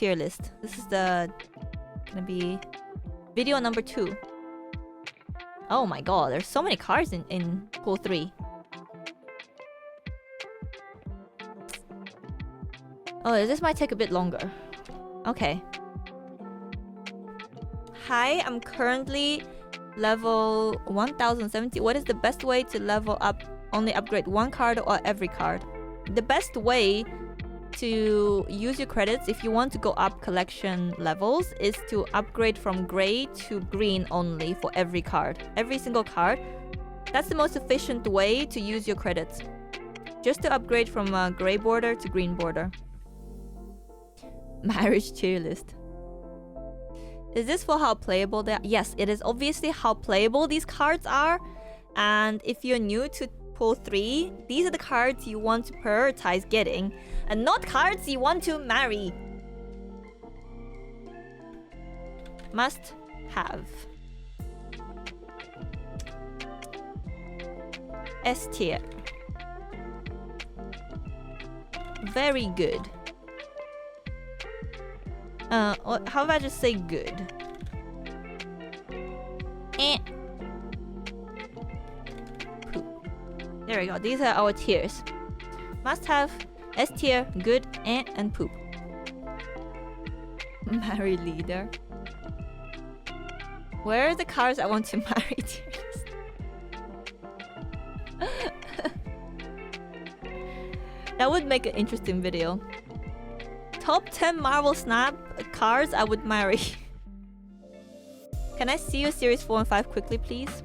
tier list. This is gonna be video number 2. Oh my god, there's so many cards in pool 3. Oh, this might take a bit longer. Okay. Hi, I'm currently level 1070. What is the best way to level up? Only upgrade one card or every card? The best way to use your credits if you want to go up collection levels is to upgrade from gray to green only for every card. Every single card. That's the most efficient way to use your credits. Just to upgrade from a gray border to green border. Marriage tier list. Is this for how playable they are? Yes, it is obviously how playable these cards are. And if you're new to pool 3, these are the cards you want to prioritize getting, and not cards you want to marry. Must have. S tier. Very good. How about I just say good? Poop. There we go. These are our tiers. Must have, S tier, good, and poop. Marry leader. Where are the cards I want to marry tier list? That would make an interesting video. Top 10 Marvel Snap cards I would marry. Can I see your series 4 and 5 quickly, please?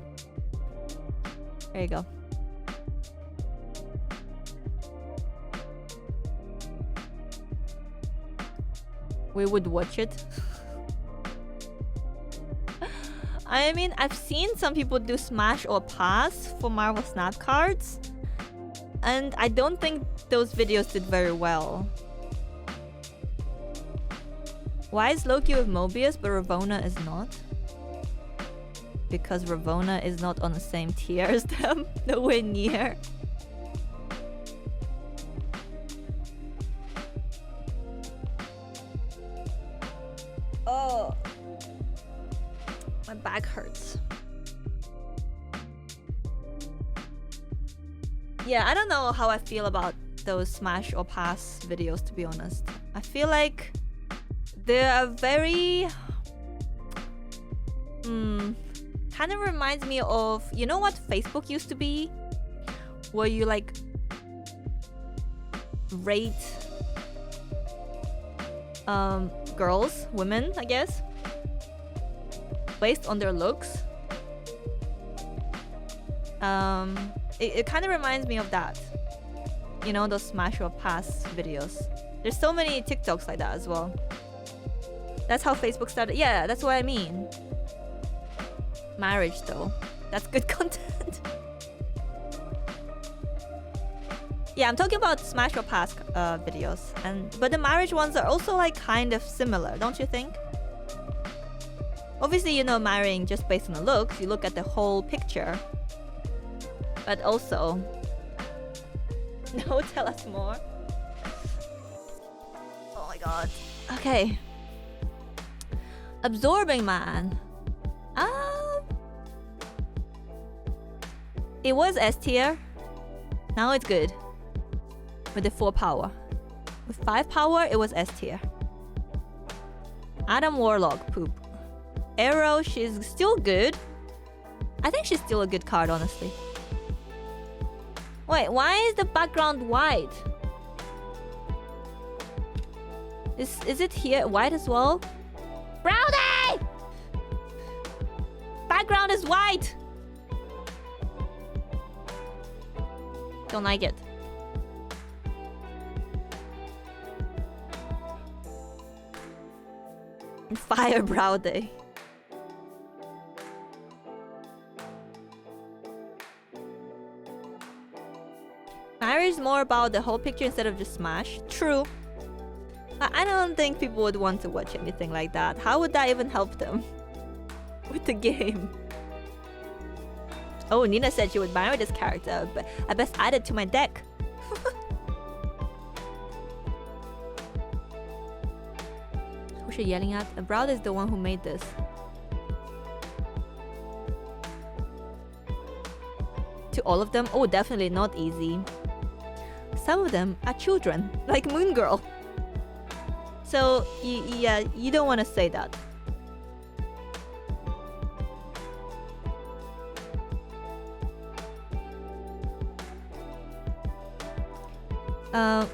There you go. We would watch it. I mean, I've seen some people do smash or pass for Marvel Snap cards, and I don't think those videos did very well. Why is Loki with Mobius but Ravonna is not? Because Ravonna is not on the same tier as them. Nowhere near. Oh. My back hurts. Yeah, I don't know how I feel about those smash or pass videos, to be honest. I feel like they are very... kind of reminds me of... You know what Facebook used to be? Where you like... rate... girls, women, I guess, based on their looks. It kind of reminds me of that. You know, those smash or pass videos. There's so many TikToks like that as well. That's how Facebook started. Yeah, that's what I mean. Marriage, though. That's good content. Yeah, I'm talking about smash or pass videos. But the marriage ones are also like kind of similar, don't you think? Obviously, you know, marrying just based on the looks. You look at the whole picture. But also... No, tell us more. Oh my god. Okay. Absorbing Man. It was S tier. Now it's good. With the 4 power. With 5 power, it was S tier. Adam Warlock, poop. Arrow, she's still good. I think she's still a good card, honestly. Wait, why is the background white? Is it here white as well? Brownie! Background is white! Don't like it. Fire Brow Day. Marriage is more about the whole picture instead of just smash. True. I don't think people would want to watch anything like that. How would that even help them with the game? Oh, Nina said she would marry this character, but I best add it to my deck. Who's she yelling at? Brown is the one who made this. To all of them? Oh, definitely not easy. Some of them are children, like Moon Girl. So, yeah, you don't want to say that.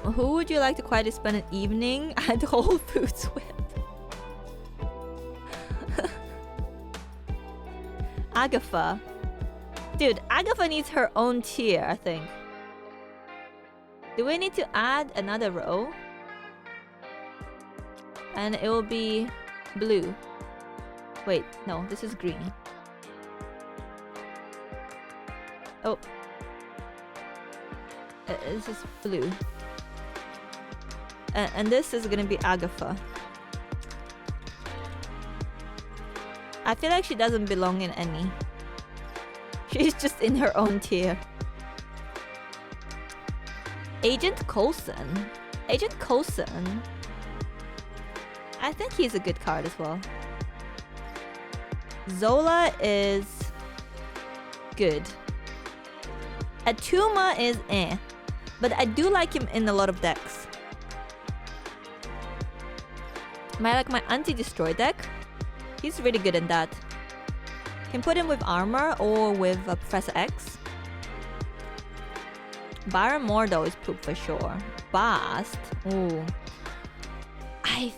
Who would you like to quietly spend an evening at Whole Foods with? Agatha. Dude, Agatha needs her own tier, I think. Do we need to add another row? And it will be blue. Wait, no, this is green. Oh. This is blue. And this is gonna be Agatha. I feel like she doesn't belong in any. She's just in her own tier. Agent Coulson. Agent Coulson. I think he's a good card as well. Zola is good. Atuma is eh. But I do like him in a lot of decks. I like my anti-destroy deck. He's really good in that. Can put him with armor or with Professor X. Baron Mordo is poop for sure. Bast. Ooh. I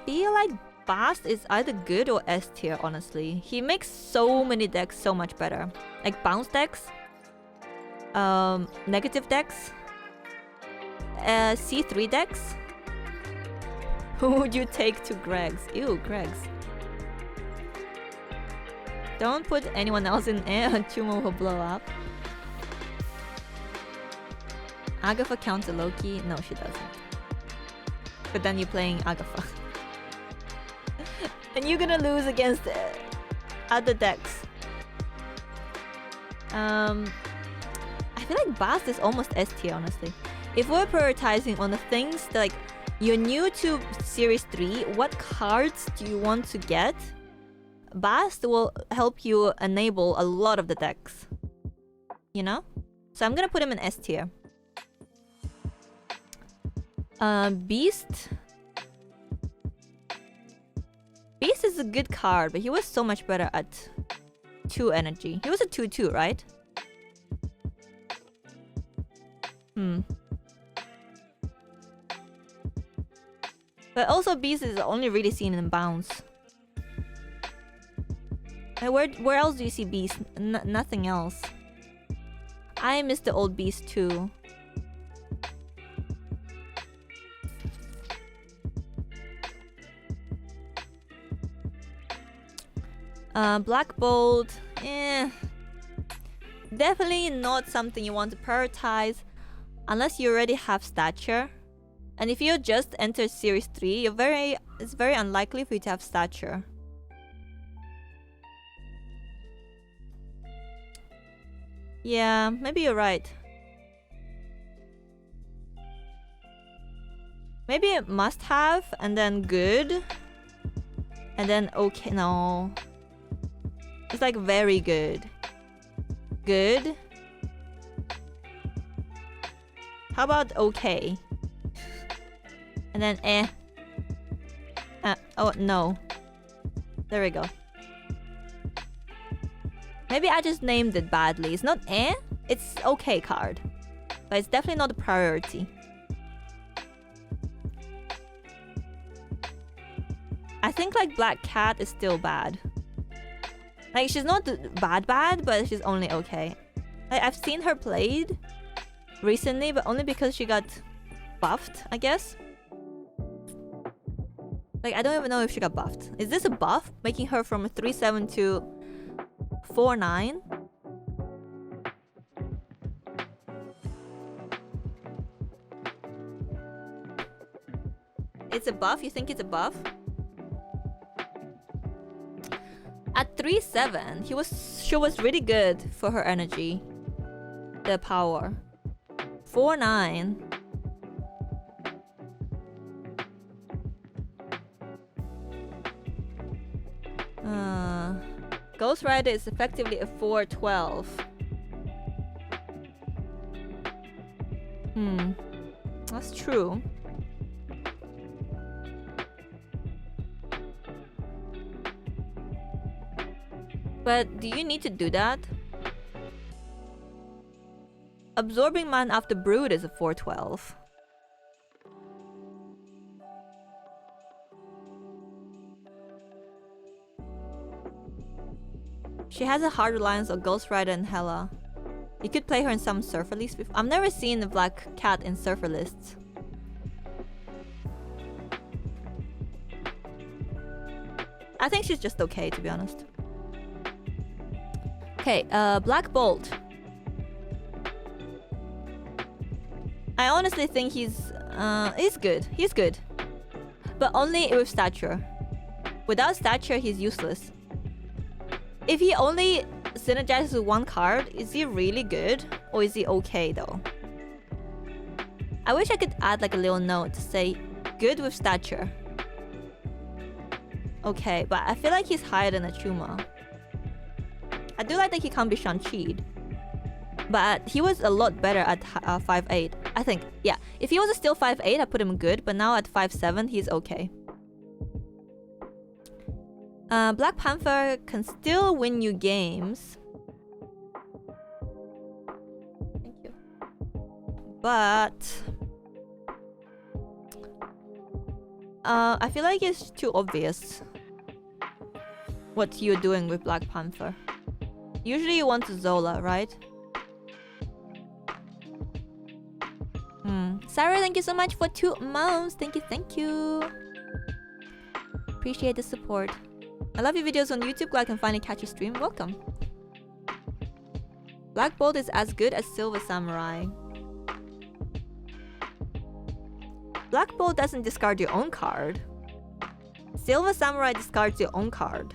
feel like Bast is either good or S tier, honestly. He makes so many decks so much better. Like bounce decks. Negative decks. C3 decks. Who would you take to Greg's? Ew, Greg's. Don't put anyone else in air, Chuma will blow up. Agatha counter Loki? No, she doesn't. But then you're playing Agatha. And you're gonna lose against other decks. I feel like Bast is almost S tier, honestly. If we're prioritizing on the things that, like, you're new to Series 3, what cards do you want to get? Bast will help you enable a lot of the decks. You know? So I'm gonna put him in S tier. Beast. Beast is a good card, but he was so much better at 2 energy. He was a 2/2, right? But also Beast is only really seen in bounce. And where else do you see Beast? Nothing else. I miss the old Beast too. Black Bolt, definitely not something you want to prioritize unless you already have stature. And if you just entered Series 3, it's very unlikely for you to have stature. Yeah, maybe you're right. Maybe it must have, and then good. And then okay, no. It's like very good. Good. How about okay? And then eh. Oh no. There we go. Maybe I just named it badly. It's not eh, it's okay card. But it's definitely not a priority. I think like Black Cat is still bad. Like she's not bad, but she's only okay. Like, I've seen her played recently, but only because she got buffed, I guess. Like I don't even know if she got buffed. Is this a buff? Making her from a 3/7 to 4/9? It's a buff? You think it's a buff? At 3/7, she was really good for her energy. The power. 4/9. Ghost Rider is effectively a 4/12. That's true. But do you need to do that? Absorbing Man after Brood is a 4/12. She has a hard reliance on Ghost Rider and Hela. You could play her in some Surfer lists before. I've never seen the Black Cat in Surfer lists. I think she's just okay, to be honest. Okay, Black Bolt. I honestly think he's good. He's good. But only with stature. Without stature, he's useless. If he only synergizes with one card, is he really good? Or is he okay though? I wish I could add like a little note to say good with stature. Okay, but I feel like he's higher than Achuma. I do like that he can't be Shang-Chi'd. But he was a lot better at 5'8". I think, yeah. If he was still 5'8", I'd put him good. But now at 5'7", he's okay. Black Panther can still win you games. Thank you. But I feel like it's too obvious what you're doing with Black Panther. Usually you want to Zola, right? Sarah, thank you so much for 2 months. Thank you, thank you. Appreciate the support. I love your videos on YouTube. Glad I can finally catch your stream. Welcome. Black Bolt is as good as Silver Samurai. Black Bolt doesn't discard your own card. Silver Samurai discards your own card.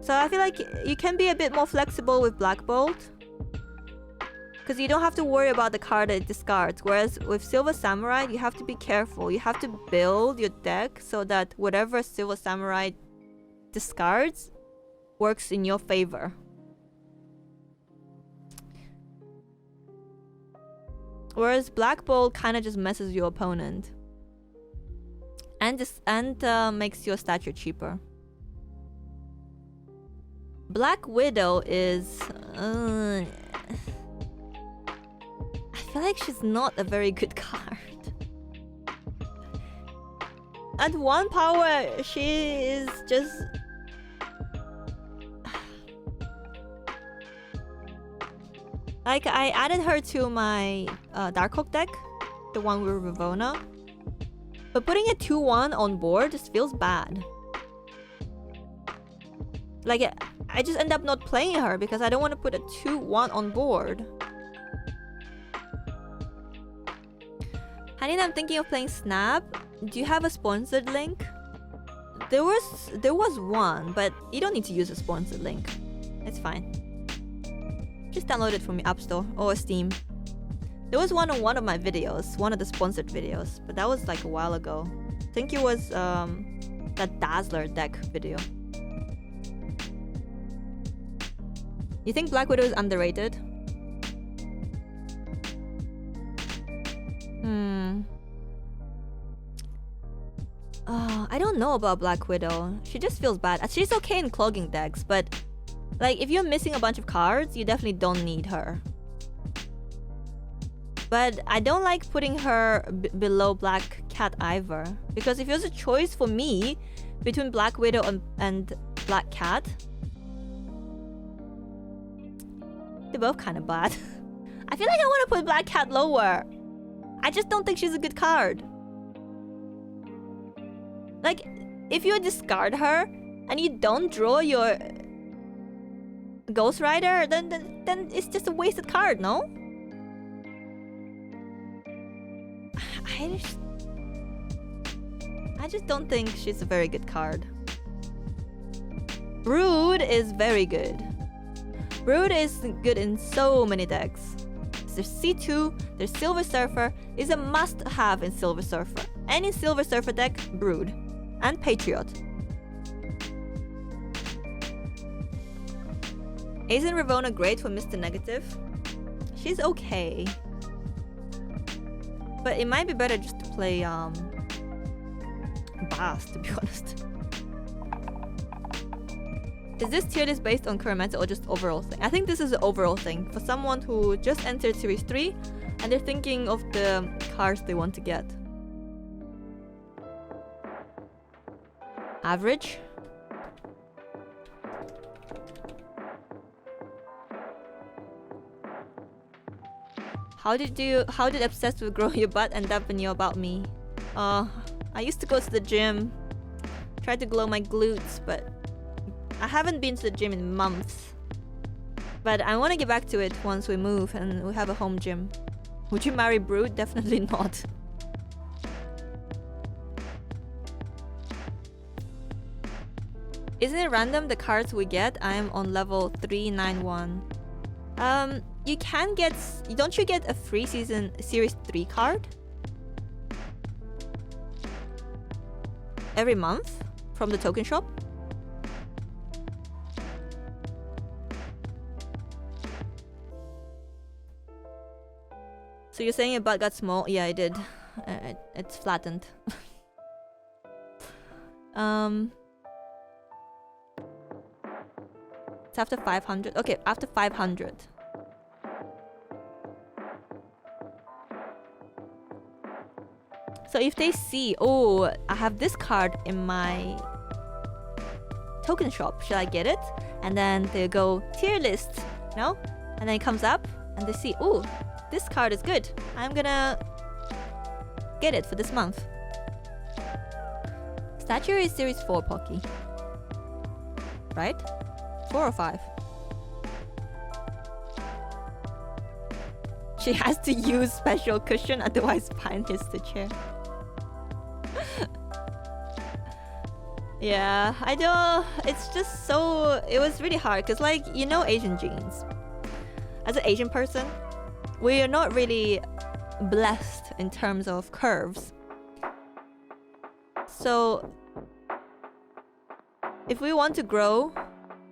So I feel like you can be a bit more flexible with Black Bolt. Because you don't have to worry about the card that it discards. Whereas with Silver Samurai, you have to be careful. You have to build your deck so that whatever Silver Samurai discards works in your favor. Whereas Black Bolt kind of just messes your opponent. And makes your stature cheaper. Black Widow is... I feel like she's not a very good card. At 1 power, she is just... Like, I added her to my Darkhawk deck, the one with Ravonna. But putting a 2/1 on board just feels bad. Like, I just end up not playing her because I don't want to put a 2/1 on board. Hanina, I'm thinking of playing Snap. Do you have a sponsored link? There was one, but you don't need to use a sponsored link. It's fine. Just download it from your App Store or Steam. There was one on one of my videos, one of the sponsored videos, but that was like a while ago. I think it was that Dazzler deck video. You think Black Widow is underrated? I don't know about Black Widow. She just feels bad. She's okay in clogging decks, but like if you're missing a bunch of cards, you definitely don't need her. But I don't like putting her below Black Cat either, because if it was a choice for me between Black Widow and Black Cat, they're both kind of bad. I feel like I want to put Black Cat lower. I just don't think she's a good card. Like, if you discard her and you don't draw your Ghost Rider, then it's just a wasted card, no? I just don't think she's a very good card. Brood is very good. Brood is good in so many decks. There's C2, there's Silver Surfer, is a must-have in Silver Surfer. Any Silver Surfer deck, Brood. And Patriot. Isn't Ravona great for Mr. Negative? She's okay. But it might be better just to play Bass, to be honest. Is this tier list based on current meta or just overall thing? I think this is an overall thing for someone who just entered Series 3 and they're thinking of the cards they want to get. Average. How did obsessed with growing your butt end up in your About Me? I used to go to the gym, tried to glow my glutes, but I haven't been to the gym in months. But I want to get back to it once we move and we have a home gym. Would you marry Brood? Definitely not. Isn't it random the cards we get? I am on level 391. You can get... Don't you get a free season Series 3 card? Every month? From the token shop? So you're saying your butt got small? Yeah, I did. It's flattened. It's after 500. Okay, after 500. So if they see, oh, I have this card in my token shop, should I get it? And then they go tier list, you know? And then it comes up and they see, oh, this card is good. I'm gonna get it for this month. Stature is Series 4, Pocky. Right? 4 or 5? She has to use special cushion, otherwise Pine hits the chair. Yeah, I know. It's just so... It was really hard because, like, you know Asian genes. As an Asian person, we are not really blessed in terms of curves. So, if we want to grow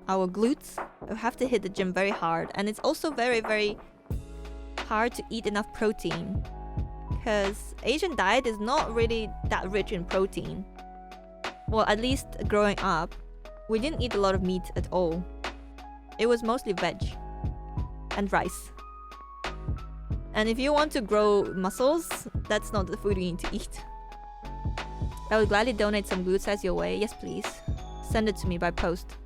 our glutes, we have to hit the gym very hard. And it's also very, very hard to eat enough protein. Because Asian diet is not really that rich in protein. Well, at least growing up, we didn't eat a lot of meat at all. It was mostly veg and rice. And if you want to grow muscles, that's not the food you need to eat. I would gladly donate some glute size your way. Yes, please. Send it to me by post.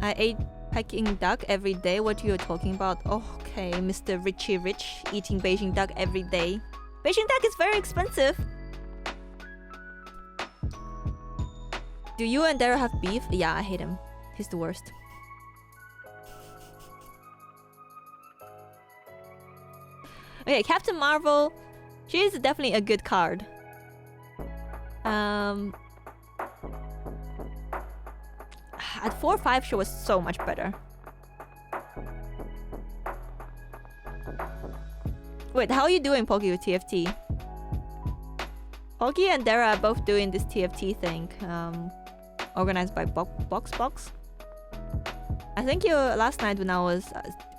I ate Peking duck every day. What are you talking about? Oh, okay, Mr. Richie Rich eating Beijing duck every day. Beijing duck is very expensive. Do you and Dara have beef? Yeah, I hate him. He's the worst. Okay, Captain Marvel. She is definitely a good card. At 4-5, she was so much better. Wait, how are you doing, Poki, with TFT? Poki and Dara are both doing this TFT thing, organized by Box. I think you last night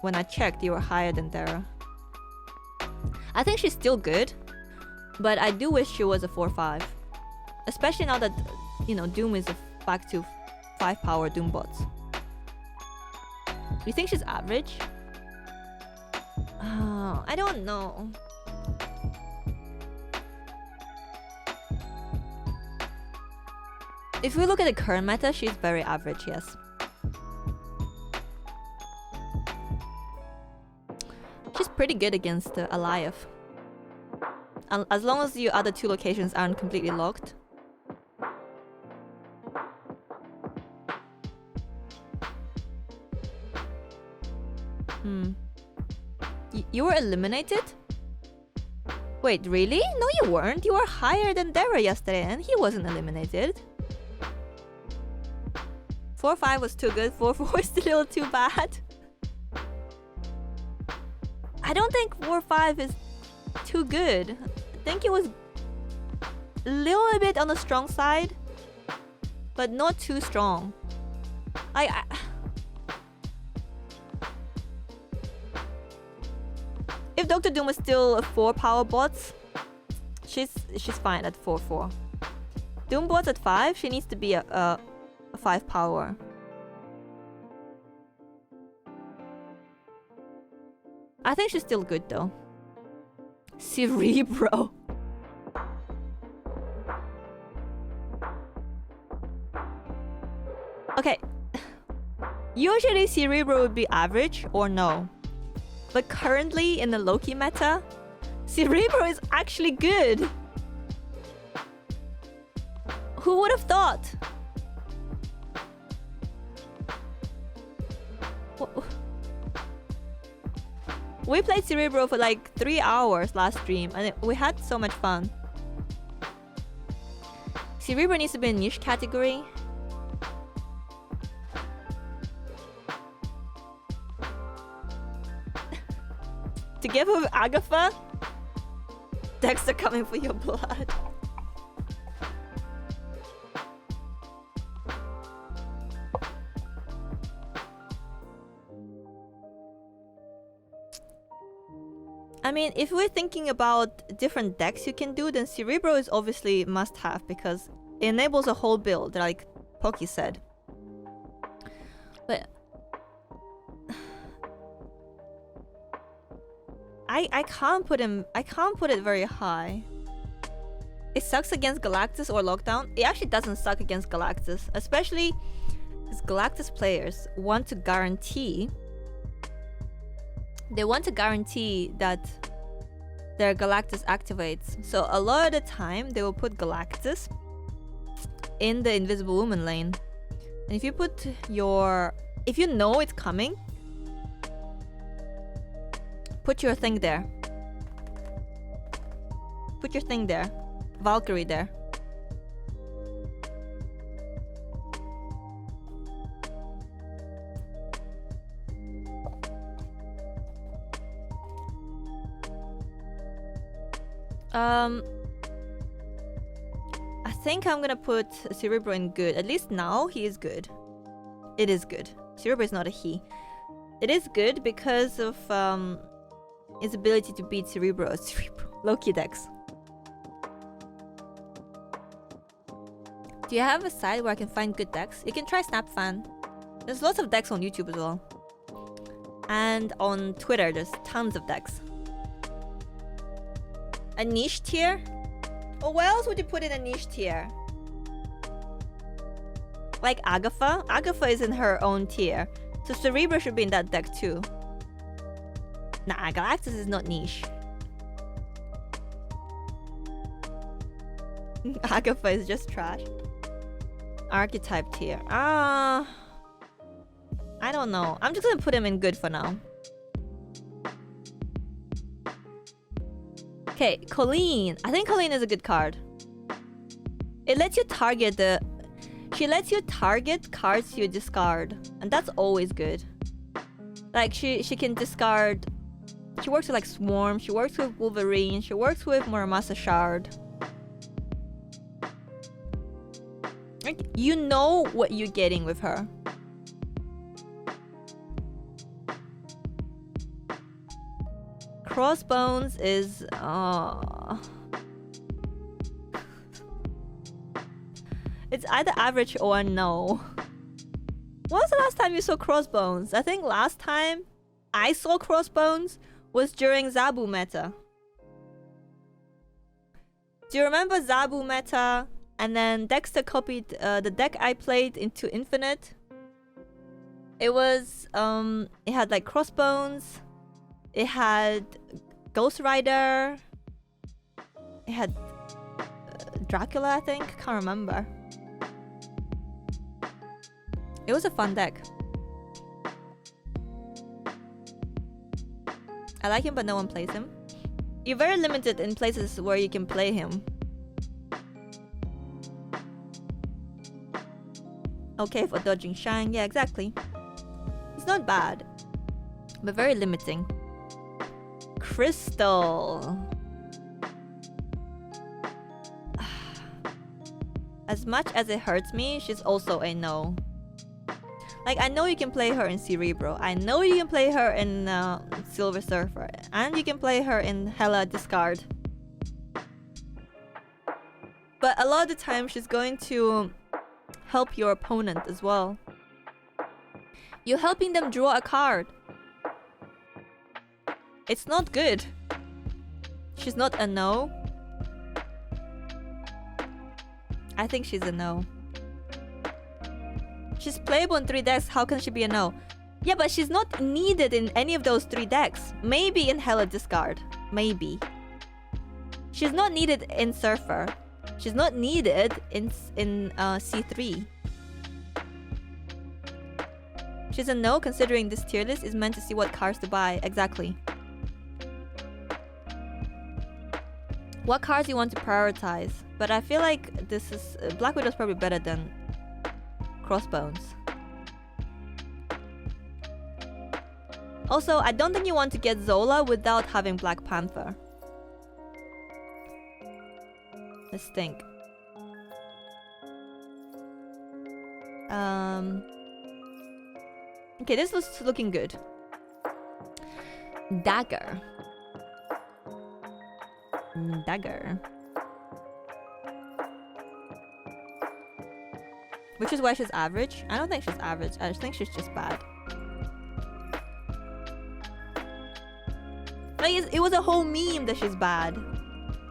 when I checked, you were higher than Dara. I think she's still good, but I do wish she was a 4-5, especially now that Doom is back to 5-power Doom bots. You think she's average? I don't know. If we look at the current meta, she's very average, yes. She's pretty good against Aliath. As long as your other two locations aren't completely locked. You were eliminated? Wait, really? No, you weren't. You were higher than Dara yesterday and he wasn't eliminated. 4-5 was too good. 4-4 is a little too bad. I don't think 4-5 is too good. I think it was a little bit on the strong side, but not too strong. I if Dr. Doom was still 4 power bots, she's fine at 4/4. Doom bots at 5, she needs to be a 5 power. I think she's still good though. Cerebro. Okay. Usually Cerebro would be average or no. But currently in the Loki meta, Cerebro is actually good. Who would have thought? We played Cerebro for like 3 hours last stream and we had so much fun. Cerebro needs to be a niche category. Together with Agatha, Dexter coming for your blood. I mean, if we're thinking about different decks you can do, then Cerebro is obviously must-have because it enables a whole build, like Poki said. But I can't put it very high. It sucks against Galactus or Lockdown. It actually doesn't suck against Galactus, especially because Galactus players want to guarantee. They want to guarantee that their Galactus activates. So a lot of the time they will put Galactus in the Invisible Woman lane. And if you put your... If you know it's coming, put your thing there. Put your thing there. Valkyrie there. I think I'm gonna put Cerebro in good. At least now he is good. It is good. Cerebro is not a he. It is good because of his ability to beat Cerebro. Loki decks. Do you have a site where I can find good decks? You can try SnapFan. There's lots of decks on YouTube as well. And on Twitter, there's tons of decks. A niche tier? Well, where else would you put in a niche tier? Like Agatha? Agatha is in her own tier. So Cerebro should be in that deck too. Nah, Galactus is not niche. Agatha is just trash. Archetype tier. I don't know. I'm just gonna put him in good for now. Okay, Colleen. I think Colleen is a good card. It lets you target the... She lets you target cards you discard. And that's always good. Like, she can discard... She works with, like, Swarm. She works with Wolverine. She works with Muramasa Shard. Like, you know what you're getting with her. Crossbones is... It's either average or no. When was the last time you saw Crossbones? I think last time I saw Crossbones was during Zabu meta. Do you remember Zabu meta? And then Dexter copied the deck I played into Infinite. It was... it had like Crossbones. It had Ghost Rider. It had Dracula, I think. Can't remember. It was a fun deck. I like him, but no one plays him. You're very limited in places where you can play him. Okay for dodging shine. Yeah, exactly. It's not bad, but very limiting. Crystal. As much as it hurts me, she's also a no. Like, I know you can play her in Cerebro. I know you can play her in Silver Surfer. And you can play her in Hella Discard. But a lot of the time, she's going to help your opponent as well. You're helping them draw a card. It's not good. She's not a no. I think she's a no. She's playable in 3 decks. How can she be a no? Yeah, but she's not needed in any of those 3 decks. Maybe in Hella Discard. Maybe. She's not needed in Surfer. She's not needed in C3. She's a no considering this tier list is meant to see what cards to buy. Exactly. What cards you want to prioritize? But I feel like this is... Black Widow's probably better than Crossbones. Also, I don't think you want to get Zola without having Black Panther. Let's think. Okay, this was looking good. Dagger. Dagger. Which is why she's average. I don't think she's average. I just think she's just bad. Like, it was a whole meme that she's bad.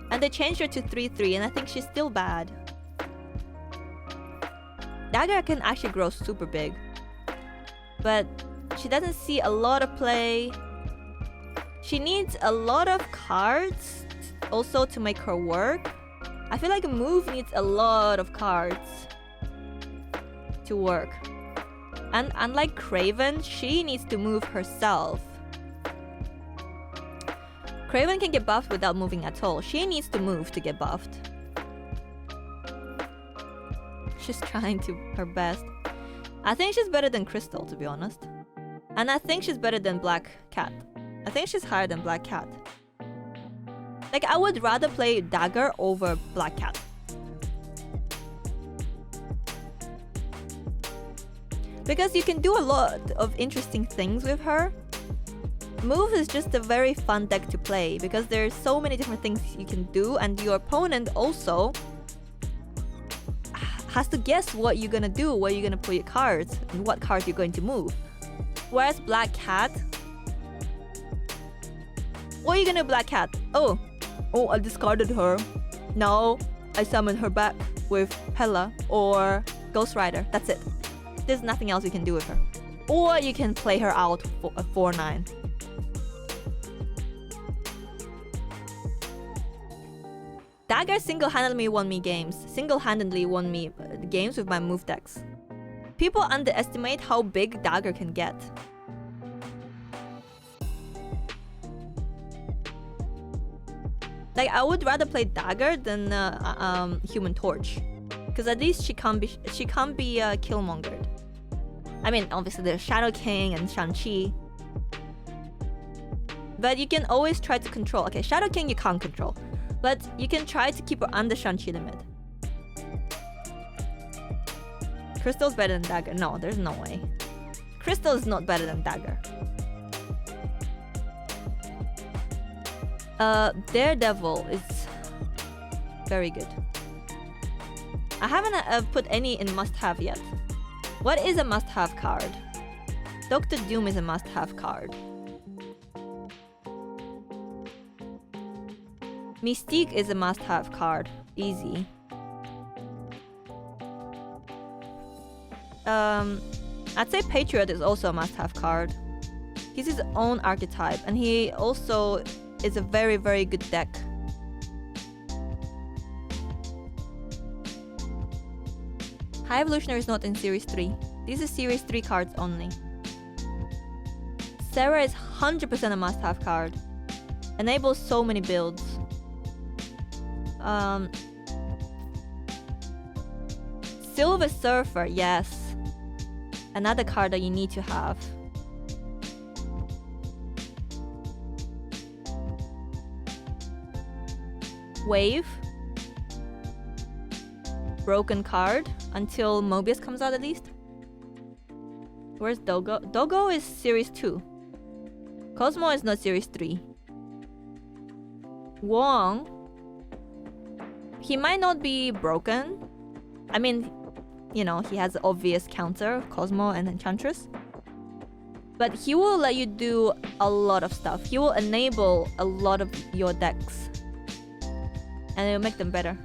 And they changed her to 3-3, and I think she's still bad. Dagger can actually grow super big. But she doesn't see a lot of play. She needs a lot of cards also to make her work. I feel like a move needs a lot of cards to work. And unlike Craven, she needs to move herself. Craven can get buffed without moving at all. She needs to move to get buffed. She's trying to her best. I think she's better than Crystal, to be honest. And I think she's better than Black Cat. I think she's higher than Black Cat. Like, I would rather play Dagger over Black Cat. Because you can do a lot of interesting things with her. Move is just a very fun deck to play because there's so many different things you can do, and your opponent also has to guess what you're gonna do, where you're gonna put your cards, and what cards you're going to move. Whereas Black Cat, what are you gonna do, Black Cat? Oh, I discarded her. Now I summon her back with Hela or Ghost Rider. That's it. There's nothing else you can do with her. Or you can play her out for a 4-9. Dagger single-handedly won me games. Single-handedly won me games with my move decks. People underestimate how big Dagger can get. Like, I would rather play Dagger than Human Torch, because at least she can't be killmongered. I mean, obviously there's Shadow King and Shang-Chi, but you can always try to control. Okay, Shadow King you can't control, but you can try to keep her under Shang-Chi limit. Crystal's better than Dagger. No, there's no way. Crystal is not better than Dagger. Daredevil is very good. I haven't put any in must-have yet. What is a must-have card? Doctor Doom is a must-have card. Mystique is a must-have card. Easy. I'd say Patriot is also a must-have card. He's his own archetype, and he also is a very, very good deck. High Evolutionary is not in Series 3. These are Series 3 cards only. Sera is 100% a must-have card. Enables so many builds. Silver Surfer, yes. Another card that you need to have. Wave. Broken card until Mobius comes out at least. Where's Dogo? Dogo is series 2. Cosmo is not series 3. Wong, he might not be broken. I mean, you know, he has obvious counter, Cosmo and Enchantress. But he will let you do a lot of stuff. He will enable a lot of your decks. And it will make them better.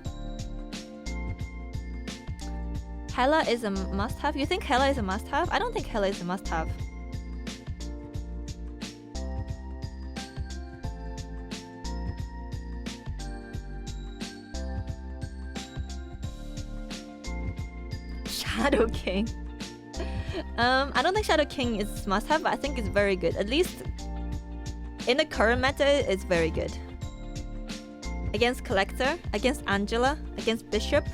Hela is a must-have? You think Hela is a must-have? I don't think Hela is a must-have. Shadow King. I don't think Shadow King is must-have, but I think it's very good. At least in the current meta, it's very good. Against Collector, against Angela, against Bishop.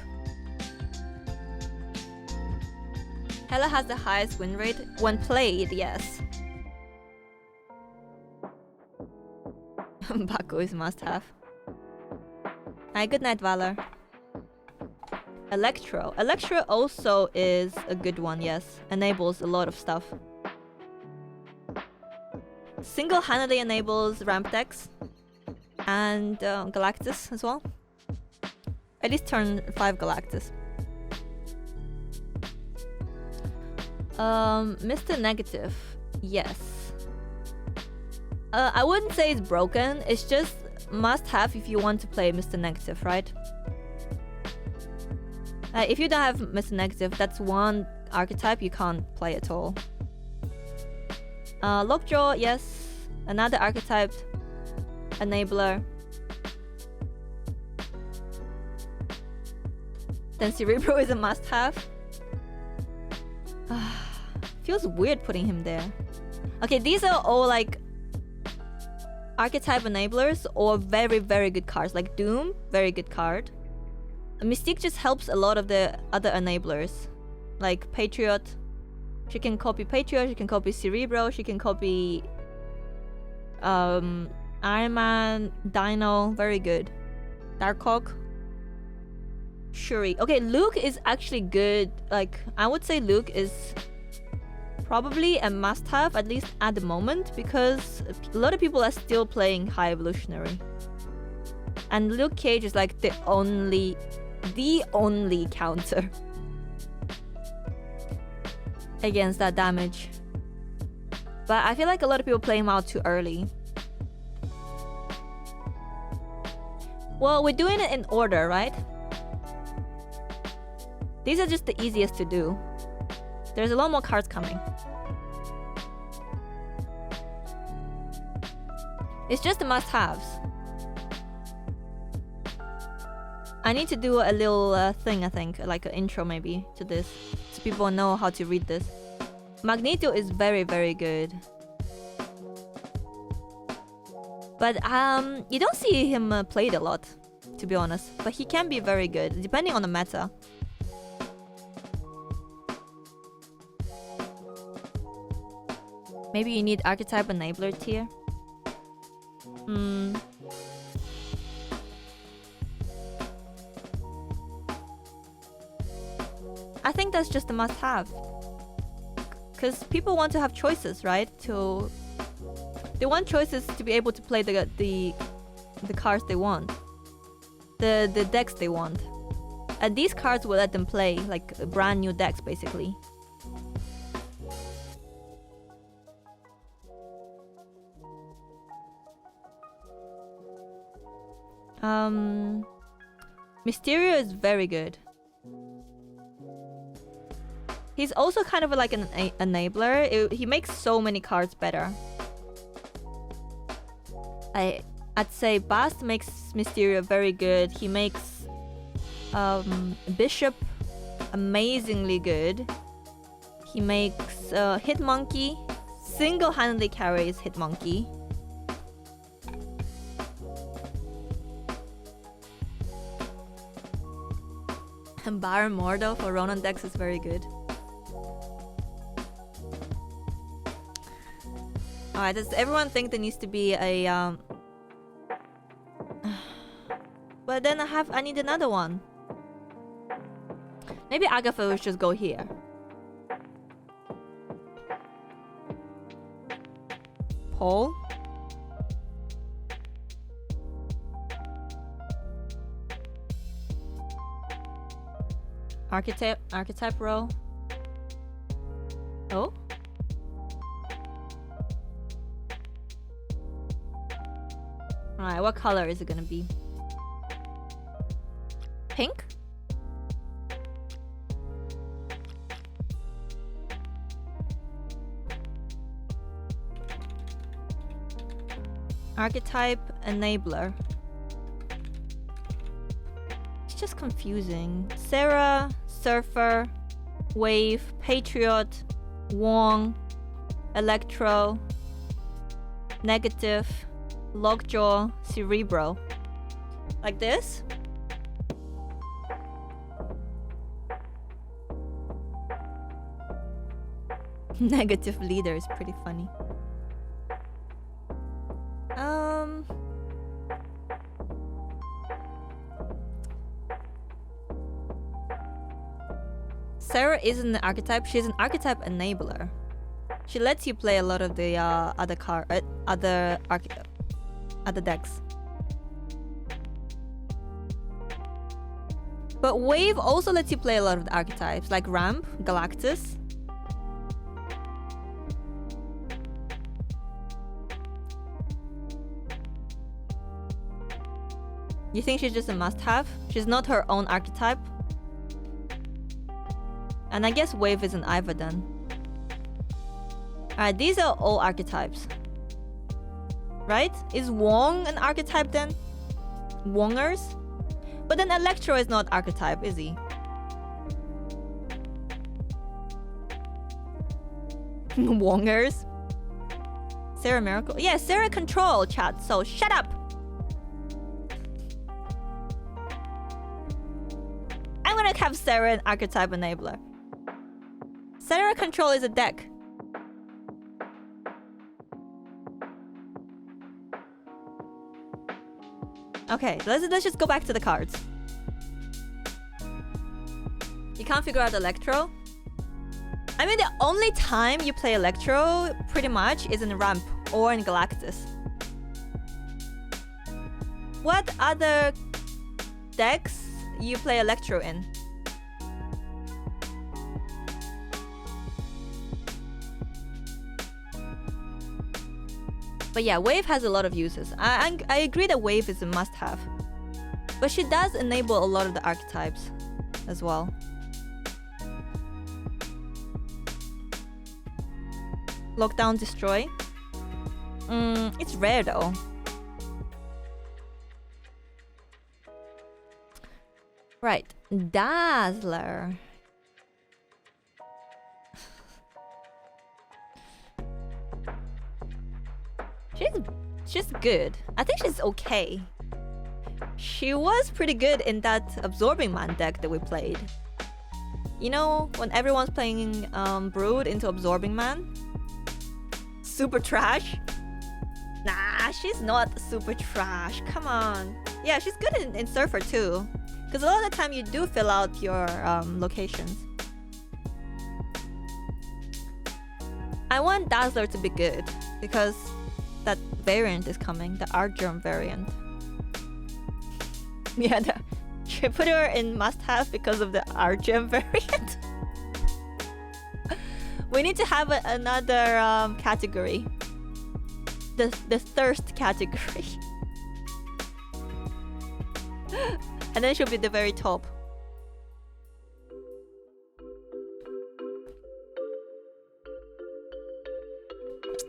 Hela has the highest win rate when played, yes. Baku is must-have. Alright, good night, Valor. Electro. Electro also is a good one, yes. Enables a lot of stuff. Single-handedly enables ramp decks. And Galactus as well. At least turn 5 Galactus. Mr. Negative. Yes. I wouldn't say it's broken. It's just must-have if you want to play Mr. Negative, right? If you don't have Mr. Negative, that's one archetype you can't play at all. Lockjaw, yes. Another archetype. Enabler. Then Cerebro is a must-have. Feels weird putting him there. Okay, these are all like archetype enablers or very, very good cards. Like Doom, very good card. Mystique just helps a lot of the other enablers. Like Patriot. She can copy Patriot, she can copy Cerebro, she can copy Iron Man, Dino, very good. Darkhawk. Shuri. Okay, Luke is actually good. Like, I would say Luke is probably a must-have, at least at the moment, because a lot of people are still playing High Evolutionary. And Luke Cage is like the only counter against that damage. But I feel like a lot of people play him out too early. Well, we're doing it in order, right? These are just the easiest to do. There's a lot more cards coming. It's just the must-haves. I need to do a little thing, I think, like an intro maybe to this, so people know how to read this. Magneto is very, very good. But you don't see him played a lot, to be honest. But he can be very good, depending on the meta. Maybe you need Archetype Enabler tier? I think that's just a must-have. Because people want to have choices, right? They want choices to be able to play the cards they want. The decks they want. And these cards will let them play, like, brand new decks, basically. Mysterio is very good. He's also kind of like an enabler. He makes so many cards better. I'd say Bast makes Mysterio very good. He makes Bishop amazingly good. He makes Hitmonkey. Single-handedly carries Hitmonkey. And Baron Mordo for Ronan decks is very good. Alright, does everyone think there needs to be a But then I need another one. Maybe Agatha will just go here. tall. Archetype row. Oh? Alright, what color is it gonna be? Pink? Archetype enabler. It's just confusing. Sera, Surfer, Wave, Patriot, Wong, Electro, Negative, Lockjaw, Cerebro. Like this? Negative leader is pretty funny. Sera isn't an archetype, she's an archetype enabler. She lets you play a lot of the other decks. But Wave also lets you play a lot of the archetypes, like Ramp, Galactus. You think she's just a must-have? She's not her own archetype? And I guess Wave isn't either then. Alright, these are all archetypes. Right? Is Wong an archetype then? Wongers? But then Electro is not archetype, is he? Wongers? Sera Miracle? Yeah, Sera Control, chat, so shut up! I'm gonna have Sera an archetype enabler. Sera Control is a deck. Okay, let's just go back to the cards. You can't figure out Electro? I mean, the only time you play Electro, pretty much, is in Ramp or in Galactus. What other decks you play Electro in? But yeah, Wave has a lot of uses. I agree that Wave is a must-have. But she does enable a lot of the archetypes as well. Lockdown, Destroy. It's rare though. Right, Dazzler. She's good. I think she's okay. She was pretty good in that Absorbing Man deck that we played. You know, when everyone's playing Brood into Absorbing Man? Super trash? Nah, she's not super trash. Come on. Yeah, she's good in Surfer too. Because a lot of the time you do fill out your locations. I want Dazzler to be good because that variant is coming, the Artgerm variant. Yeah, should I put her in must-have because of the Artgerm variant? We need to have another category. The thirst category. And then she'll be the very top.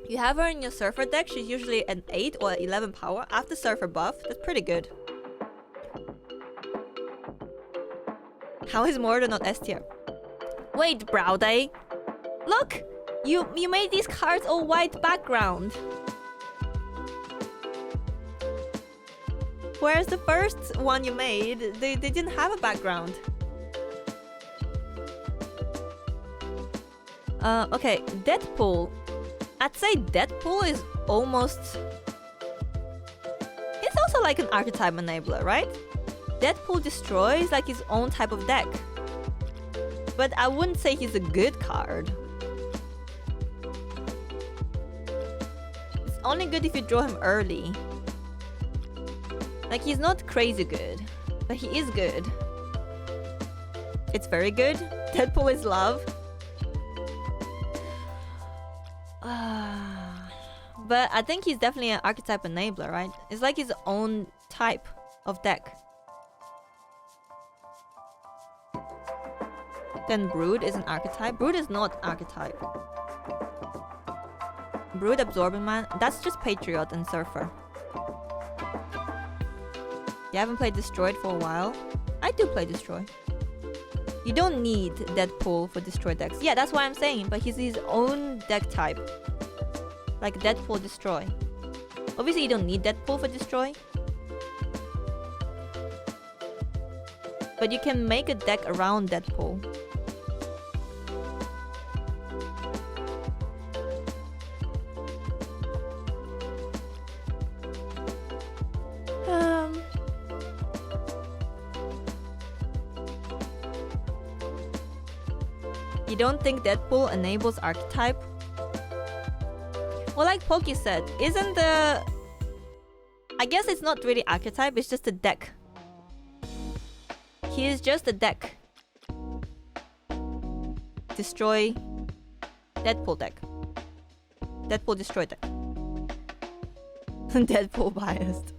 You have her in your Surfer deck, she's usually an 8 or 11 power. After Surfer buff, that's pretty good. How is Murder not S tier? Wait, Browday. Look! You made these cards all white background. Whereas the first one you made, they didn't have a background. Okay, Deadpool. I'd say Deadpool is almost... It's also like an archetype enabler, right? Deadpool destroys like his own type of deck. But I wouldn't say he's a good card. only good if you draw him early. Like, he's not crazy good, but he is good. It's very good. Deadpool is love. But I think he's definitely an archetype enabler, right? It's like his own type of deck. Then Brood is an archetype. Brood is not archetype. Brood, Absorbing Man. That's just Patriot and Surfer. You haven't played Destroyed for a while? I do play Destroy. You don't need Deadpool for Destroy decks. Yeah, that's what I'm saying. But he's his own deck type. Like Deadpool Destroy. Obviously, you don't need Deadpool for Destroy. But you can make a deck around Deadpool. You don't think Deadpool enables Archetype? Well, like Pokey said, isn't the... I guess it's not really Archetype, it's just a deck. He is just a deck. Destroy Deadpool deck. Deadpool Destroy deck. Deadpool biased.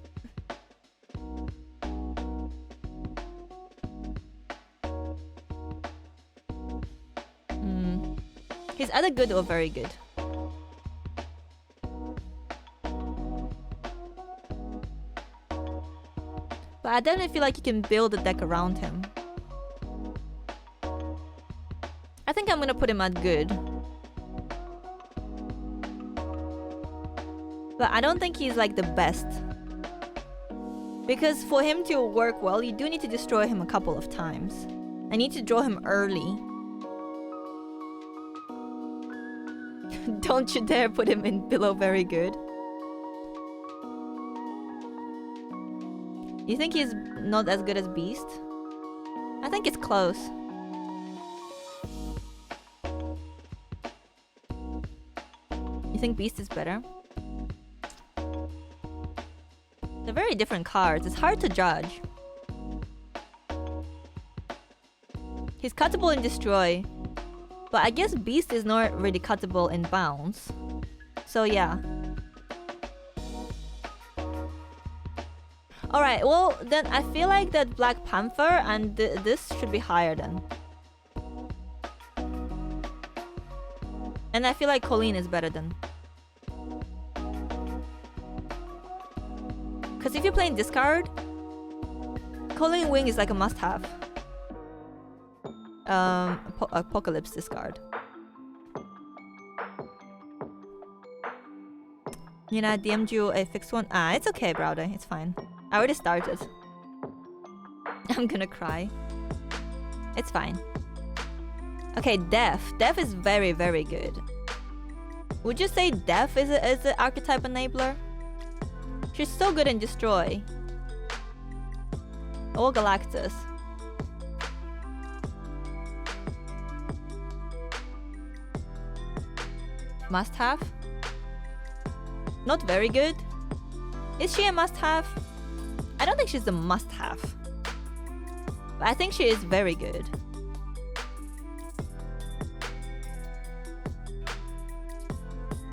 He's either good or very good. But I definitely feel like you can build a deck around him. I think I'm gonna put him at good. But I don't think he's like the best. Because for him to work well, you do need to destroy him a couple of times. I need to draw him early. Don't you dare put him in below very good. You think he's not as good as Beast? I think it's close. You think Beast is better? They're very different cards. It's hard to judge. He's cuttable in Destroy. But I guess Beast is not really cuttable in Bounce. So yeah. Alright, well then I feel like that Black Panther and this should be higher then. And I feel like Colleen is better than. Because if you're playing discard, Colleen Wing is like a must-have. Apocalypse discard. You know, I DM'd you a fixed one. Ah, it's okay, brother. It's fine. I already started. I'm gonna cry. It's fine. Okay, Def. Def is very, very good. Would you say Def is an archetype enabler? She's so good in Destroy. Or Galactus. Must-have? Not very good. Is she a must-have? I don't think she's a must-have. But I think she is very good.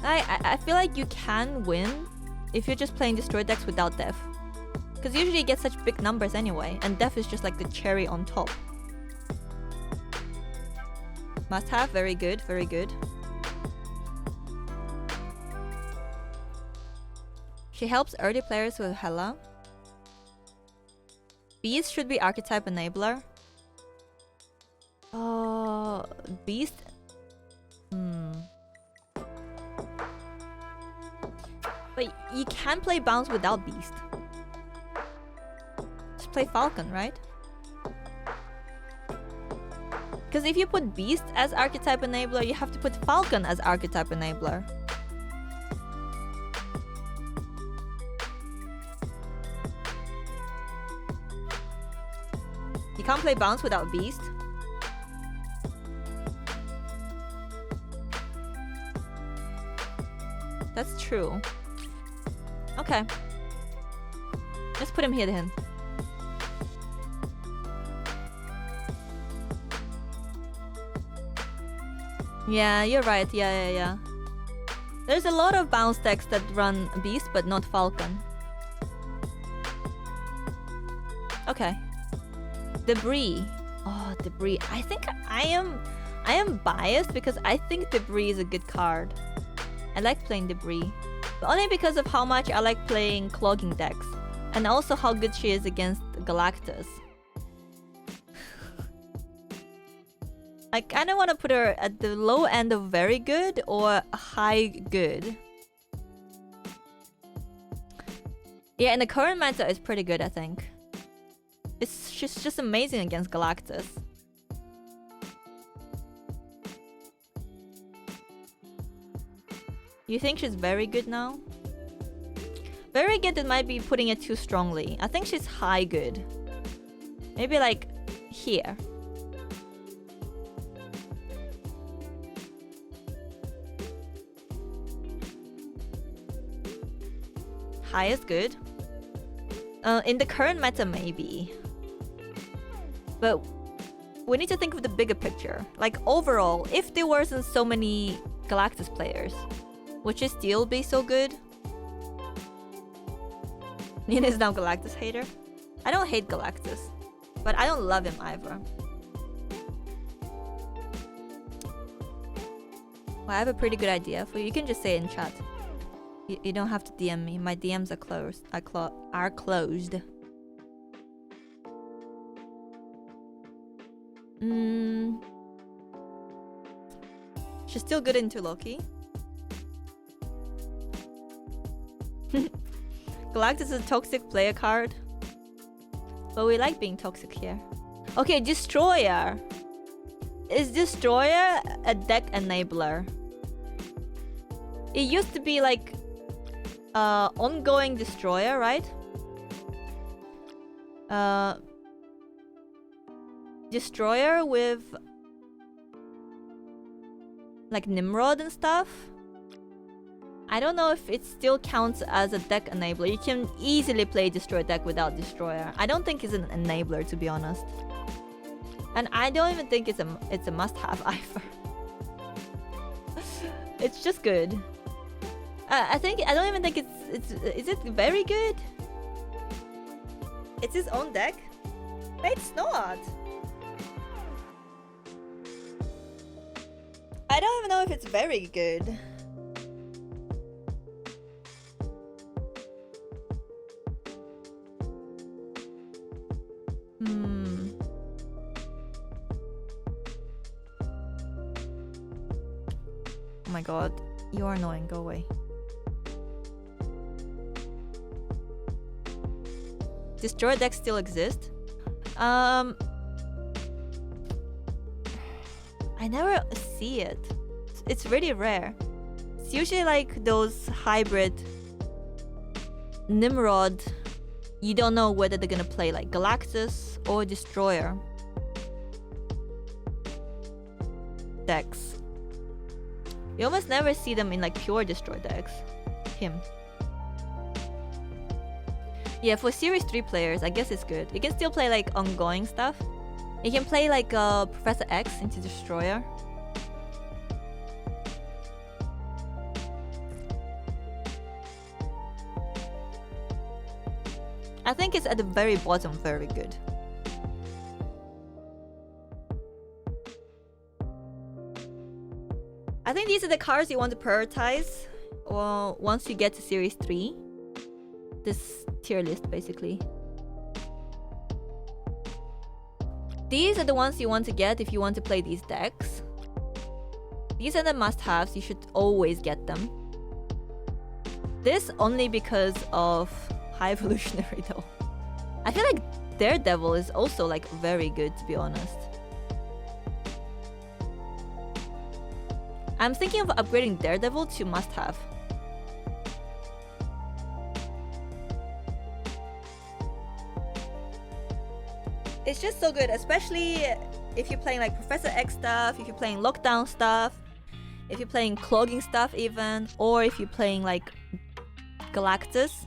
I feel like you can win if you're just playing Destroy decks without Def. Because usually you get such big numbers anyway, and Def is just like the cherry on top. Must-have, very good, very good. She helps early players with Hela. Beast should be archetype enabler. Beast. But you can play Bounce without Beast. Just play Falcon, right? Because if you put Beast as archetype enabler, you have to put Falcon as archetype enabler. You can't play Bounce without Beast. That's true. Okay. Let's put him here then. Yeah, you're right. Yeah. There's a lot of bounce decks that run Beast, but not Falcon. Okay. Debris. Oh, Debris. I think I am biased because I think Debris is a good card. I like playing Debris. But only because of how much I like playing clogging decks. And also how good she is against Galactus. I kind of want to put her at the low end of very good or high good. Yeah, in the current meta, it's pretty good, I think. She's just amazing against Galactus. You think she's very good now? Very good, it might be putting it too strongly. I think she's high good. Maybe like here. High is good. In the current meta, maybe. But we need to think of the bigger picture. Like overall, if there wasn't so many Galactus players, would she still be so good? Nina is now Galactus hater. I don't hate Galactus, but I don't love him either. Well, I have a pretty good idea for you. You can just say it in chat. You don't have to DM me. My DMs are closed. Are closed. She's still good into Loki. Galactus is a toxic player card. But we like being toxic here. Okay, Destroyer. Is Destroyer a deck enabler? It used to be like ongoing Destroyer, right? Destroyer with like Nimrod and stuff. I don't know if it still counts as a deck enabler. You can easily play Destroyer deck without Destroyer. I don't think it's an enabler, to be honest. And I don't even think it's a must-have either. It's just good. I don't even think is it very good? It's his own deck? But it's not. I don't even know if it's very good. Oh my god, you are annoying, go away. Destroyer decks still exist? I never see it. It's really rare. It's usually like those hybrid Nimrod. You don't know whether they're gonna play like Galactus or Destroyer decks. You almost never see them in like pure Destroy decks. Him. Yeah, for Series 3 players, I guess it's good. You can still play like ongoing stuff. You can play like Professor X into Destroyer. I think it's at the very bottom very good. I think these are the cards you want to prioritize once you get to Series 3. This tier list, basically. These are the ones you want to get if you want to play these decks. These are the must-haves. You should always get them. This only because of High Evolutionary, though. I feel like Daredevil is also like very good, to be honest. I'm thinking of upgrading Daredevil to must-have. It's just so good, especially if you're playing like Professor X stuff, if you're playing Lockdown stuff, if you're playing Clogging stuff even, or if you're playing like Galactus.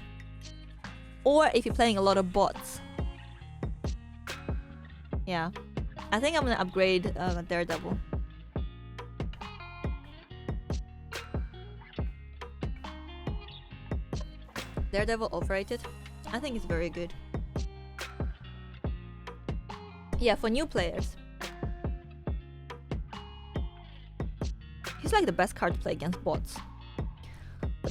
or if you're playing a lot of bots. Yeah, I think I'm gonna upgrade Daredevil. Daredevil overrated? I think it's very good. Yeah, for new players. He's like the best card to play against bots.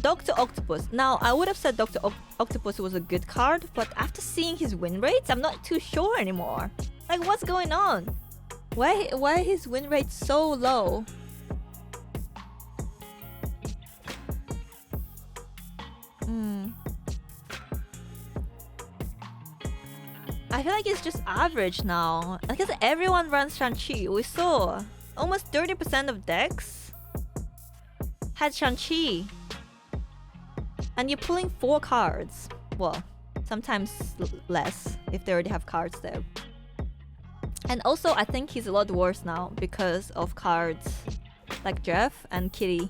Dr. Octopus. Now, I would have said Dr. Octopus was a good card, but after seeing his win rates, I'm not too sure anymore. Like, what's going on? Why his win rate so low? I feel like it's just average now. Because everyone runs Shang-Chi. We saw almost 30% of decks had Shang-Chi. And you're pulling 4 cards. Well, sometimes less if they already have cards there. And also, I think he's a lot worse now because of cards like Jeff and Kitty.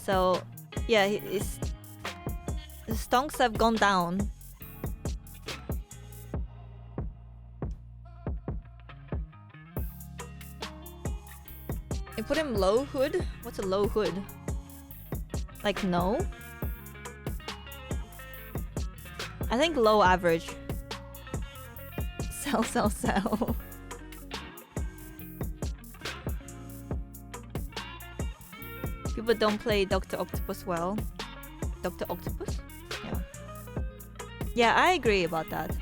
So, yeah, his stonks have gone down. You put him low hood? What's a low hood? Like no? I think low average. Sell, sell, sell. People don't play Dr. Octopus well. Dr. Octopus? Yeah. Yeah, I agree about that.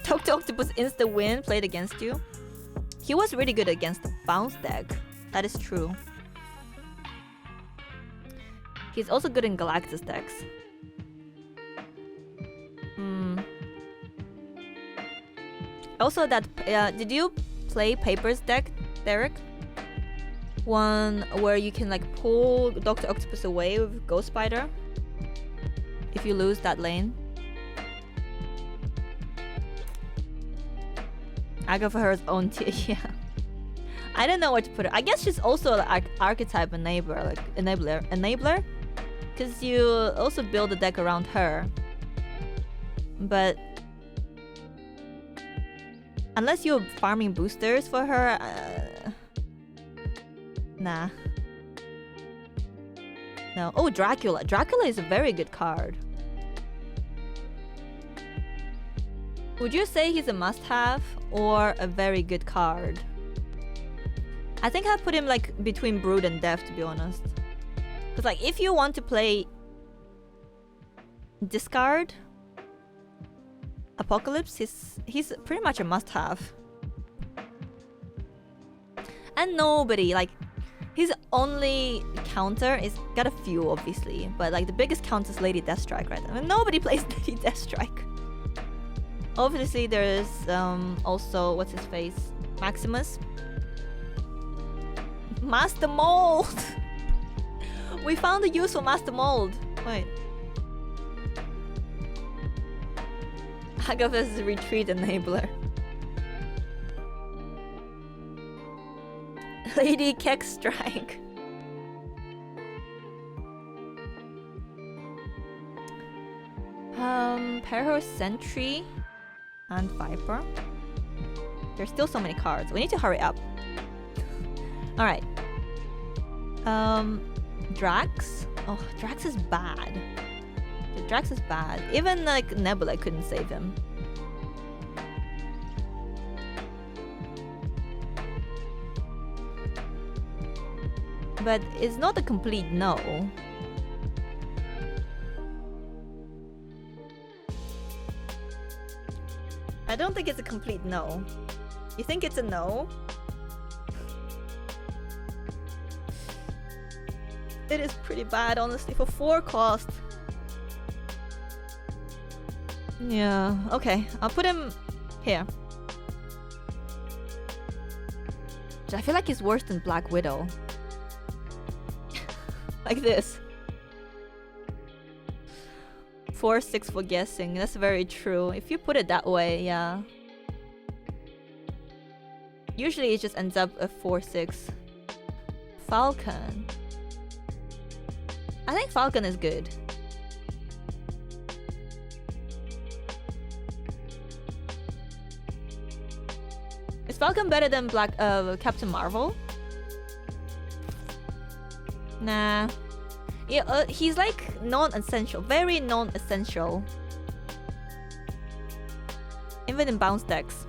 Dr. Octopus insta win played against you. He was really good against the bounce deck. That is true. He's also good in Galactus decks. Also, that did you play Papers deck, Derek? One where you can like pull Dr. Octopus away with Ghost Spider if you lose that lane. I go for her own tier. Yeah. I don't know where to put her. I guess she's also an archetype enabler, like enabler, because you also build a deck around her. But unless you're farming boosters for her, nah. No. Oh, Dracula. Dracula is a very good card. Would you say he's a must-have or a very good card? I think I'd put him like between Brood and Death, to be honest. Because like if you want to play discard Apocalypse, he's pretty much a must-have. And nobody, like, his only counter is got a few obviously, but like the biggest counter is Lady Deathstrike, right? I mean, nobody plays Lady Deathstrike. Obviously there's also what's his face? Maximus. Master Mold! We found a use for Master Mold. Wait. Agatha's retreat enabler. Lady Keck Strike. Perro Sentry and Viper. There's still so many cards. We need to hurry up. Alright. Drax. Oh, Drax is bad. Drax is bad. Even like Nebula couldn't save him. But it's not a complete no. I don't think it's a complete no. You think it's a no? It is pretty bad, honestly, for 4 cost. Yeah, okay. I'll put him here. I feel like he's worse than Black Widow. Like this. 4-6 for guessing. That's very true. If you put it that way, yeah. Usually it just ends up a 4-6. Falcon. I think Falcon is good. Is Falcon better than Captain Marvel? Nah. Yeah, he's like non-essential, very non-essential. Even in bounce decks.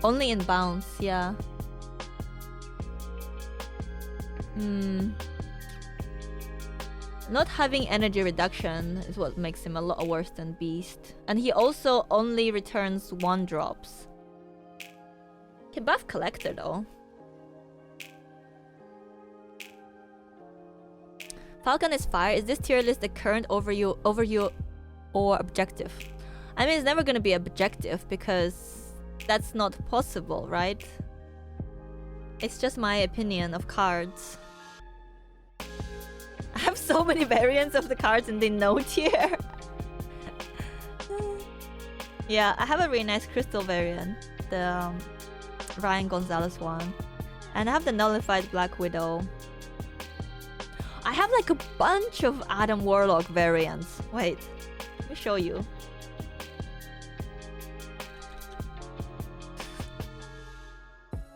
Only in bounce, yeah. Not having energy reduction is what makes him a lot worse than Beast. And he also only returns 1-drops. He buff Collector though. Falcon is fire. Is this tier list the current overview or objective? I mean, it's never gonna be objective because that's not possible, right? It's just my opinion of cards. I have so many variants of the cards in the no tier. Yeah, I have a really nice crystal variant, the Ryan Gonzalez one, and I have the nullified Black Widow. I have like a bunch of Adam Warlock variants. Wait, let me show you.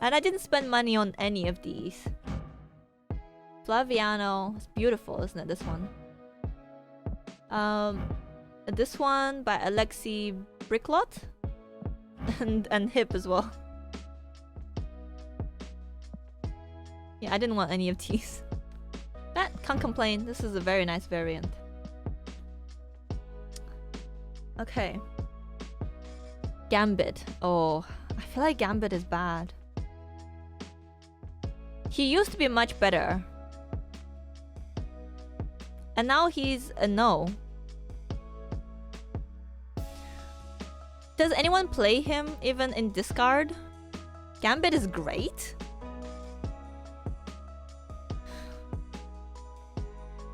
And I didn't spend money on any of these. Flaviano, it's beautiful, isn't it? This one. This one by Alexei Bricklot, and Hip as well. Yeah, I didn't want any of these. But can't complain. This is a very nice variant. Okay. Gambit. Oh, I feel like Gambit is bad. He used to be much better. And now he's a no. Does anyone play him even in discard? Gambit is great.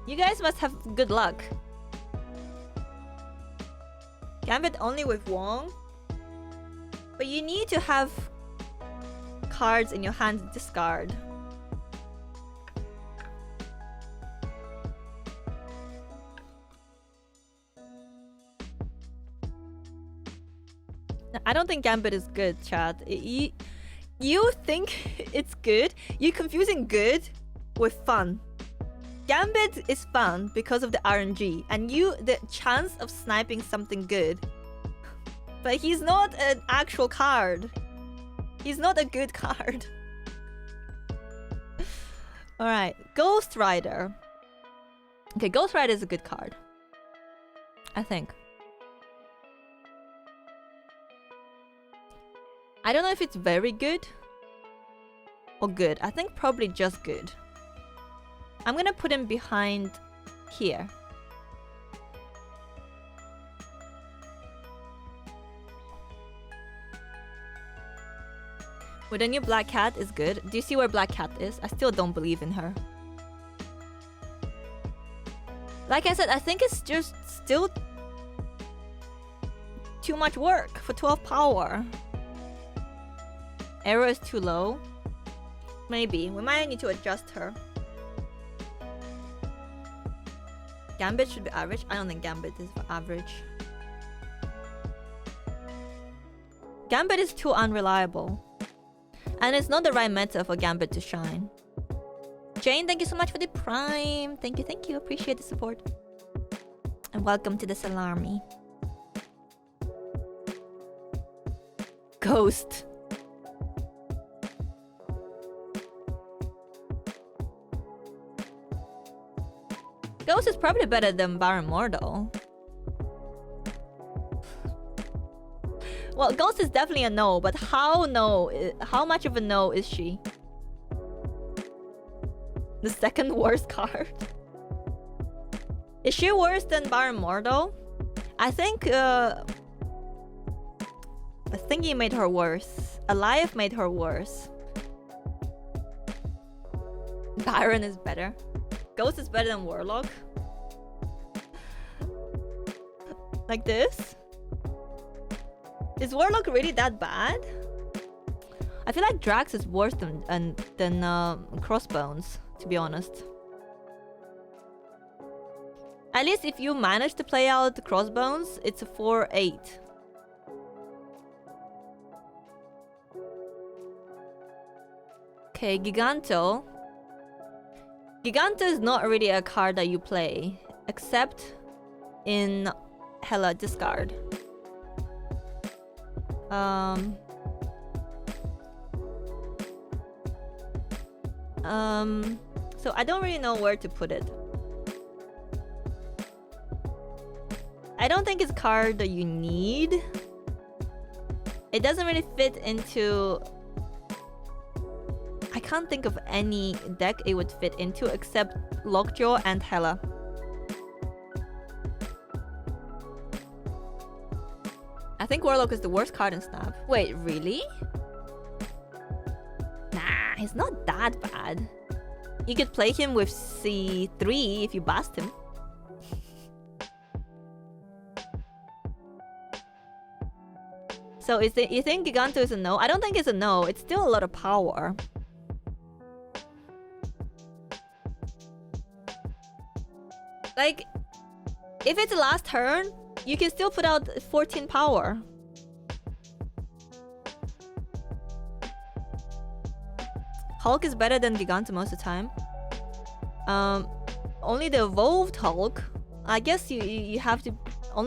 You guys must have good luck. Gambit only with Wong. But you need to have cards in your hand to discard. I don't think Gambit is good, chat. You think it's good? You're confusing good with fun. Gambit is fun because of the RNG and the chance of sniping something good. But he's not an actual card. He's not a good card. Alright, Ghost Rider. Okay, Ghost Rider is a good card, I think. I don't know if it's very good or good. I think probably just good. I'm gonna put him behind here. With a new Black Cat is good. Do you see where Black Cat is? I still don't believe in her. Like I said, I think it's just still too much work for 12 power. Arrow is too low. Maybe. We might need to adjust her. Gambit should be average. I don't think Gambit is average. Gambit is too unreliable. And it's not the right meta for Gambit to shine. Jane, thank you so much for the Prime. Thank you. Appreciate the support. And welcome to the Salami. Ghost. Ghost is probably better than Baron Mordo. Well, Ghost is definitely a no, but how no? How much of a no is she? The second worst card. Is she worse than Baron Mordo? I think Thingy made her worse. Alive made her worse. Baron is better. Ghost is better than Warlock. Like this? Is Warlock really that bad? I feel like Drax is worse than Crossbones, to be honest. At least if you manage to play out the Crossbones, it's a 4-8. Okay, Giganto. Giganto is not really a card that you play, except in Hella discard. So I don't really know where to put it. I don't think it's a card that you need. It doesn't really fit into... I can't think of any deck it would fit into except Lockjaw and Hela. I think Warlock is the worst card in Snap. Wait, really? Nah, he's not that bad. You could play him with C3 if you bast him. So you think Giganto is a no? I don't think it's a no. It's still a lot of power. Like, if it's the last turn, you can still put out 14 power. Hulk is better than Giganto most of the time. Only the evolved Hulk. I guess you have to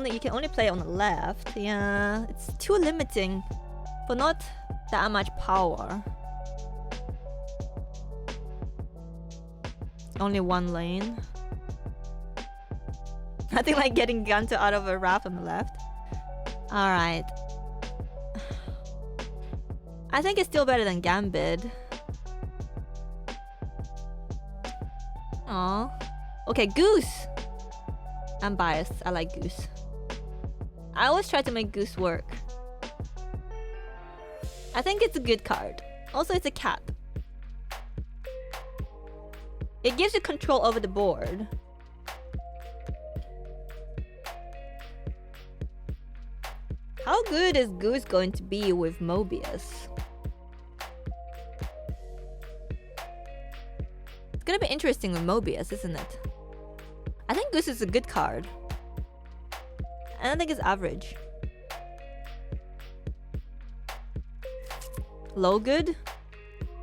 you can only play on the left. Yeah, it's too limiting for not that much power. Only one lane. Nothing like getting Giganto out of a wrap on the left. Alright. I think it's still better than Gambit. Aww. Okay, Goose. I'm biased. I like Goose. I always try to make Goose work. I think it's a good card. Also, it's a cat. It gives you control over the board. How good is Goose going to be with Mobius? It's gonna be interesting with Mobius, isn't it? I think Goose is a good card. I don't think it's average. Low good?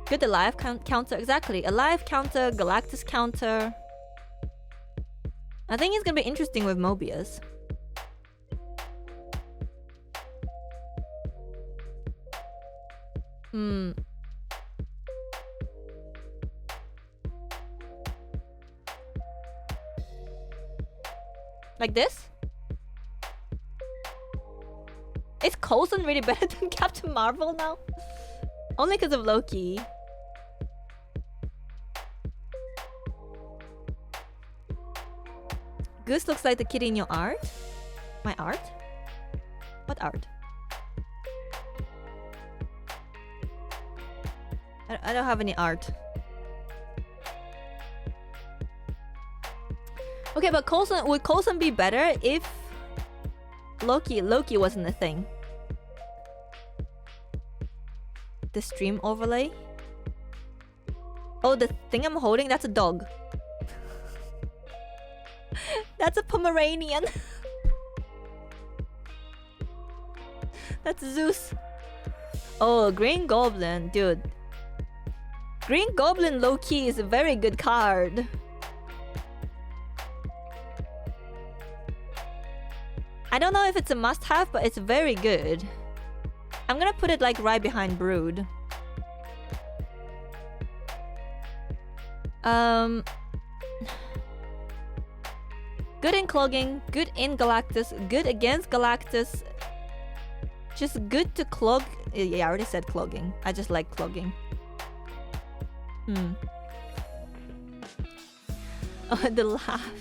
Good alive counter, exactly. Alive counter, Galactus counter. I think it's gonna be interesting with Mobius. Like this? Is Coulson really better than Captain Marvel now? Only because of Loki. Goose looks like the kid in your art? My art? What art? I don't have any art. Okay, but would Coulson be better if Loki wasn't a thing? The stream overlay? Oh, the thing I'm holding, that's a dog. That's a Pomeranian. That's Zeus. Oh, Green Goblin, dude. Green Goblin low-key is a very good card. I don't know if it's a must-have, but it's very good. I'm gonna put it like right behind Brood. Good in clogging, good in Galactus, good against Galactus. Just good to clog. Yeah, I already said clogging. I just like clogging. Oh, the laugh.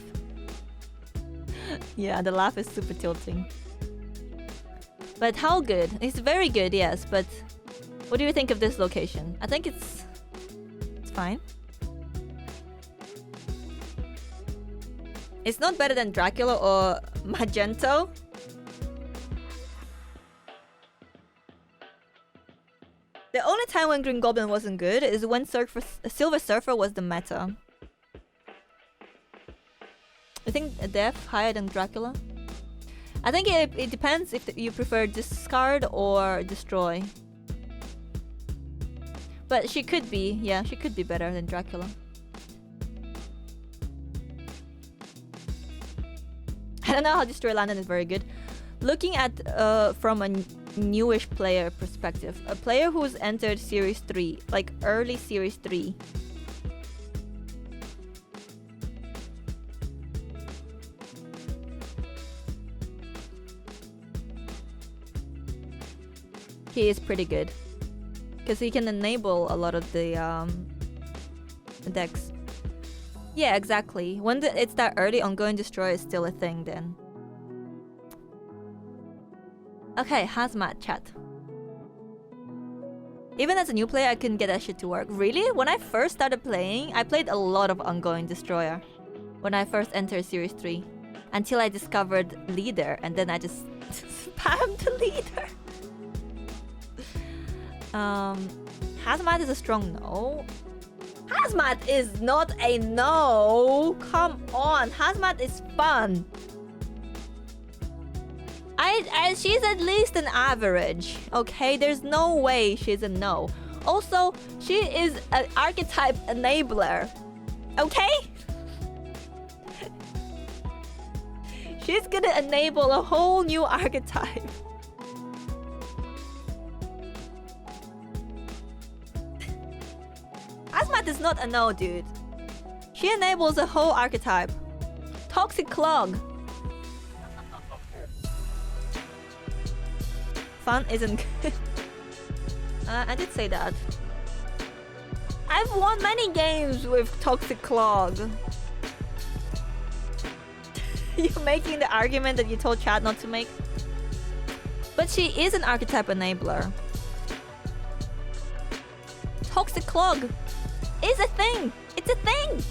Yeah, the laugh is super tilting. But how good? It's very good, yes, but what do you think of this location? I think it's fine. It's not better than Dracula or Magento. The only time when Green Goblin wasn't good is when Silver Surfer was the meta. I think a death higher than Dracula. I think it depends if you prefer discard or destroy. But she could be, yeah, she could be better than Dracula. I don't know how Destroy London is very good. Looking at from a newish player perspective, a player who's entered Series 3, like early Series 3. He is pretty good. Because he can enable a lot of the decks. Yeah, exactly. When it's that early, ongoing destroy is still a thing then. Okay, Hazmat chat. Even as a new player, I couldn't get that shit to work. Really? When I first started playing, I played a lot of ongoing destroyer. When I first entered Series 3. Until I discovered leader, and then I just spammed the leader. Hazmat is a strong no. Hazmat is not a no. Come on, Hazmat is fun. She's at least an average. Okay, there's no way she's a no. Also, she is an archetype enabler. Okay? She's gonna enable a whole new archetype. Hazmat is not a no, dude. She enables a whole archetype. Toxic Clog. Fun isn't good. I did say that. I've won many games with Toxic Clog. You're making the argument that you told chat not to make. But she is an archetype enabler. Toxic Clog is a thing. It's a thing.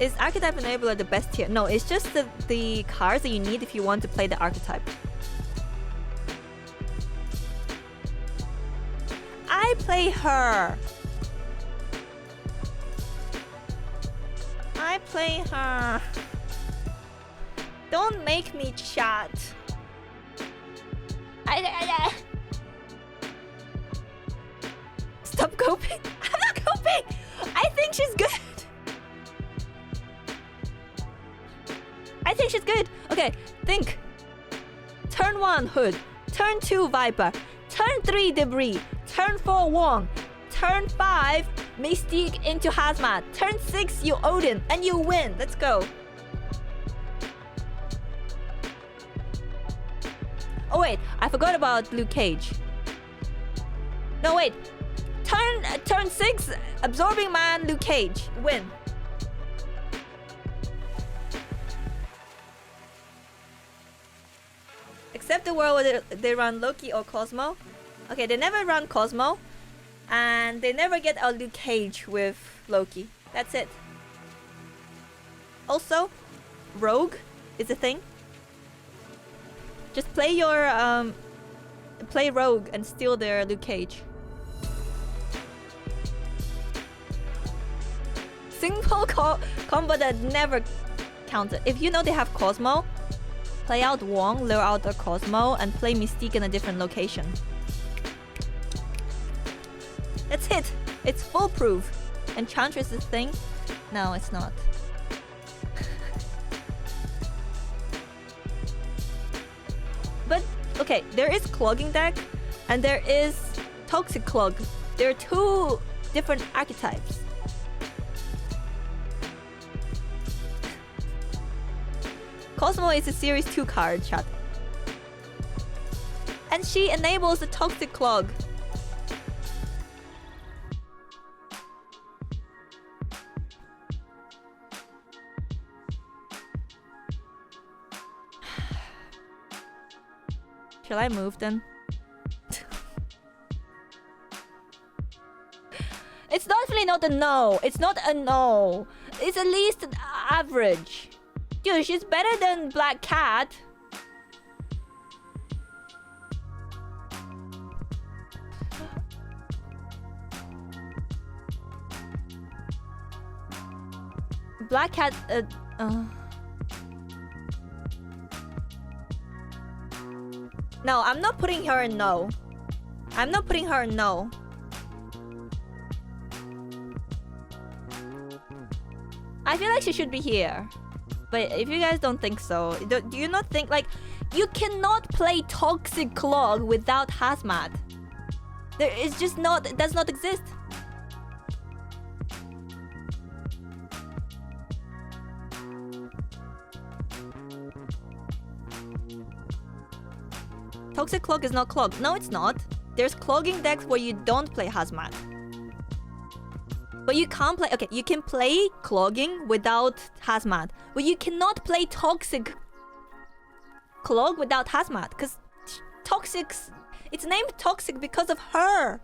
Is Archetype Enabler the best tier? No, it's just the cards that you need if you want to play the archetype. I play her. I play her. Don't make me chat. Stop coping. I'm not coping. I think she's good. I think she's good. Okay, think. Turn 1, Hood. Turn 2, Viper. Turn 3, Debris. Turn 4, Wong. Turn 5, Mystique into Hazmat. Turn 6, you Odin. And you win. Let's go. Oh wait, I forgot about Luke Cage. No wait. Turn 6, Absorbing Man, Luke Cage. Win. Except the world where they run Loki or Cosmo. Okay, they never run Cosmo. And they never get a Luke Cage with Loki. That's it. Also, Rogue is a thing. Just play your play Rogue and steal their Luke Cage. Simple combo that never counted. If you know they have Cosmo, play out Wong, lure out a Cosmo, and play Mystique in a different location. That's it. It's foolproof. Enchantress is a thing? No, it's not. But, okay, there is Clogging deck, and there is Toxic Clog. There are two different archetypes. Cosmo is a Series 2 card, chat. And she enables the Toxic Clog. Shall I move then? It's definitely not a no. It's not a no. It's at least average. Dude, she's better than Black Cat. Black Cat. No, I'm not putting her in no. I'm not putting her in no. I feel like she should be here. But if you guys don't think so, do you not think, like, you cannot play Toxic Clog without Hazmat? There is just not, it does not exist. Toxic Clog is not clogged. No, it's not. There's clogging decks where you don't play Hazmat. But you can't play... Okay, you can play clogging without Hazmat. But you cannot play Toxic Clog without Hazmat. Because Toxic... It's named Toxic because of her.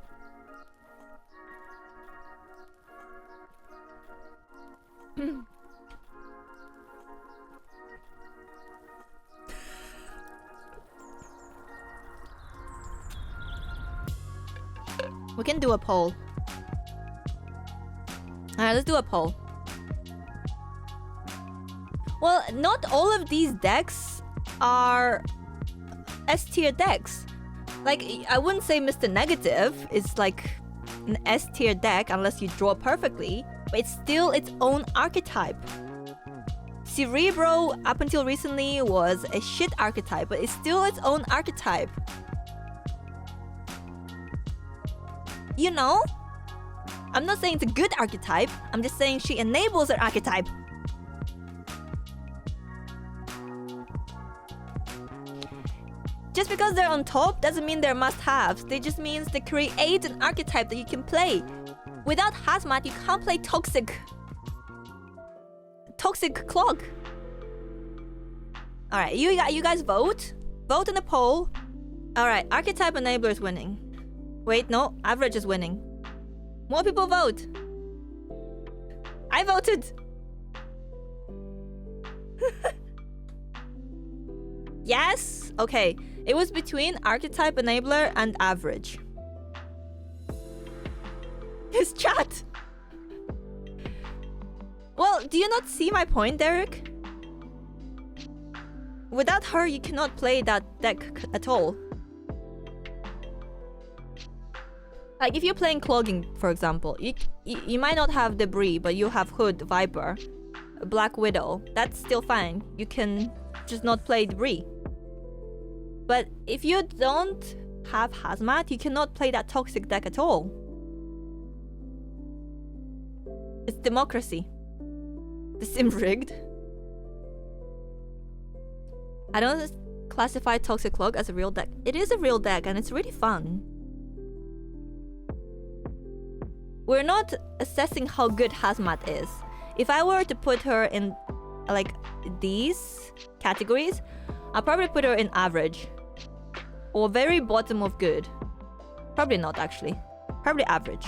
We can do a poll. Alright, let's do a poll. Well, not all of these decks are S-tier decks. Like, I wouldn't say Mr. Negative is like an S-tier deck unless you draw perfectly, but it's still its own archetype. Cerebro, up until recently, was a shit archetype, but it's still its own archetype. You know? I'm not saying it's a good archetype, I'm just saying she enables an archetype. Just because they're on top doesn't mean they're must-haves. They just means they create an archetype that you can play. Without Hazmat, you can't play Toxic Clog. Alright, you guys vote. Vote in the poll. Alright, Archetype Enabler is winning. Wait, no, Average is winning. More people vote. I voted. Yes? Okay. It was between Archetype Enabler and Average. His chat. Well, do you not see my point, Derek? Without her, you cannot play that deck at all. Like, if you're playing Clogging, for example, you might not have Debris, but you have Hood, Viper, Black Widow. That's still fine. You can just not play Debris. But if you don't have Hazmat, you cannot play that Toxic deck at all. It's democracy. The sim rigged. I don't classify Toxic Clog as a real deck. It is a real deck and it's really fun. We're not assessing how good Hazmat is. If I were to put her in like these categories, I'll probably put her in average. Or very bottom of good. Probably not actually. Probably average.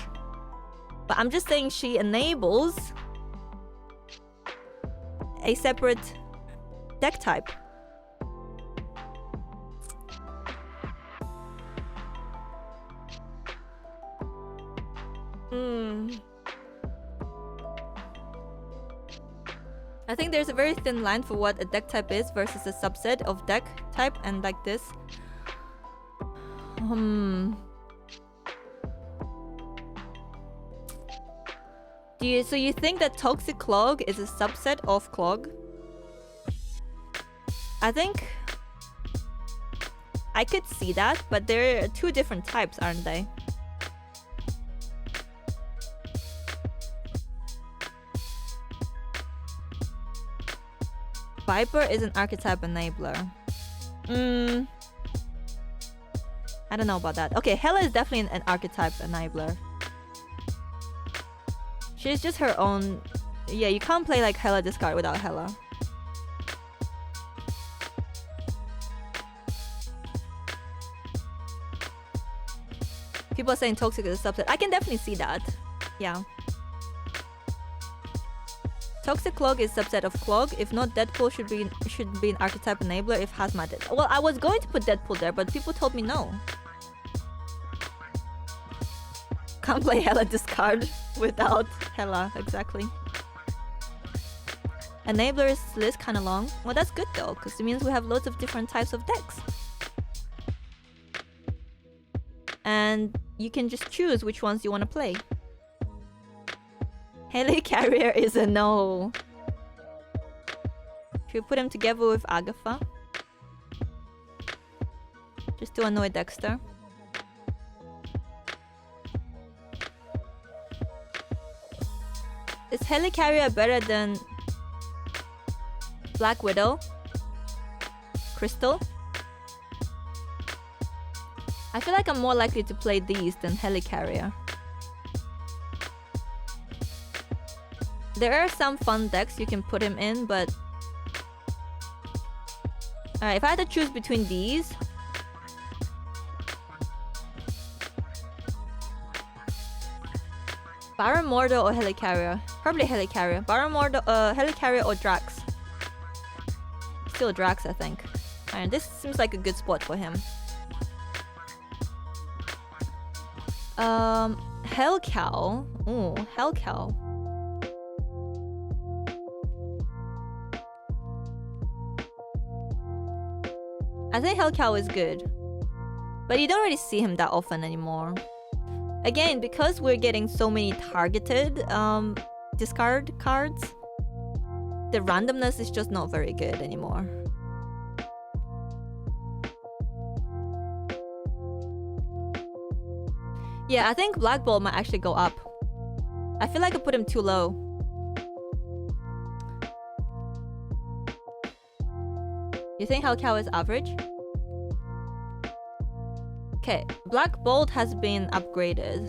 But I'm just saying she enables a separate deck type. I think there's a very thin line for what a deck type is versus a subset of deck type, and like this. So you think that Toxic Clog is a subset of Clog? I think I could see that, but there are two different types, aren't they? Viper is an archetype enabler. I don't know about that. Okay, Hela is definitely an archetype enabler. She's just her own... Yeah, you can't play like Hela discard without Hela. People are saying Toxic is a subset. I can definitely see that. Yeah. Toxic Clog is a subset of Clog. If not, Deadpool should be an archetype enabler if Hazmat is. Well, I was going to put Deadpool there, but people told me no. Can't play Hela discard without Hela, exactly. Enablers list kind of long. Well, that's good though, because it means we have loads of different types of decks. And you can just choose which ones you want to play. Helicarrier is a no. Should we put him together with Agatha? Just to annoy Dexter. Is Helicarrier better than Black Widow? Crystal? I feel like I'm more likely to play these than Helicarrier. There are some fun decks you can put him in, but... Alright, if I had to choose between these... Baron Mordo or Helicarrier? Probably Helicarrier. Baron Mordo, Helicarrier or Drax? Still Drax, I think. Alright, this seems like a good spot for him. Hellcow. Ooh, Hellcow. I think Hellcow is good. But you don't really see him that often anymore. Again, because we're getting so many targeted discard cards, the randomness is just not very good anymore. Yeah, I think Black Bolt might actually go up. I feel like I put him too low. You think Hellcow is average? Okay, Black Bolt has been upgraded.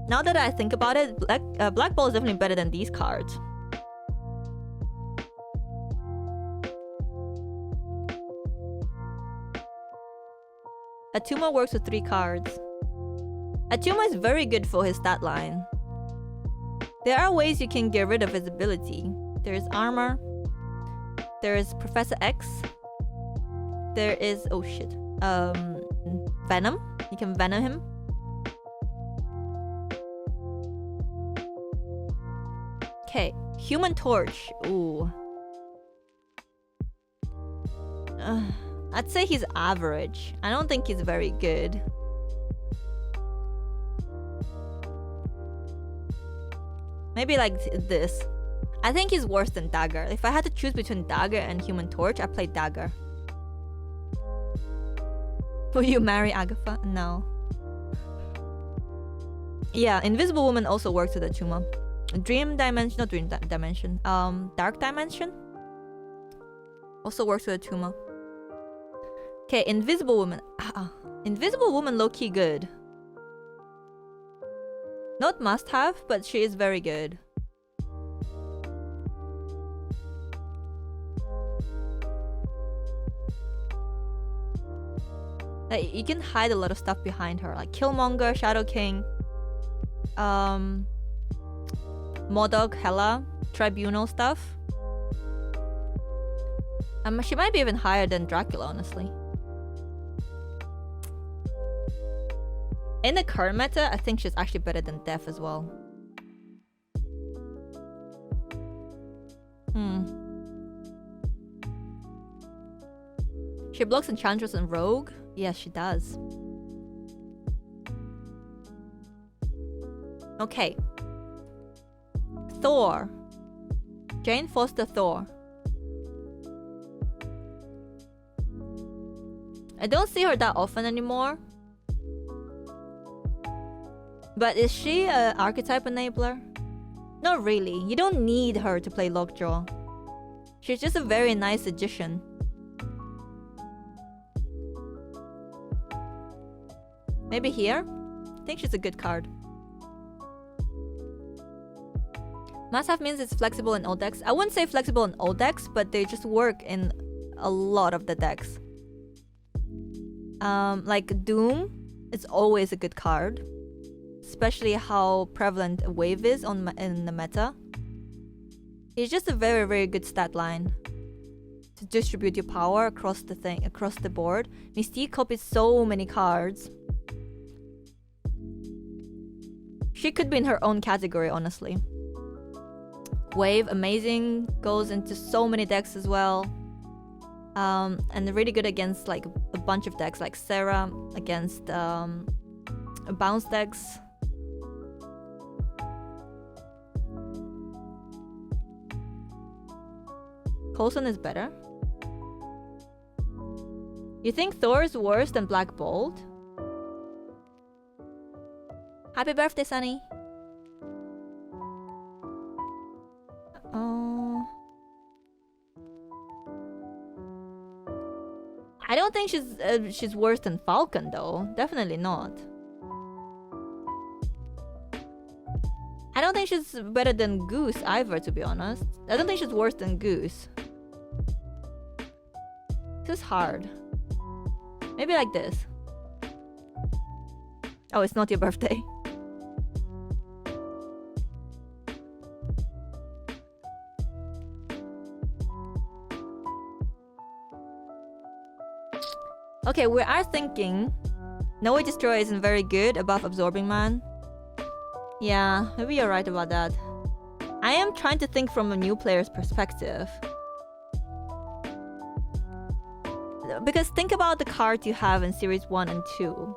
Now that I think about it, Black Bolt is definitely better than these cards. Atuma works with 3 cards. Atuma is very good for his stat line. There are ways you can get rid of his ability. There is armor. There is Professor X. There is... oh shit. Venom. You can venom him. Okay. Human Torch. Ooh. I'd say he's average. I don't think he's very good. Maybe like this. I think he's worse than Dagger. If I had to choose between Dagger and Human Torch, I'd play Dagger. Will you marry Agatha? No. Yeah, Invisible Woman also works with Atuma. Dream Dimension, not Dream Dimension. Dark Dimension also works with Atuma. Okay, Invisible Woman. Invisible Woman low-key good. Not must-have, but she is very good. Like, you can hide a lot of stuff behind her, like Killmonger, Shadow King, Modok, Hela, Tribunal stuff. She might be even higher than Dracula, honestly. In the current meta, I think she's actually better than Death as well. She blocks Enchantress and Rogue? Yes, she does. Okay. Thor. Jane Foster Thor. I don't see her that often anymore. But is she an archetype enabler? Not really. You don't need her to play Lockjaw. She's just a very nice addition. Maybe here? I think she's a good card. Must-have means it's flexible in all decks. I wouldn't say flexible in all decks, but they just work in a lot of the decks. Like Doom, it's always a good card. Especially how prevalent Wave is in the meta. It's just a very, very good stat line to distribute your power across the board. Mystique copies so many cards. She could be in her own category, honestly. Wave, amazing. Goes into so many decks as well. And really good against like a bunch of decks, like Sera against bounce decks. Coulson is better. You think Thor is worse than Black Bolt? Happy birthday, Sunny. I don't think she's worse than Falcon though. Definitely not. I don't think she's better than Goose either, to be honest. I don't think she's worse than Goose. This is hard. Maybe like this. Oh, it's not your birthday. Okay, we are thinking No Destroy isn't very good above Absorbing Man. Yeah, maybe you're right about that. I am trying to think from a new player's perspective. Because think about the cards you have in Series 1 and 2.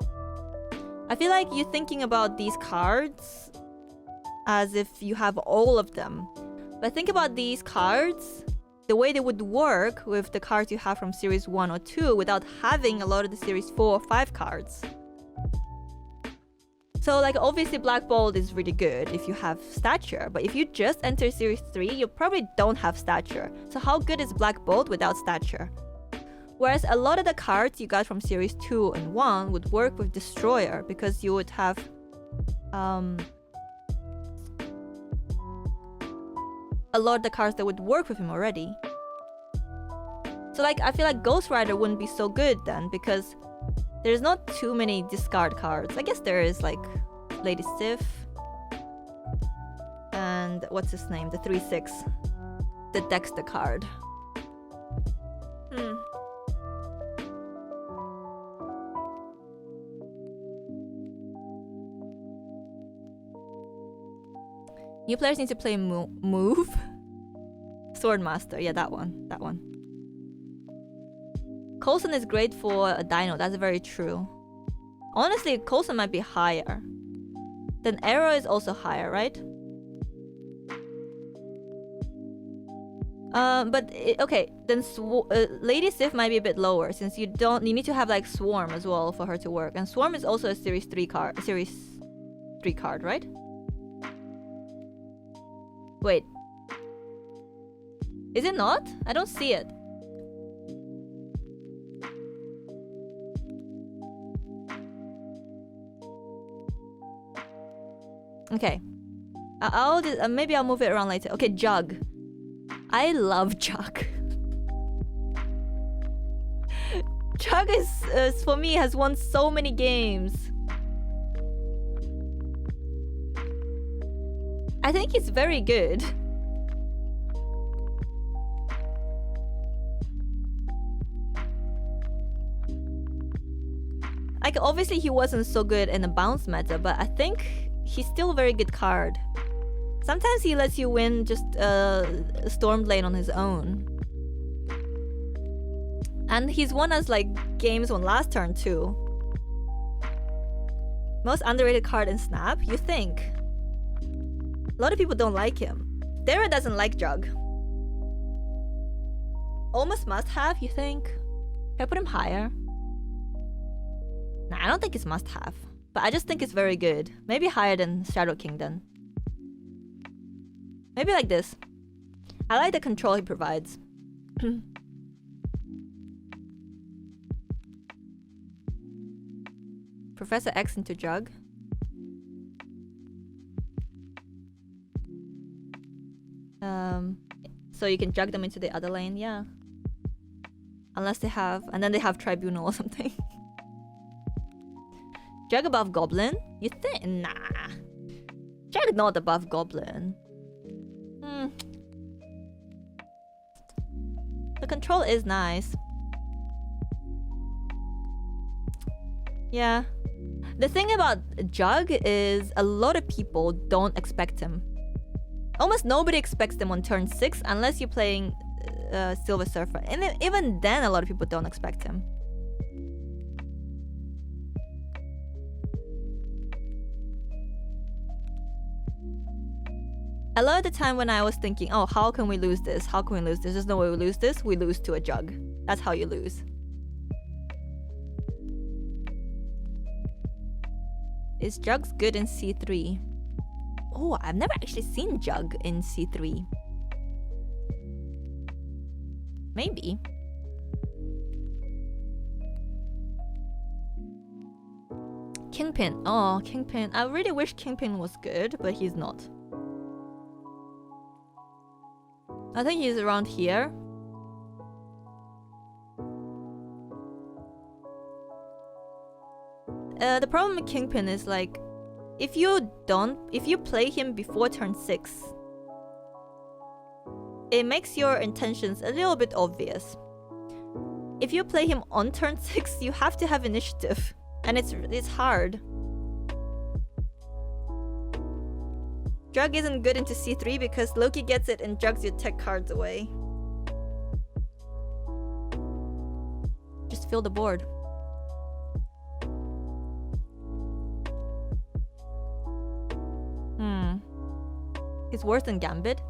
I feel like you're thinking about these cards as if you have all of them. But think about these cards, the way they would work with the cards you have from Series 1 or 2 without having a lot of the Series 4 or 5 cards. So like obviously Black Bolt is really good if you have Stature, but if you just enter Series 3, you probably don't have Stature. So how good is Black Bolt without Stature? Whereas a lot of the cards you got from Series 2 and 1 would work with Destroyer because you would have a lot of the cards that would work with him already. So like I feel like Ghost Rider wouldn't be so good then because there's not too many discard cards. I guess there is like Lady Sif and what's his name? The 3/6. The Dexter card. New players need to play Move. Swordmaster, yeah, that one. Coulson is great for a Dino, that's very true. Honestly, Coulson might be higher. Then Arrow is also higher, right? Okay, then Lady Sif might be a bit lower since you need to have like Swarm as well for her to work. And Swarm is also a Series 3 card, right? Wait. Is it not? I don't see it. Okay. Maybe I'll move it around later. Okay, Jug. I love Jug. Jug is for me has won so many games. I think he's very good. Like obviously he wasn't so good in the bounce meta, but I think he's still a very good card. Sometimes he lets you win just Storm Lane on his own. And he's won us like games on last turn too. Most underrated card in Snap? You think? A lot of people don't like him. Dara doesn't like Jug. Almost must have, you think? Can I put him higher? Nah, I don't think it's must have. But I just think it's very good. Maybe higher than Shadow King then. Maybe like this. I like the control he provides. Professor X into Jug. So you can jug them into the other lane, yeah. Unless they have, and then they have Tribunal or something. Jug above Goblin? You think? Nah. Jug not above Goblin. The control is nice. Yeah. The thing about Jug is a lot of people don't expect him. Almost nobody expects him on turn 6 unless you're playing Silver Surfer. And even then, a lot of people don't expect him. A lot of the time when I was thinking, oh, how can we lose this? How can we lose this? There's no way we lose this. We lose to a Jug. That's how you lose. Is Jugs good in C3? Oh, I've never actually seen Jug in C3. Maybe. Kingpin. Oh, Kingpin. I really wish Kingpin was good, but he's not. I think he's around here. The problem with Kingpin is like, if you play him before turn 6, it makes your intentions a little bit obvious. If you play him on turn 6, you have to have initiative, and it's hard. Jug isn't good into C3 because Loki gets it and jugs your tech cards away. Just fill the board. He's worse than Gambit.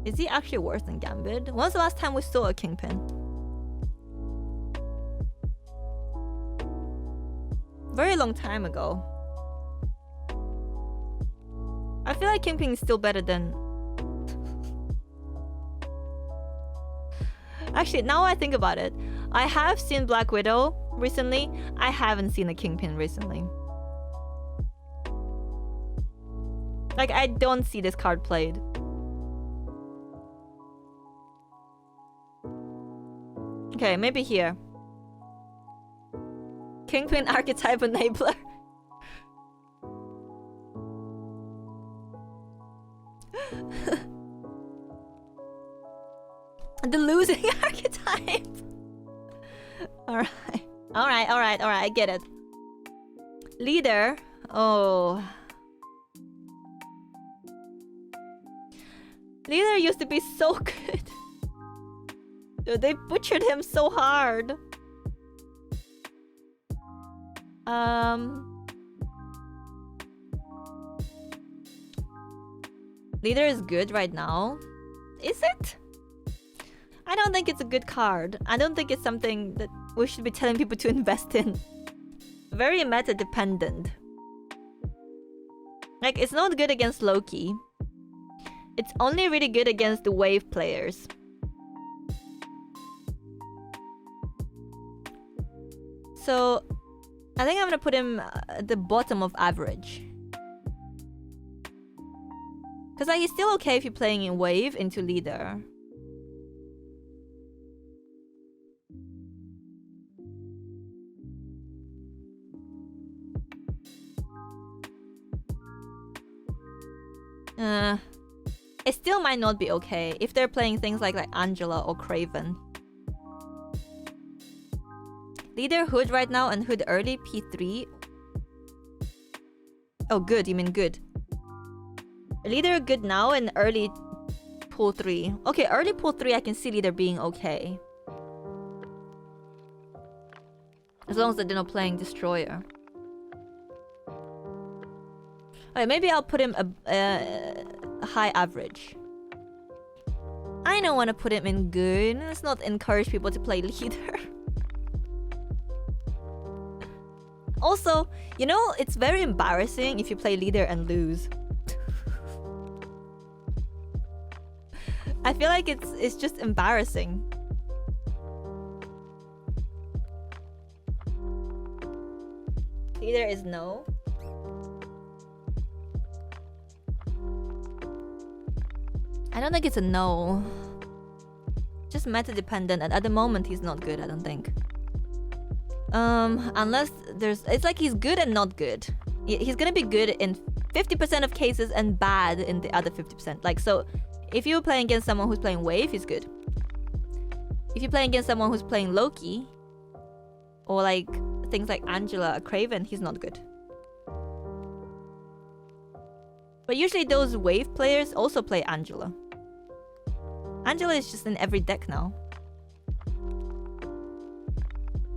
Is he actually worse than Gambit? When was the last time we saw a Kingpin? Very long time ago. I feel like Kingpin is still better than... Actually, now I think about it, I have seen Black Widow recently. I haven't seen a Kingpin recently. Like, I don't see this card played. Okay, maybe here. Kingpin Archetype Enabler. The losing archetype. Alright, I get it. Leader. Oh. Leader used to be so good. Dude, they butchered him so hard. Leader is good right now. Is it? I don't think it's a good card. I don't think it's something that we should be telling people to invest in. Very meta dependent. Like, it's not good against Loki. It's only really good against the wave players. So, I think I'm gonna put him at the bottom of average. Because like, he's still okay if you're playing in wave into leader. It still might not be okay if they're playing things like Angela or Craven. Leader Hood right now and Hood early P3. Oh, good. You mean good. Leader good now and early pool 3. Okay, early pool 3 I can see Leader being okay. As long as they're not playing Destroyer. Alright, maybe I'll put him a high average. I don't want to put him in good. Let's not encourage people to play leader. Also, you know, it's very embarrassing if you play leader and lose. I feel like it's just embarrassing. Leader is no. I don't think it's a no. Just meta dependent, and at the moment he's not good, I don't think. Unless there's... It's like he's good and not good. He's gonna be good in 50% of cases and bad in the other 50%. Like, so, if you're playing against someone who's playing wave, he's good. If you're playing against someone who's playing Loki, or like things like Angela or Craven, he's not good. But usually those wave players also play Angela. Angela is just in every deck now.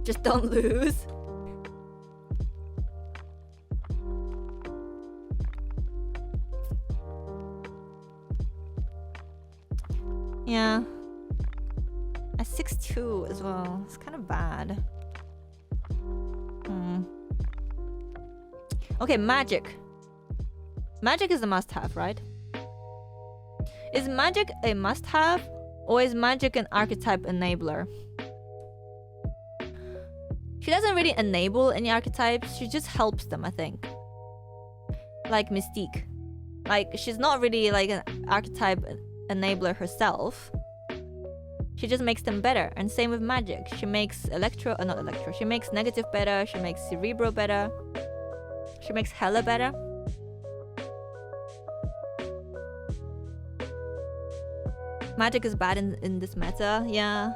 Just don't lose. Yeah. A 6-2 as well. It's kind of bad. Okay, magic. Magic is a must-have, right? Is magic a must-have, or is magic an archetype enabler? She doesn't really enable any archetypes, she just helps them, I think. Like Mystique. Like, she's not really like an archetype enabler herself. She just makes them better. And same with magic. She makes not Electro. She makes Negative better, she makes Cerebro better. She makes Hela better. Magic is bad in this meta, yeah.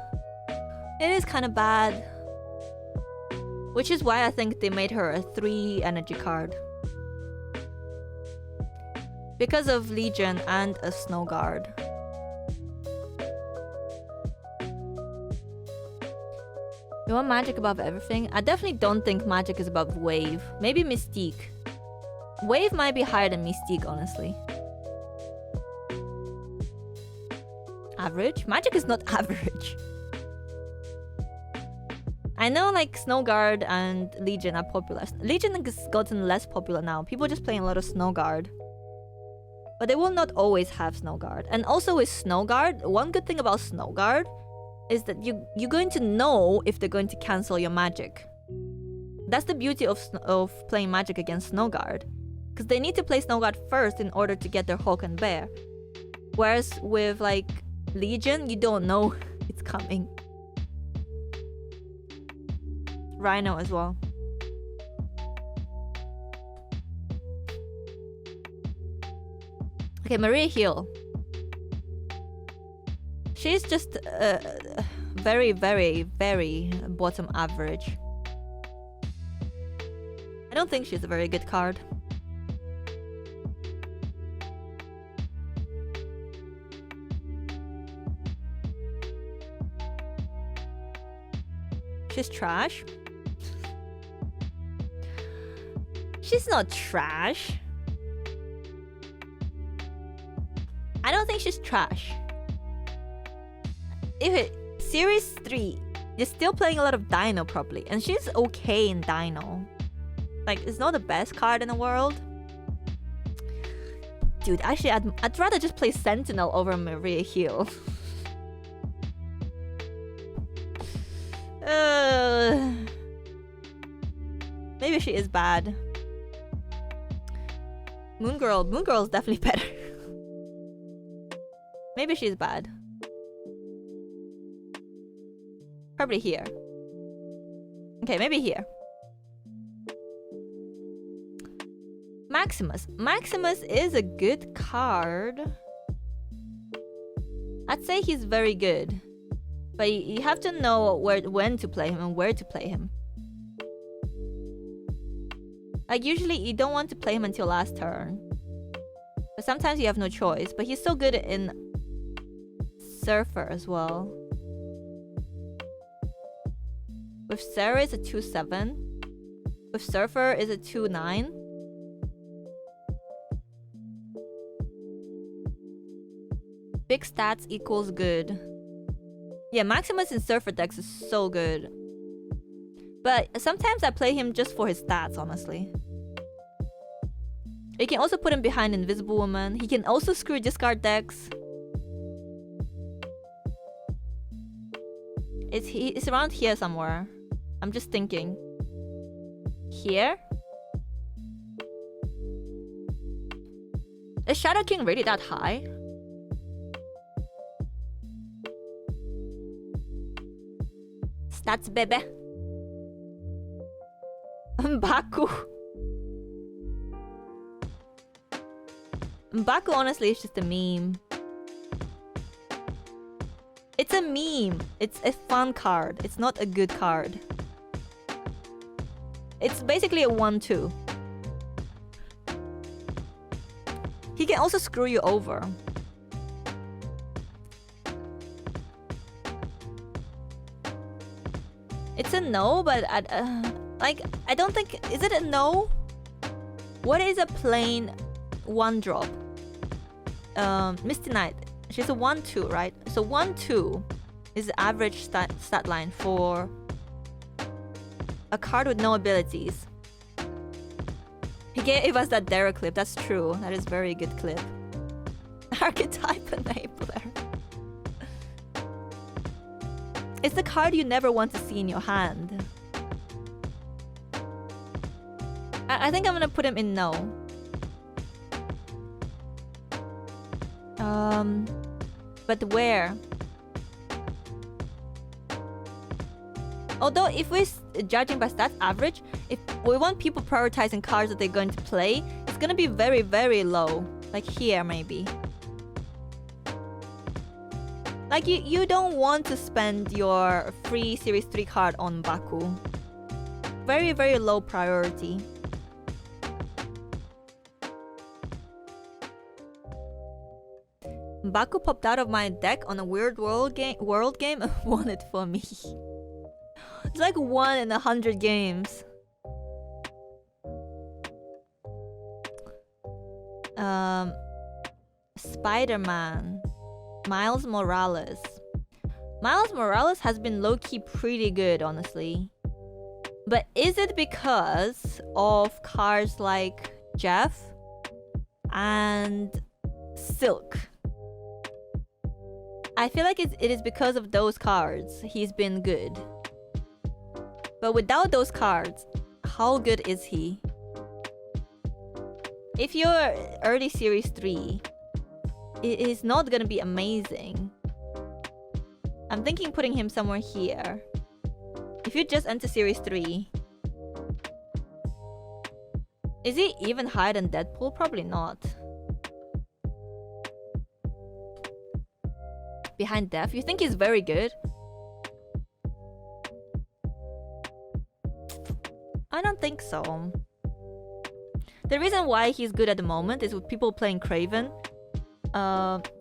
It is kind of bad. Which is why I think they made her a 3 energy card. Because of Legion and a Snow Guard. You want magic above everything? I definitely don't think magic is above wave. Maybe Mystique. Wave might be higher than Mystique, honestly. Average? Magic is not average. I know like Snow Guard and Legion are popular. Legion has gotten less popular now. People are just playing a lot of Snow Guard. But they will not always have Snow Guard. And also with Snow Guard, one good thing about Snow Guard is that you're going to know if they're going to cancel your magic. That's the beauty of playing magic against Snow Guard. Because they need to play Snow Guard first in order to get their Hawk and Bear. Whereas with like Legion, you don't know it's coming. Rhino as well. Okay, Maria Hill. She's just very, very, very bottom average. I don't think she's a very good card. She's trash. She's not trash. I don't think she's trash. Series 3, you're still playing a lot of Dino probably, and she's okay in Dino. Like, it's not the best card in the world. Dude, actually, I'd rather just play Sentinel over Maria Hill. Maybe she is bad. Moon Girl is definitely better. Maybe she's bad. Probably here. Okay, maybe here. Maximus. Maximus is a good card. I'd say he's very good. But you have to know when to play him and where to play him. Like, usually you don't want to play him until last turn. But sometimes you have no choice. But he's so good in Surfer as well. With Sera is a 2-7. With Surfer is a 2-9. Big stats equals good. Yeah, Maximus in Surfer decks is so good. But sometimes I play him just for his stats, honestly. You can also put him behind Invisible Woman. He can also screw discard decks. It's around here somewhere. I'm just thinking. Here? Is Shadow King really that high? Stats, baby. Mbaku. Mbaku honestly is just a meme. It's a meme. It's a fun card. It's not a good card. It's basically a 1/2. He can also screw you over. It's a no, but like I don't think, is it a no? What is a plain 1-drop? Misty Knight. She's a 1/2, right? So 1/2 is the average stat line for a card with no abilities. He gave us that Dara clip. That's true. That is very good clip. Archetype enabler. It's the card you never want to see in your hand. I think I'm gonna put him in no. But where? Although if we're judging by stats average, if we want people prioritizing cards that they're going to play, it's gonna be very, very low. Like here, maybe. Like you don't want to spend your free Series 3 card on Baku. Very, very low priority. Baku popped out of my deck on a weird world game and won it for me. It's like 1 in 100 games. Spider-Man. Miles Morales. Miles Morales has been low-key pretty good, honestly. But is it because of cards like Jeff and Silk? I feel like it is because of those cards he's been good. But without those cards, how good is he? If you're early Series 3, it is not gonna be amazing. I'm thinking putting him somewhere here. If you just enter Series 3, is he even higher than Deadpool? Probably not. Behind Def? You think he's very good? I don't think so. The reason why he's good at the moment is with people playing Kraven.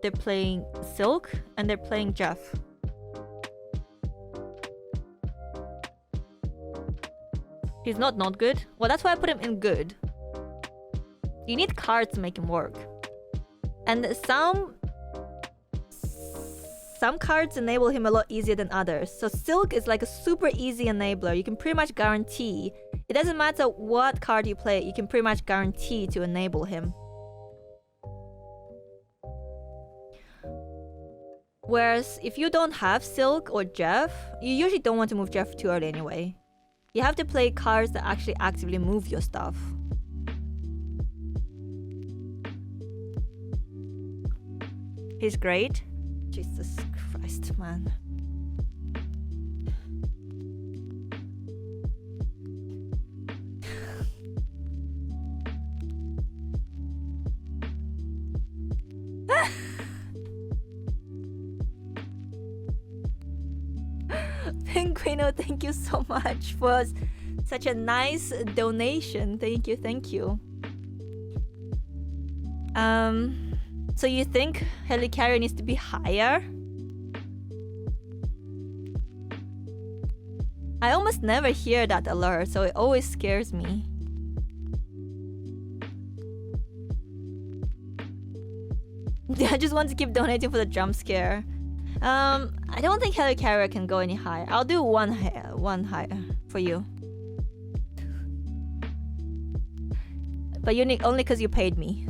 They're playing Silk and they're playing Jeff. He's not good. Well, that's why I put him in good. You need cards to make him work. And some cards enable him a lot easier than others. So Silk is like a super easy enabler. You can pretty much guarantee. It doesn't matter what card you play, you can pretty much guarantee to enable him. Whereas if you don't have Silk or Jeff, you usually don't want to move Jeff too early anyway. You have to play cards that actually actively move your stuff. He's great. Jesus Christ, man. Penguino, thank you so much for such a nice donation. Thank you, thank you. So you think Helicarrier needs to be higher? I almost never hear that alert, so it always scares me. I just want to keep donating for the jump scare. I don't think Helicarrier can go any higher. I'll do one higher for you. But only because you paid me.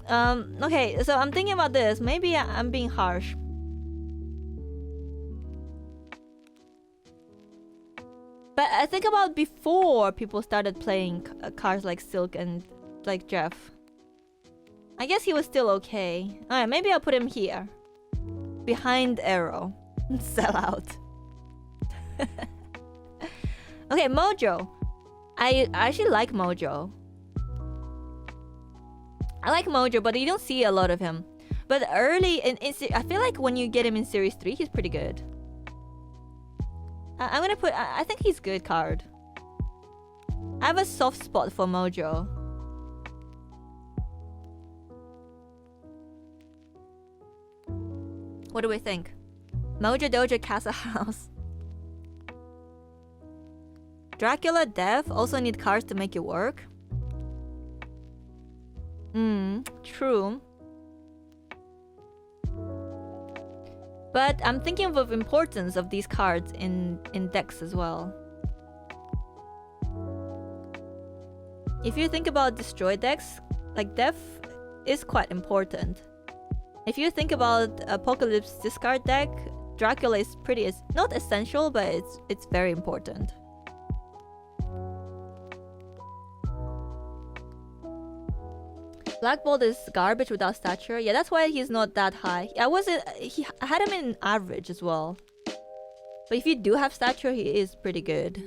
Okay, so I'm thinking about this. Maybe I'm being harsh. But I think about before people started playing cards like Silk and like Jeff. I guess he was still okay. Alright, maybe I'll put him here. Behind Arrow. Sell out. Okay, Mojo. I actually like Mojo. I like Mojo, but you don't see a lot of him. But early I feel like when you get him in Series 3, he's pretty good. I'm gonna put... I think he's good card. I have a soft spot for Mojo. What do we think? Mojo Dojo Casa House. Dracula Death also need cards to make it work. True. But I'm thinking of importance of these cards in decks as well. If you think about destroy decks, like Death is quite important. If you think about Apocalypse discard deck, Dracula is pretty not essential, but it's very important. Black Bolt is garbage without stature. Yeah, that's why he's not that high. I had him in average as well. But if you do have stature, he is pretty good.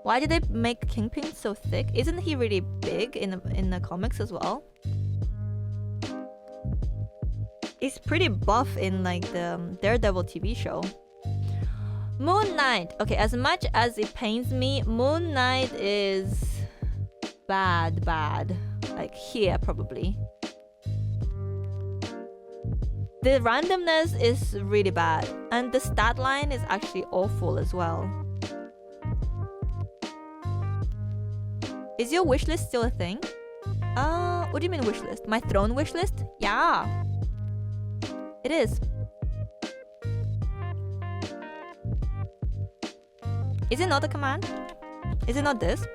Why did they make Kingpin so thick? Isn't he really big in the comics as well? He's pretty buff in like the Daredevil TV show. Moon Knight. Okay, as much as it pains me, Moon Knight is bad. Like here probably. The randomness is really bad, and the stat line is actually awful as well. Is your wishlist still a thing? What do you mean wishlist? My throne wishlist? Yeah. It is. Is it not a command? Is it not this?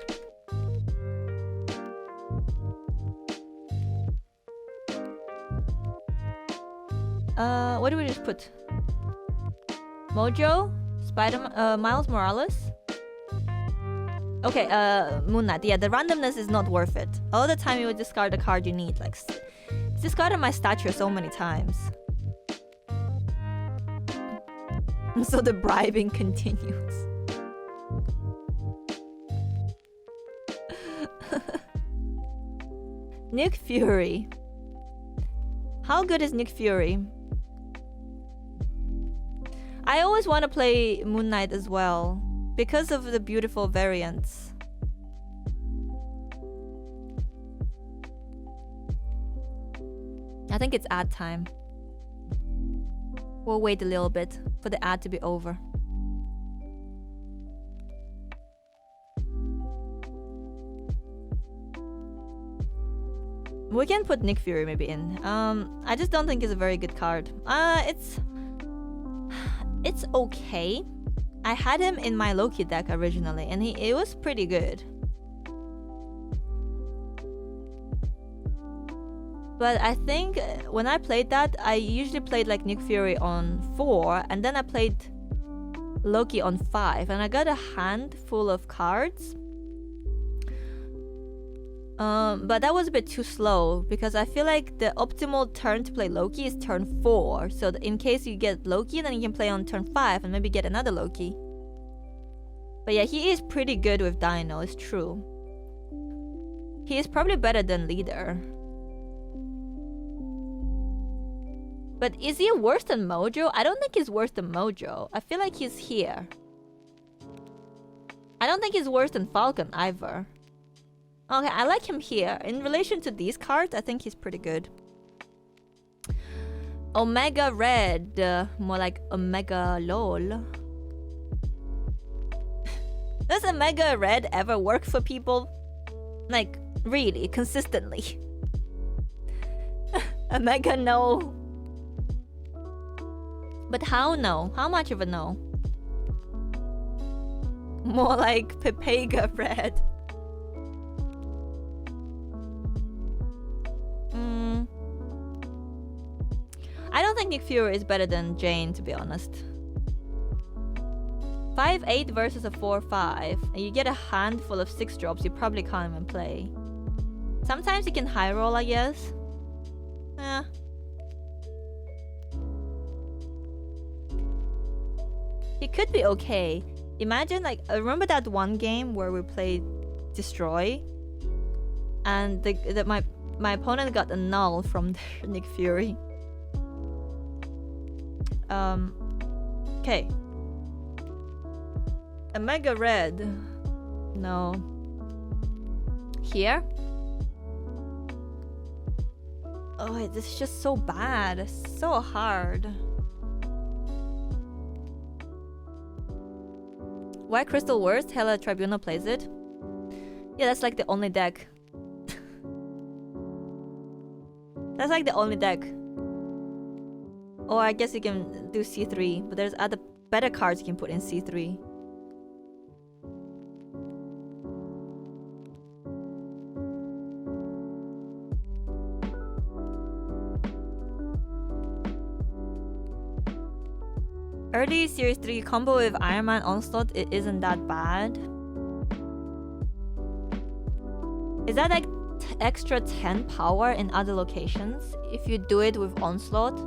What do we just put? Mojo? Miles Morales? Okay, Moon Knight. Yeah, the randomness is not worth it. All the time you would discard a card you need. Like, discarded my stature so many times. So the bribing continues. Nick Fury. How good is Nick Fury? I always want to play Moon Knight as well, because of the beautiful variants. I think it's ad time. We'll wait a little bit for the ad to be over. We can put Nick Fury maybe in. I just don't think it's a very good card. It's okay. I had him in my Loki deck originally, and it was pretty good. But I think when I played that, I usually played like Nick Fury on 4, and then I played Loki on 5, and I got a handful of cards. But that was a bit too slow, because I feel like the optimal turn to play Loki is turn 4. So in case you get Loki, then you can play on turn 5 and maybe get another Loki. But yeah, he is pretty good with Dino, it's true. He is probably better than Leader. But is he worse than Mojo? I don't think he's worse than Mojo. I feel like he's here. I don't think he's worse than Falcon either. Okay, I like him here. In relation to these cards, I think he's pretty good. Omega Red. More like Omega LOL. Does Omega Red ever work for people? Like, really, consistently? Omega no. But how no? How much of a no? More like Pepega Red. I don't think Nick Fury is better than Jane, to be honest. 5-8 versus a 4-5, and you get a handful of 6 drops you probably can't even play. Sometimes you can high roll, I guess. He could be okay. Imagine, like, remember that one game where we played Destroy? And my opponent got a null from their Nick Fury. Okay. A Mega Red. No. Here? Oh, this is just so bad. It's so hard. Why Crystal worst? Hela Tribunal plays it. Yeah, that's like the only deck. That's like the only deck. Or I guess you can do C3, but there's other better cards you can put in C3. Early Series 3 combo with Iron Man Onslaught, it isn't that bad. Is that like extra 10 power in other locations if you do it with Onslaught?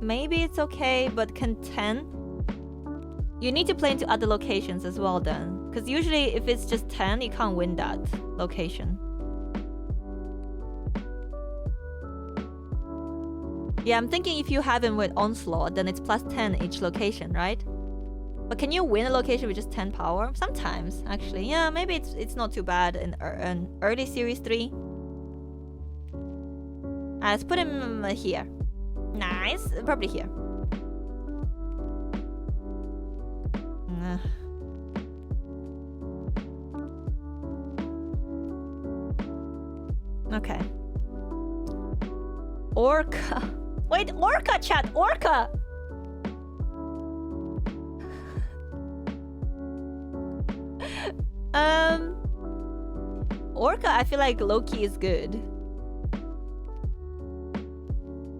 Maybe it's okay, but can 10? You need to play into other locations as well then. Because usually if it's just 10, you can't win that location. Yeah, I'm thinking if you have him with Onslaught, then it's plus 10 each location, right? But can you win a location with just 10 power? Sometimes, actually. Yeah, maybe it's not too bad in early Series 3. Let's put him here. Nice. Probably here. Okay. Orca. Wait, Orca, chat! Orca! Orca, I feel like Loki is good.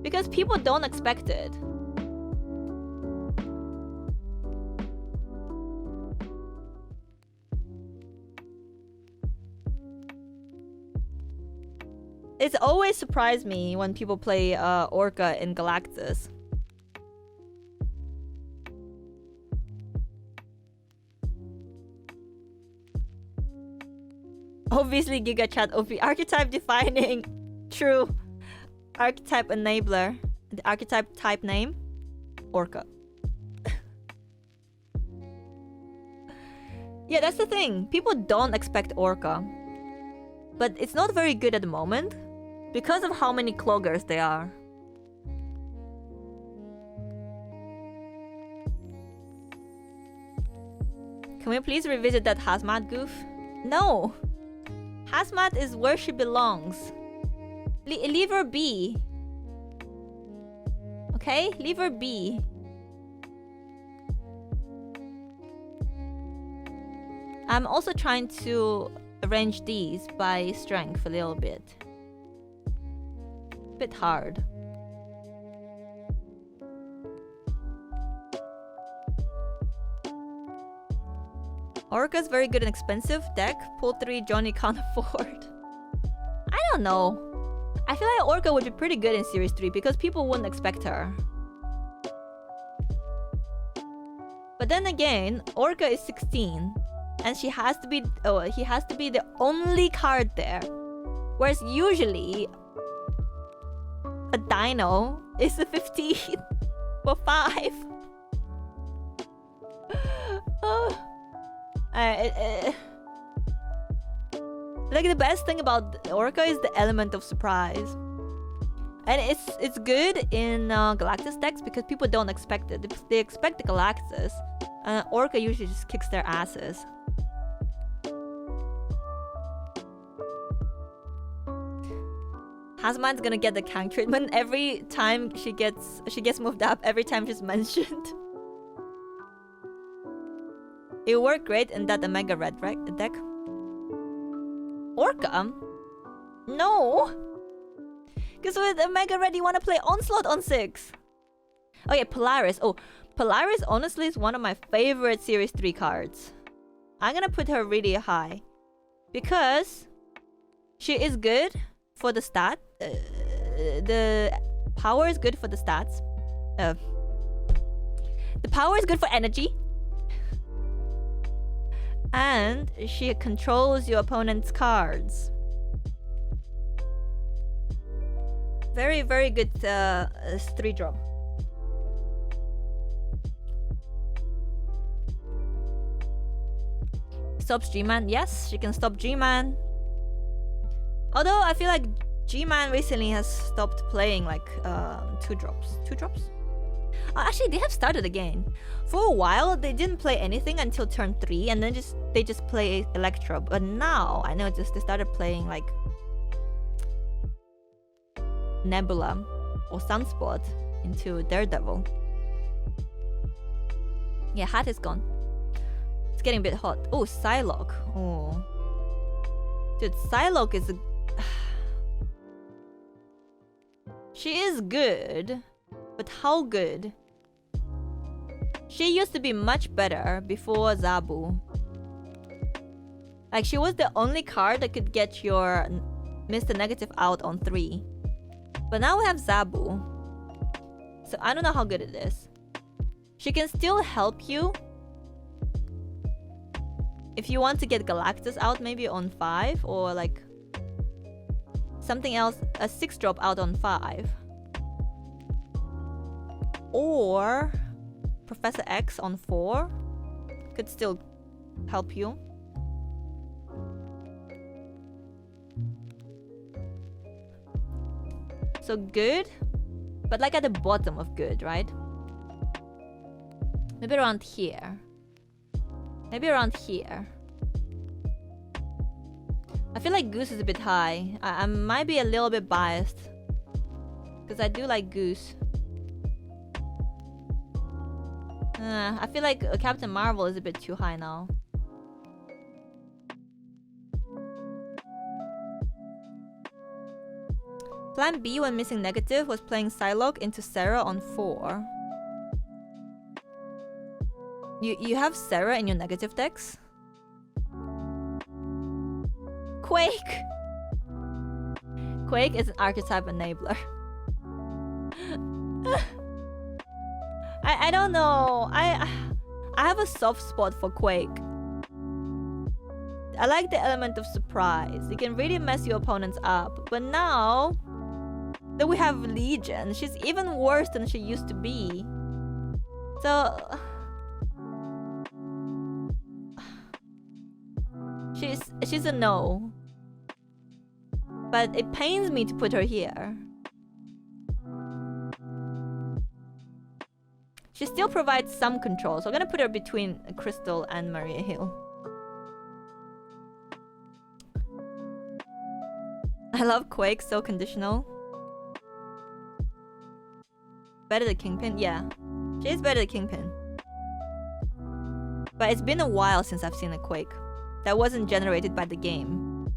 Because people don't expect it. It's always surprised me when people play Orca in Galactus. Obviously, Giga Chat OP. Archetype defining. True. Archetype enabler. The archetype type name? Orca. Yeah, that's the thing. People don't expect Orca. But it's not very good at the moment. Because of how many cloggers there are. Can we please revisit that Hazmat goof? No! Hazmat is where she belongs. Leave her be. Okay? Leave her be. I'm also trying to arrange these by strength a little bit. Bit hard. Orca's very good and expensive deck. Pull 3 Johnny can't afford. I don't know. I feel like Orca would be pretty good in Series 3 because people wouldn't expect her. But then again, Orca is 16. And she has to be... Oh, he has to be the only card there. Whereas usually... a dino is a 15 for 5. Like the best thing about Orca is the element of surprise. And it's good in Galactus decks because people don't expect it. They expect the Galactus. And Orca usually just kicks their asses. Hazmat's gonna get the Kang treatment every time she gets moved up, every time she's mentioned. It worked great in that Omega Red deck. Orca? No! Because with Omega Red you wanna play Onslaught on 6. Okay, Polaris. Oh, Polaris honestly is one of my favorite Series 3 cards. I'm gonna put her really high. Because she is good for the stat. The power is good for the stats. The power is good for energy. And she controls your opponent's cards. Very, very good 3-drop. Stops G-Man. Yes, she can stop G-Man. Although I feel like G-Man recently has stopped playing like 2-drops. 2-drops? Actually, they have started again. For a while, they didn't play anything until turn 3, and then they just play Electro. But now, I noticed they started playing like Nebula or Sunspot into Daredevil. Yeah, hat is gone. It's getting a bit hot. Oh, Psylocke. Oh. Dude, Psylocke is she is good, but how good? She used to be much better before Zabu. Like, she was the only card that could get your Mr. Negative out on 3. But now we have Zabu. So I don't know how good it is. She can still help you. If you want to get Galactus out maybe on 5, or like something else, a 6-drop out on 5. Or Professor X on 4 could still help you. So good, but like at the bottom of good, right? Maybe around here. Maybe around here. I feel like Goose is a bit high. I might be a little bit biased, because I do like Goose. I feel like Captain Marvel is a bit too high now. Plan B when missing negative was playing Psylocke into Sera on 4. You have Sera in your negative decks? Quake! Quake is an archetype enabler. I don't know. I have a soft spot for Quake. I like the element of surprise. It can really mess your opponents up. But now that we have Legion, she's even worse than she used to be. So she's a no. But it pains me to put her here. She still provides some control, so I'm gonna put her between Crystal and Maria Hill. I love Quake, so conditional. Better than Kingpin? Yeah. She is better than Kingpin. But it's been a while since I've seen a Quake that wasn't generated by the game.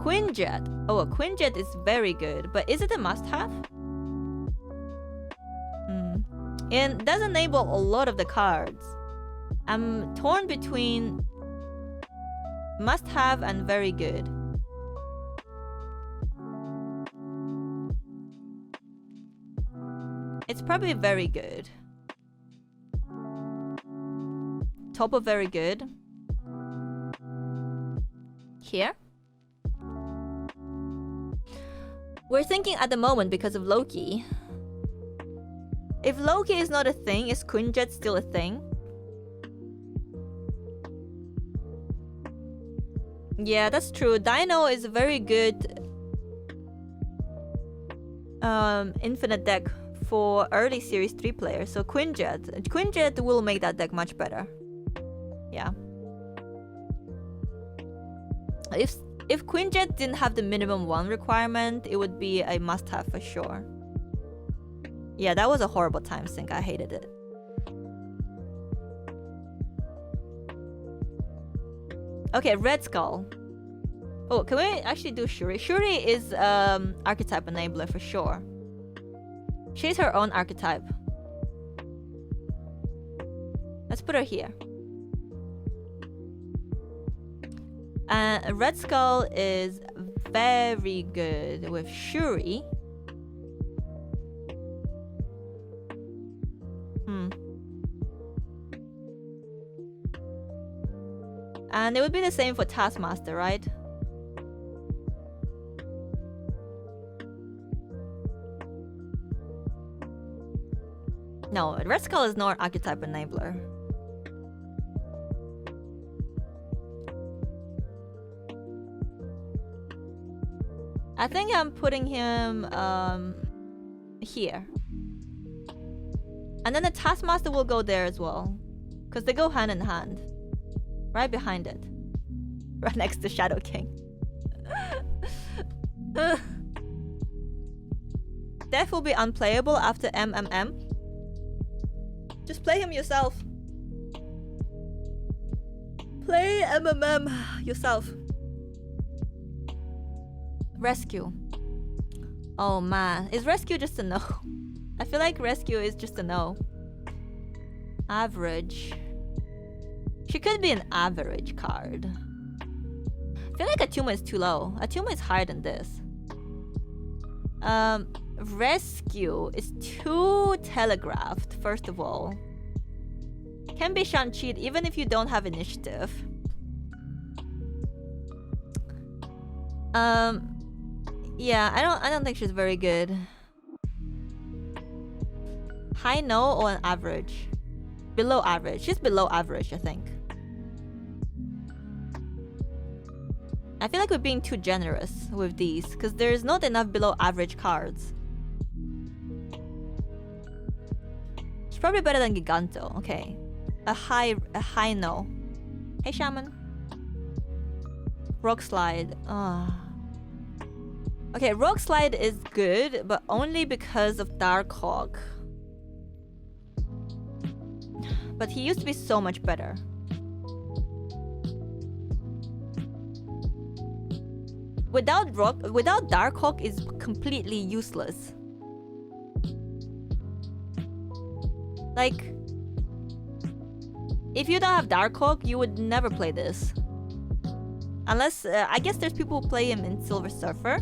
Quinjet. Oh, a Quinjet is very good, but is it a must-have? It does enable a lot of the cards. I'm torn between must-have and very good. It's probably very good. Top of very good. Here. We're thinking at the moment because of Loki. If Loki is not a thing, is Quinjet still a thing? Yeah, that's true. Dino is a very good infinite deck for early Series 3 players. So Quinjet will make that deck much better. Yeah. If Quinjet didn't have the minimum 1 requirement, it would be a must-have for sure. Yeah, that was a horrible time sync. I hated it. Okay, Red Skull. Oh, can we actually do Shuri? Shuri is archetype enabler for sure. She's her own archetype. Let's put her here. Red Skull is very good with Shuri. And it would be the same for Taskmaster, right? No, Red Skull is not an archetype enabler. I think I'm putting him here. And then the Taskmaster will go there as well. Because they go hand in hand. Right behind it. Right next to Shadow King. Death will be unplayable after MMM. Just play him yourself. Play MMM yourself. Rescue. Oh man, is Rescue just a no? I feel like Rescue is just a no. Average. She could be an average card. I feel like Atuma is too low. Atuma is higher than this. Rescue is too telegraphed, first of all. Can be Shang-Chi even if you don't have initiative. Yeah, I don't think she's very good. High no or an average? Below average. She's below average, I think. I feel like we're being too generous with these because there's not enough below average cards. She's probably better than Giganto. Okay. A high no. Hey Shaman. Rock Slide. Okay, Rock Slide is good, but only because of Darkhawk. But he used to be so much better. Without Darkhawk is completely useless. Like, if you don't have Darkhawk, you would never play this. Unless, I guess there's people who play him in Silver Surfer.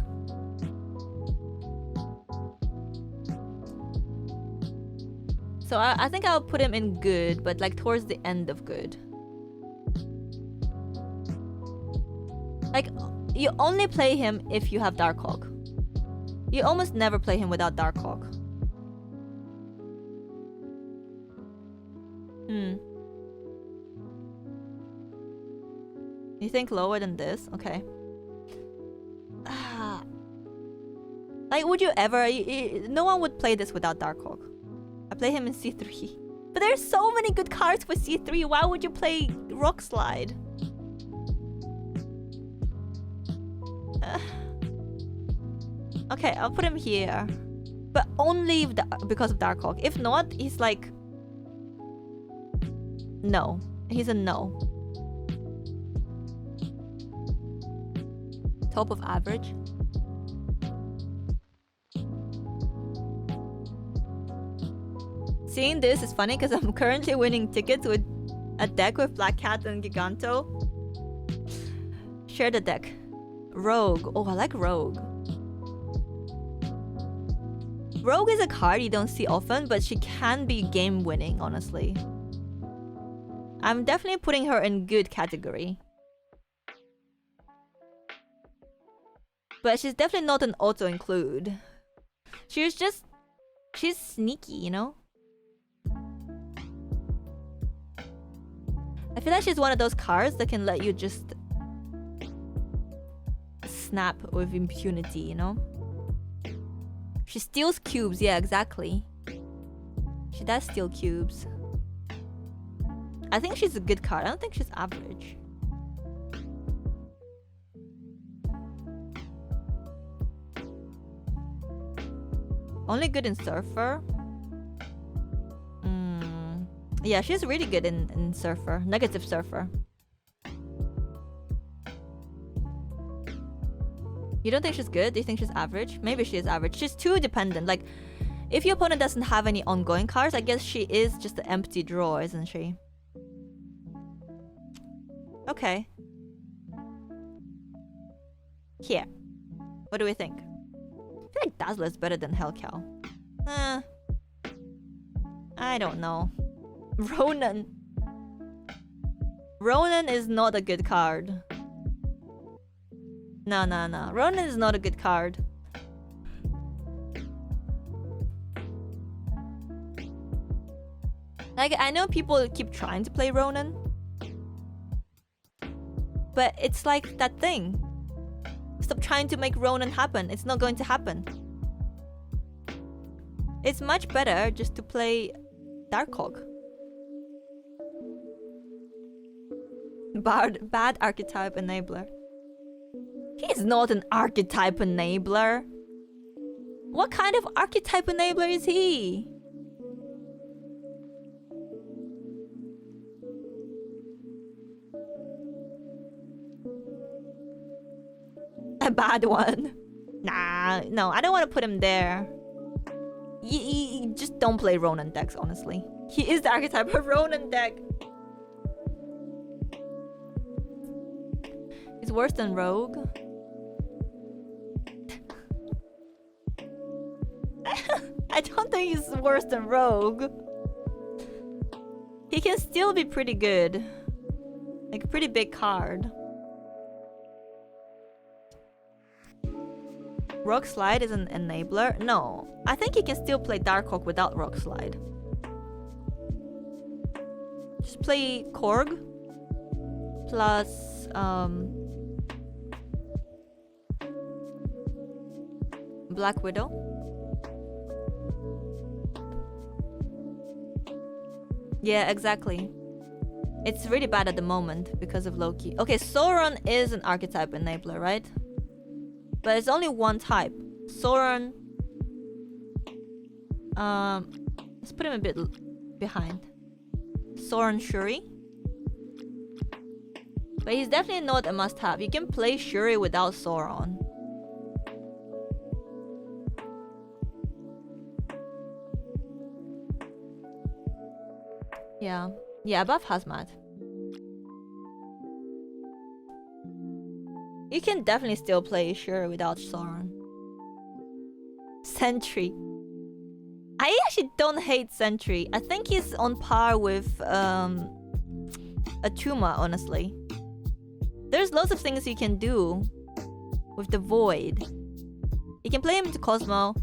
So I think I'll put him in good, but like towards the end of good. Like, you only play him if you have Darkhawk. You almost never play him without Darkhawk. You think lower than this? Okay. Like, would you ever... no one would play this without Darkhawk. I play him in C3. But there's so many good cards for C3. Why would you play Rock Slide? Okay, I'll put him here. But only because of Darkhawk. If not, he's like... no. He's a no. Top of average. Seeing this is funny because I'm currently winning tickets with a deck with Black Cat and Giganto. Share the deck. Rogue. Oh, I like Rogue. Rogue is a card you don't see often, but she can be game winning, honestly. I'm definitely putting her in good category. But she's definitely not an auto-include. She's sneaky, you know? I feel like she's one of those cards that can let you just snap with impunity, you know? She steals cubes, yeah, exactly. She does steal cubes. I think she's a good card. I don't think she's average. Only good in Surfer. Yeah, she's really good in Surfer. Negative Surfer. You don't think she's good? Do you think she's average? Maybe she is average. She's too dependent. Like, if your opponent doesn't have any ongoing cards, I guess she is just an empty draw, isn't she? Okay. Here. What do we think? I feel like Dazzler's better than Hellcow. I don't know. Ronan. Ronan is not a good card. No. Ronan is not a good card. Like, I know people keep trying to play Ronan. But it's like that thing. Stop trying to make Ronan happen. It's not going to happen. It's much better just to play Darkhawk. Bad archetype enabler. He's not an archetype enabler. What kind of archetype enabler is he? A bad one. Nah, no, I don't want to put him there. You just don't play Ronan decks, honestly. He is the archetype of Ronan deck. He's worse than Rogue. I don't think he's worse than Rogue. He can still be pretty good. Like a pretty big card. Rock Slide is an enabler? No. I think he can still play Darkhawk without Rock Slide. Just play Korg plus Black Widow. Yeah, exactly. It's really bad at the moment because of Loki. Okay, Sauron is an archetype enabler, right? But it's only one type. Sauron. Let's put him a bit behind. Sauron Shuri. But he's definitely not a must-have. You can play Shuri without Sauron. Yeah. Yeah, above Hazmat. You can definitely still play Shuri without Sauron. Sentry. I actually don't hate Sentry. I think he's on par with Atuma, honestly. There's lots of things you can do with the Void. You can play him into Cosmo.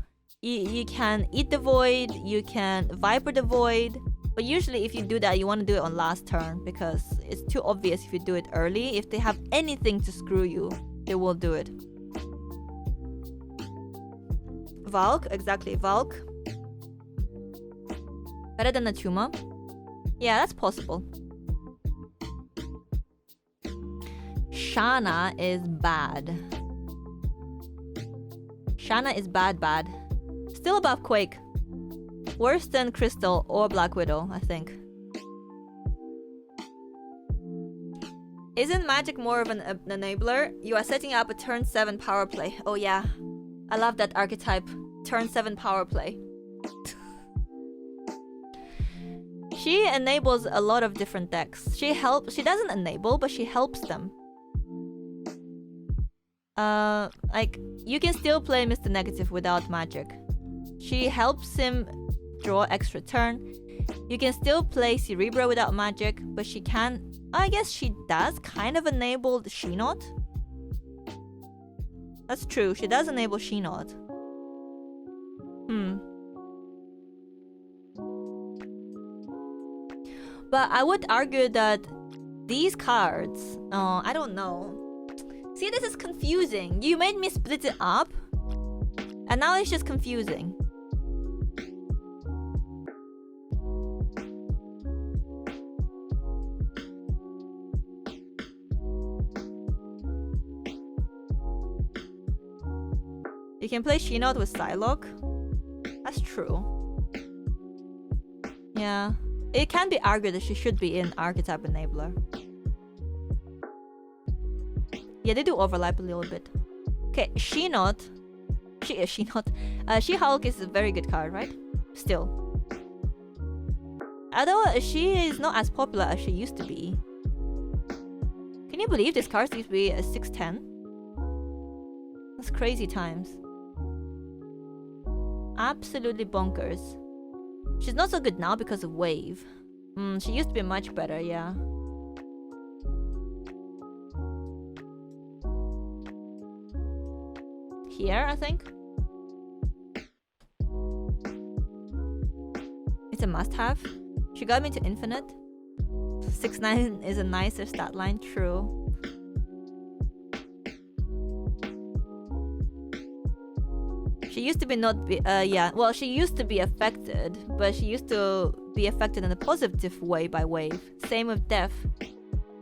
You can eat the Void. You can Viper the Void. But usually if you do that, you want to do it on last turn, because it's too obvious if you do it early. If they have anything to screw you, they will do it. Valk, exactly, Valk. Better than Atuma. Yeah, that's possible. Shanna is bad. Shanna is bad. Still above Quake. Worse than Crystal or Black Widow, I think. Isn't magic more of an enabler? You are setting up a turn 7 power play. Oh yeah. I love that archetype. Turn 7 power play. She enables a lot of different decks. She doesn't enable, but she helps them. Like, you can still play Mr. Negative without magic. She helps him draw extra turn. You can still play Cerebro without magic, but she can... I guess she does kind of enable the She-Not. That's true, she does enable She-Not. But I would argue that these cards... I don't know. See, this is confusing. You made me split it up, and now it's just confusing. You can play She-Not with Psylocke. That's true. Yeah. It can be argued that she should be in Archetype Enabler. Yeah, they do overlap a little bit. Okay, She-Not. She-Hulk is a very good card, right? Still. Although she is not as popular as she used to be. Can you believe this card used to be a 610? That's crazy times. Absolutely bonkers. She's not so good now because of Wave. She used to be much better, yeah. Here, I think. It's a must-have. She got me to Infinite. 6-9 is a nicer stat line, true. She used to be well, she used to be affected, but she used to be affected in a positive way by Wave. Same with Def.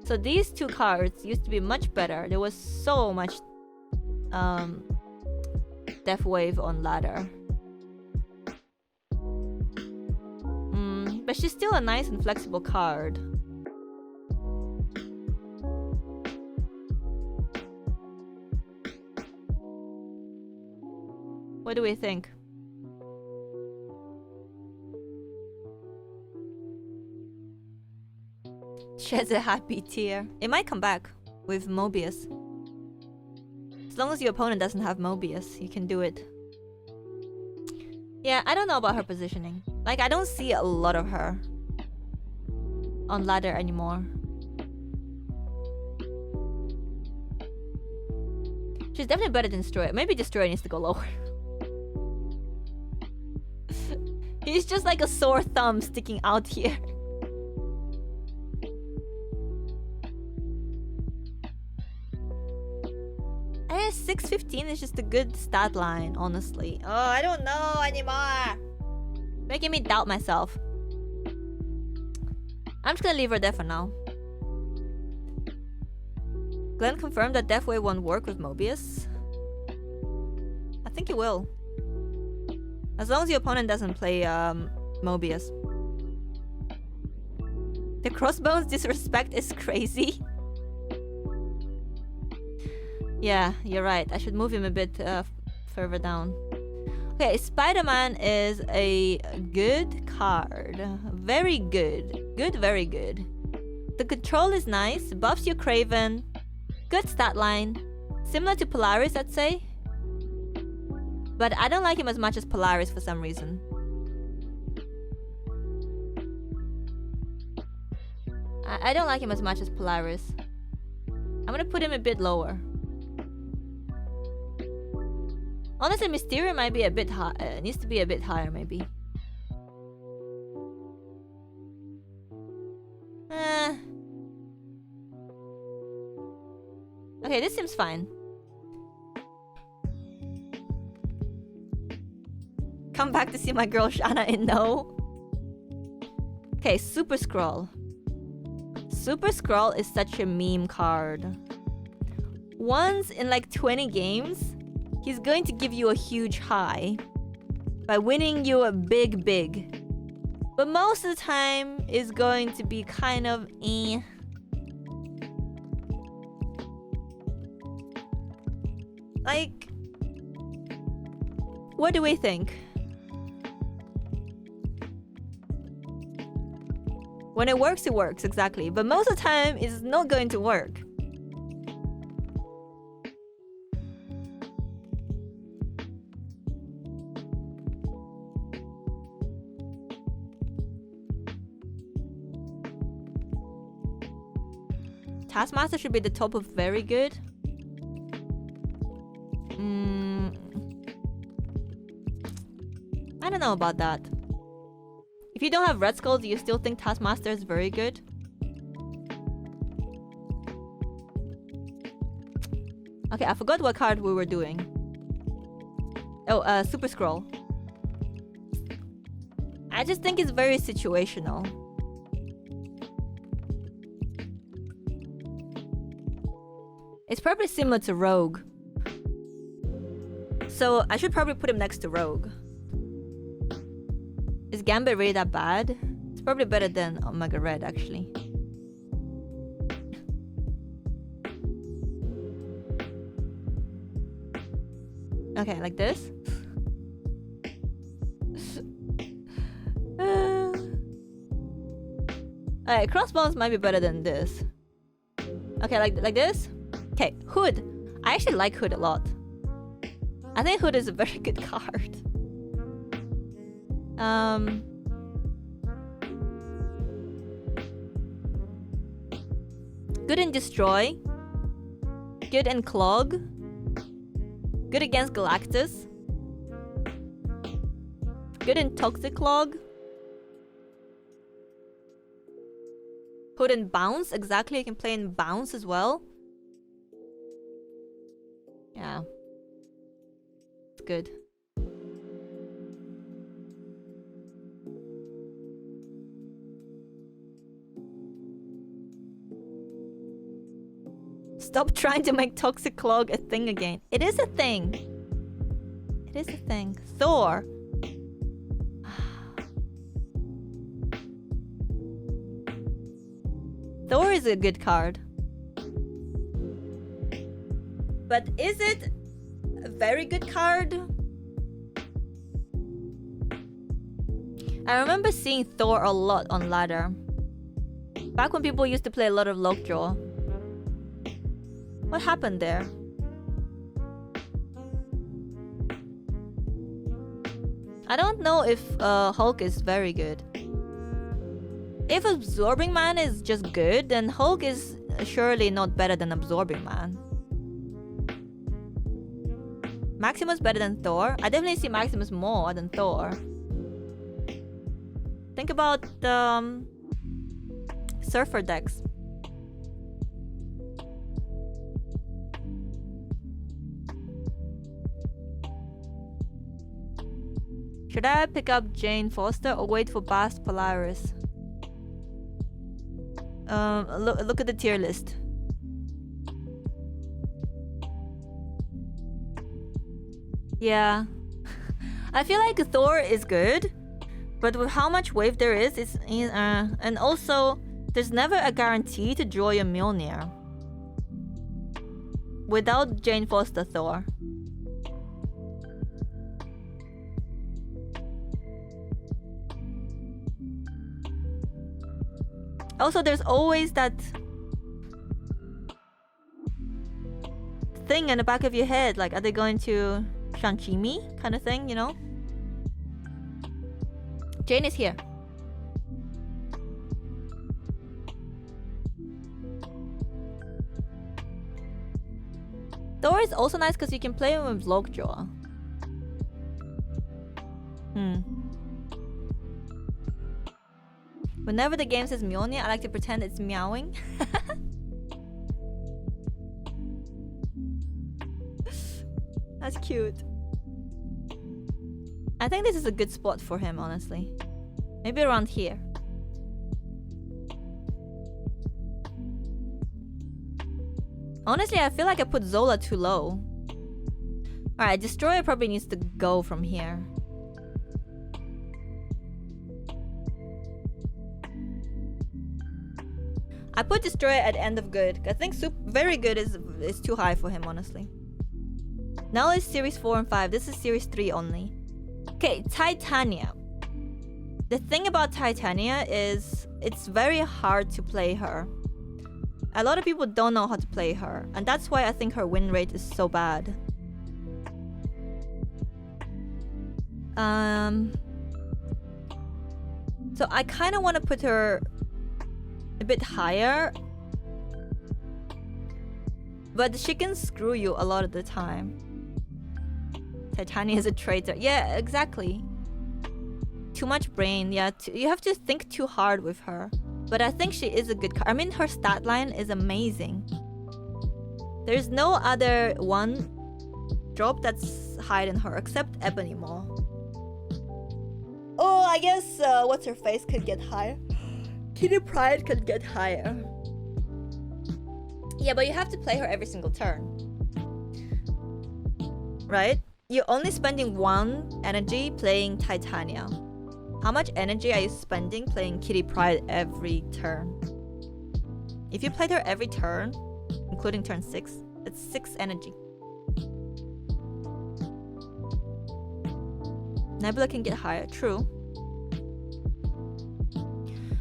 So these two cards used to be much better. There was so much Def Wave on ladder. But she's still a nice and flexible card. What do we think? Sheds a happy tear. It might come back with Mobius. As long as your opponent doesn't have Mobius, you can do it. Yeah, I don't know about her positioning. Like, I don't see a lot of her on ladder anymore. She's definitely better than Destroyer. Maybe Destroyer needs to go lower. He's just like a sore thumb sticking out here. Eh, 615 is just a good stat line, honestly. Oh, I don't know anymore. Making me doubt myself. I'm just gonna leave her there for now. Glenn confirmed that Death Wave won't work with Mobius. I think it will. As long as your opponent doesn't play Mobius. The Crossbones disrespect is crazy. Yeah, you're right. I should move him a bit further down. Okay, Spider-Man is a good card. Very good. Good, very good. The control is nice. Buffs your Kraven. Good stat line. Similar to Polaris, I'd say. But I don't like him as much as Polaris for some reason. I don't like him as much as Polaris. I'm gonna put him a bit lower. Honestly, Mysterio might be a bit high. Needs to be a bit higher, maybe. Okay, this seems fine. Come back to see my girl Shanna in No. Okay, Super Skrull. Super Skrull is such a meme card. Once in like 20 games, he's going to give you a huge high by winning you a big. But most of the time is going to be kind of eh. Like, what do we think? When it works, exactly. But most of the time, it's not going to work. Taskmaster should be the top of very good. I don't know about that. If you don't have Red Skull, do you still think Taskmaster is very good? Okay, I forgot what card we were doing. Oh, Super Skrull. I just think it's very situational. It's probably similar to Rogue. So I should probably put him next to Rogue. Is Gambit really that bad? It's probably better than Omega Red, actually. Okay, like this. Alright, Crossbones might be better than this. Okay, like this. Okay, Hood. I actually like Hood a lot. I think Hood is a very good card. Good in Destroy. Good in Clog. Good against Galactus. Good in Toxic Clog. Good in Bounce. Exactly, you can play in Bounce as well. Yeah. It's good. Stop trying to make Toxic Clog a thing again. It is a thing. It is a thing. Thor. Thor is a good card. But is it a very good card? I remember seeing Thor a lot on ladder. Back when people used to play a lot of Lockjaw. What happened there? I don't know if Hulk is very good. If Absorbing Man is just good, then Hulk is surely not better than Absorbing Man. Maximus better than Thor? I definitely see Maximus more than Thor. Think about the Surfer decks. Should I pick up Jane Foster or wait for Bast Polaris? Look at the tier list. Yeah. I feel like Thor is good, but with how much wave there is, and also there's never a guarantee to draw your Mjolnir without Jane Foster Thor. Also, there's always that thing in the back of your head, like, are they going to Shang-Chi me? Kind of thing, you know? Jane is here. Thor is also nice because you can play him with Lockjaw. Whenever the game says Mjolnir, I like to pretend it's meowing. That's cute. I think this is a good spot for him, honestly. Maybe around here. Honestly, I feel like I put Zola too low. Alright, Destroyer probably needs to go from here. I put Destroyer at end of good. I think very good is too high for him, honestly. Now it's series 4 and 5. This is series 3 only. Okay, Titania. The thing about Titania is it's very hard to play her. A lot of people don't know how to play her, and that's why I think her win rate is so bad. So I kind of want to put her a bit higher, but she can screw you a lot of the time. Titania is a traitor. Yeah, exactly. Too much brain. Yeah, you have to think too hard with her. But I think she is a good card. I mean, her stat line is amazing. There's no other one drop that's higher than her except Ebony Maw. Oh, I guess what's her face could get higher. Kitty Pryde could get higher. Yeah, but you have to play her every single turn. Right? You're only spending 1 energy playing Titania. How much energy are you spending playing Kitty Pryde every turn? If you played her every turn, including turn 6, it's 6 energy. Nebula can get higher, true.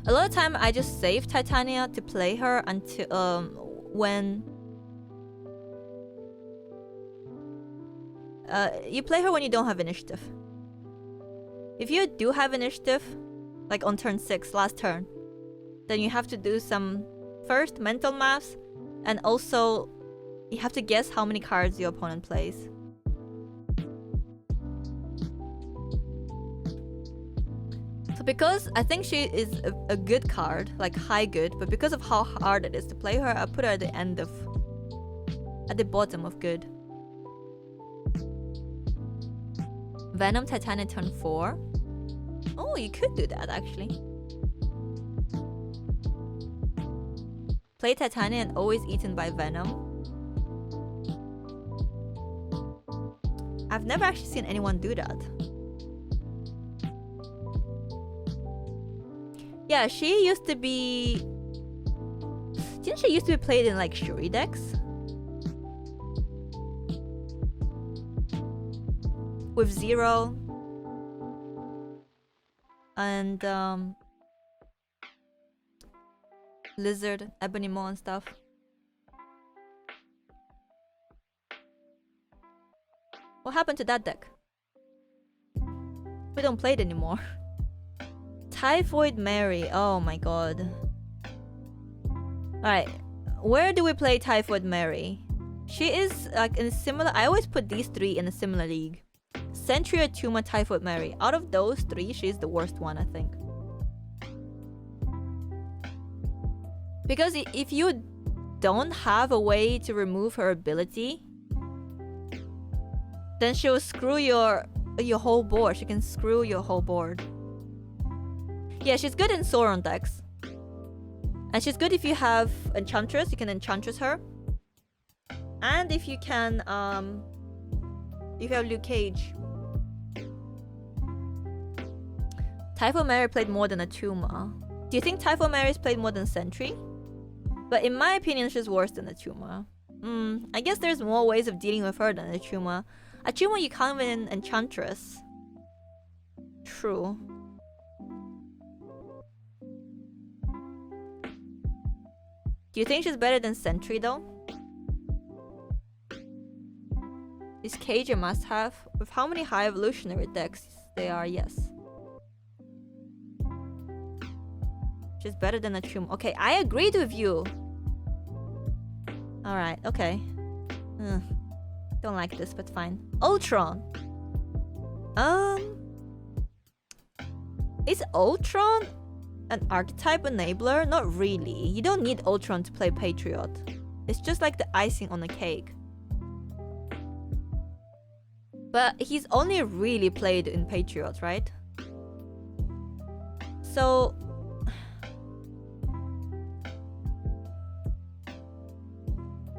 A lot of time I just save Titania to play her until when you play her when you don't have initiative. If you do have initiative, like on turn 6, last turn, then you have to do some first, mental maths, and also you have to guess how many cards your opponent plays. So because I think she is a good card, like high good, but because of how hard it is to play her, I put her at the end of, at the bottom of good. Venom Titania turn 4. Oh, you could do that actually. Play Titania and always eaten by Venom. I've never actually seen anyone do that. Yeah, she used to be... Didn't she used to be played in like Shuri decks? With Zero. And Lizard, Ebony Maw and stuff. What happened to that deck? We don't play it anymore. Typhoid Mary, oh my god. Alright, where do we play Typhoid Mary? She is like in a similar... I always put these three in a similar league. Sentry, Atuma, Typhoid Mary. Out of those three, she's the worst one, I think. Because if you don't have a way to remove her ability, then she'll screw your whole board. She can screw your whole board. Yeah, she's good in Sauron decks. And she's good if you have Enchantress, you can Enchantress her. And if you can, if you have Luke Cage. Typhoid Mary played more than Atuma. Do you think Typhoid Mary's played more than Sentry? But in my opinion, she's worse than Atuma. I guess there's more ways of dealing with her than Atuma. Atuma, you can't even Enchantress. True. Do you think she's better than Sentry though? Is Cage a must-have? With how many high evolutionary decks they are, yes. She's better than Atuma. Okay, I agreed with you. Alright, okay. Don't like this, but fine. Ultron. Is Ultron an archetype enabler? Not really. You don't need Ultron to play Patriot. It's just like the icing on the cake. But he's only really played in Patriot, right? So...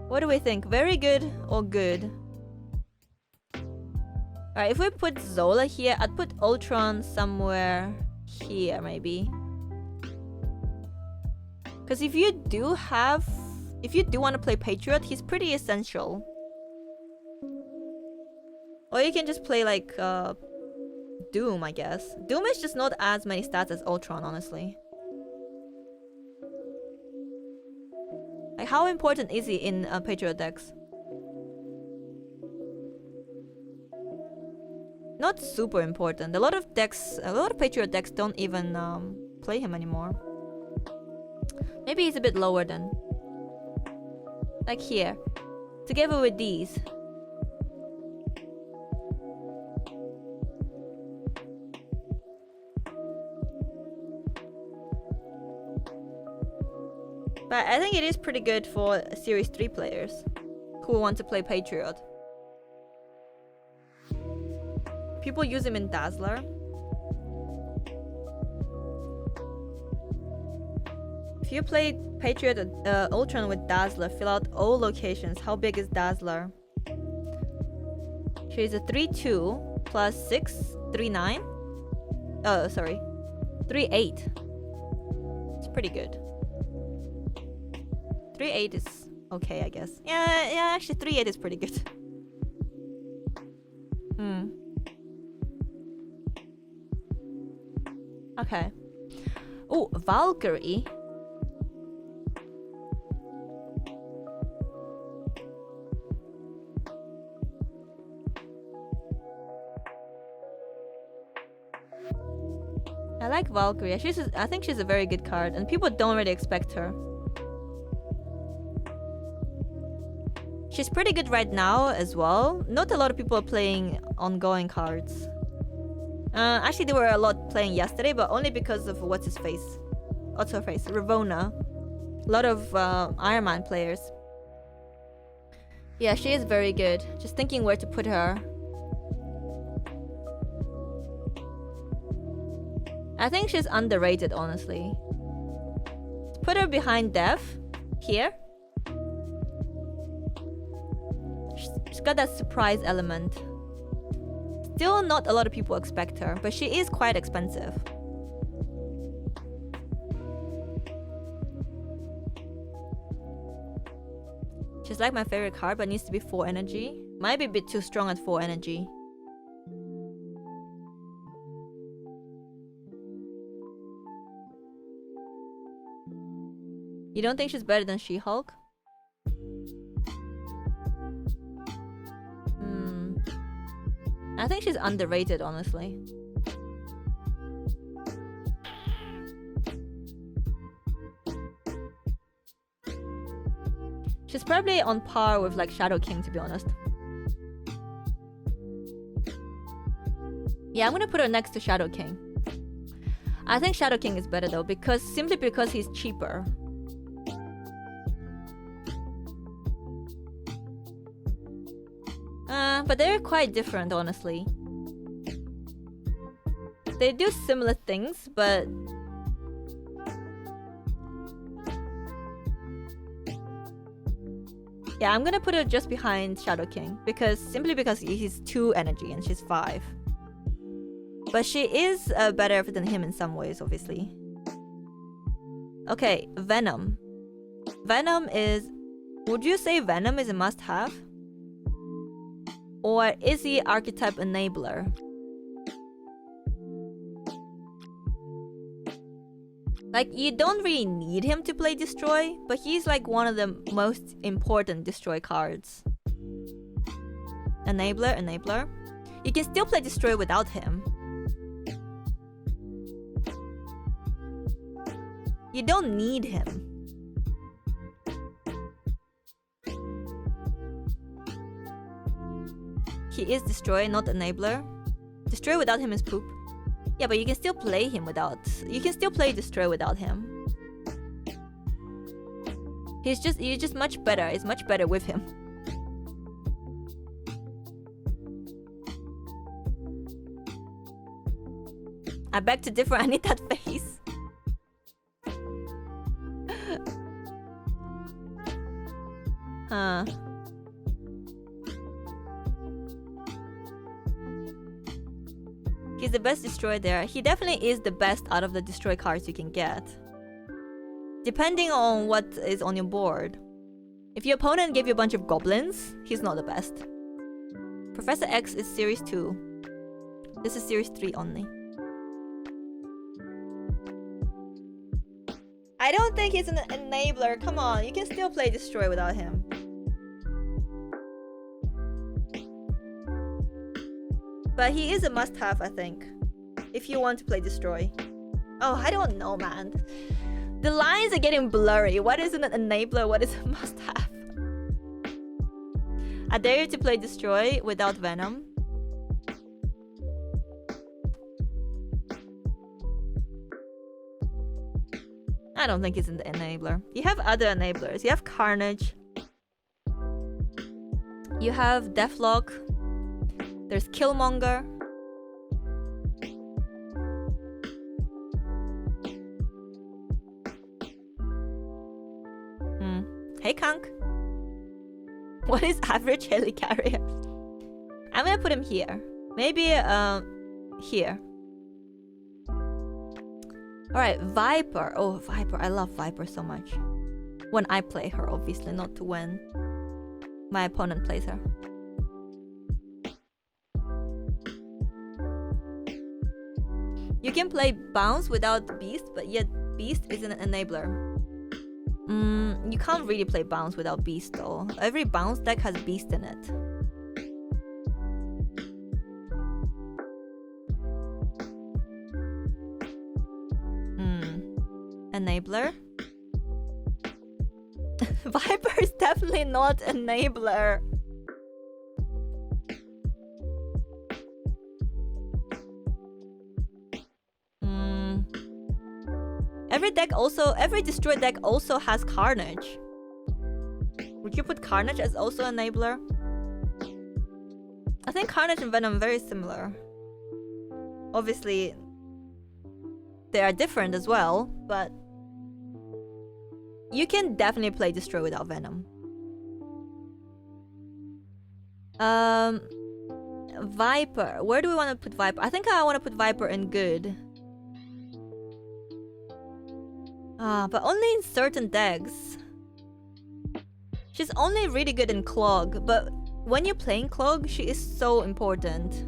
what do we think? Very good or good? Alright, if we put Zola here, I'd put Ultron somewhere here, maybe. Because if you do want to play Patriot, he's pretty essential. Or you can just play like Doom, I guess. Doom is just not as many stats as Ultron, honestly. Like, how important is he in Patriot decks? Not super important. A lot of Patriot decks don't even play him anymore. Maybe he's a bit lower then. Like here. Together with these. But I think it is pretty good for Series 3 players who want to play Patriot. People use him in Dazzler. If you play Patriot Ultron with Dazzler, fill out all locations. How big is Dazzler? She's a 3-2 plus 6, 3-9. Oh, sorry. 3-8. It's pretty good. 3-8 is okay, I guess. Yeah, actually 3-8 is pretty good. Okay. Oh, Valkyrie. I like Valkyrie. I think she's a very good card, and people don't really expect her. She's pretty good right now as well. Not a lot of people are playing ongoing cards. Actually, there were a lot playing yesterday, but only because of what's his face. What's her face? Ravona. A lot of Iron Man players. Yeah, she is very good. Just thinking where to put her. I think she's underrated, honestly. Put her behind Dev. Here. She's got that surprise element. Still not a lot of people expect her, but she is quite expensive. She's like my favorite card, but needs to be 4 energy. Might be a bit too strong at 4 energy. You don't think she's better than She-Hulk? I think she's underrated, honestly. She's probably on par with like Shadow King, to be honest. Yeah, I'm gonna put her next to Shadow King. I think Shadow King is better though, simply because he's cheaper. But they're quite different, honestly. They do similar things, but... Yeah, I'm gonna put her just behind Shadow King, simply because he's 2 energy and she's 5. But she is better than him in some ways, obviously. Okay, Venom. Venom is... Would you say Venom is a must-have? Or is he Archetype enabler? Like, you don't really need him to play Destroy, but he's like one of the most important Destroy cards. Enabler. You can still play Destroy without him. You don't need him. He is Destroy, not Enabler. Destroy without him is poop. Yeah, but you can still play him without... You can still play Destroy without him. You're just much better. It's much better with him. I beg to differ, I need that face. Huh. He's the best Destroy there. He definitely is the best out of the Destroy cards you can get. Depending on what is on your board. If your opponent gave you a bunch of goblins, he's not the best. Professor X is Series 2. This is Series 3 only. I don't think he's an enabler. Come on, you can still play Destroy without him. But he is a must-have, I think. If you want to play Destroy. Oh, I don't know, man. The lines are getting blurry. What is an enabler? What is a must-have? I dare you to play Destroy without Venom. I don't think it's an enabler. You have other enablers. You have Carnage. You have Deathlock. There's Killmonger. Hey, Kank. What is average helicarrier? I'm gonna put him here. Maybe, here. Alright, Viper. Oh, Viper. I love Viper so much. When I play her, obviously, not when my opponent plays her. You can play Bounce without Beast, but yet Beast is an enabler. You can't really play Bounce without Beast though. Every Bounce deck has Beast in it. Enabler? Viper is definitely not enabler. Every destroy deck also has Carnage. Would you put Carnage as also enabler? I think Carnage and Venom are very similar. Obviously, they are different as well, but you can definitely play Destroy without Venom. Viper. Where do we want to put Viper? I think I want to put Viper in good. But only in certain decks. She's only really good in Clog, but when you're playing Clog, she is so important.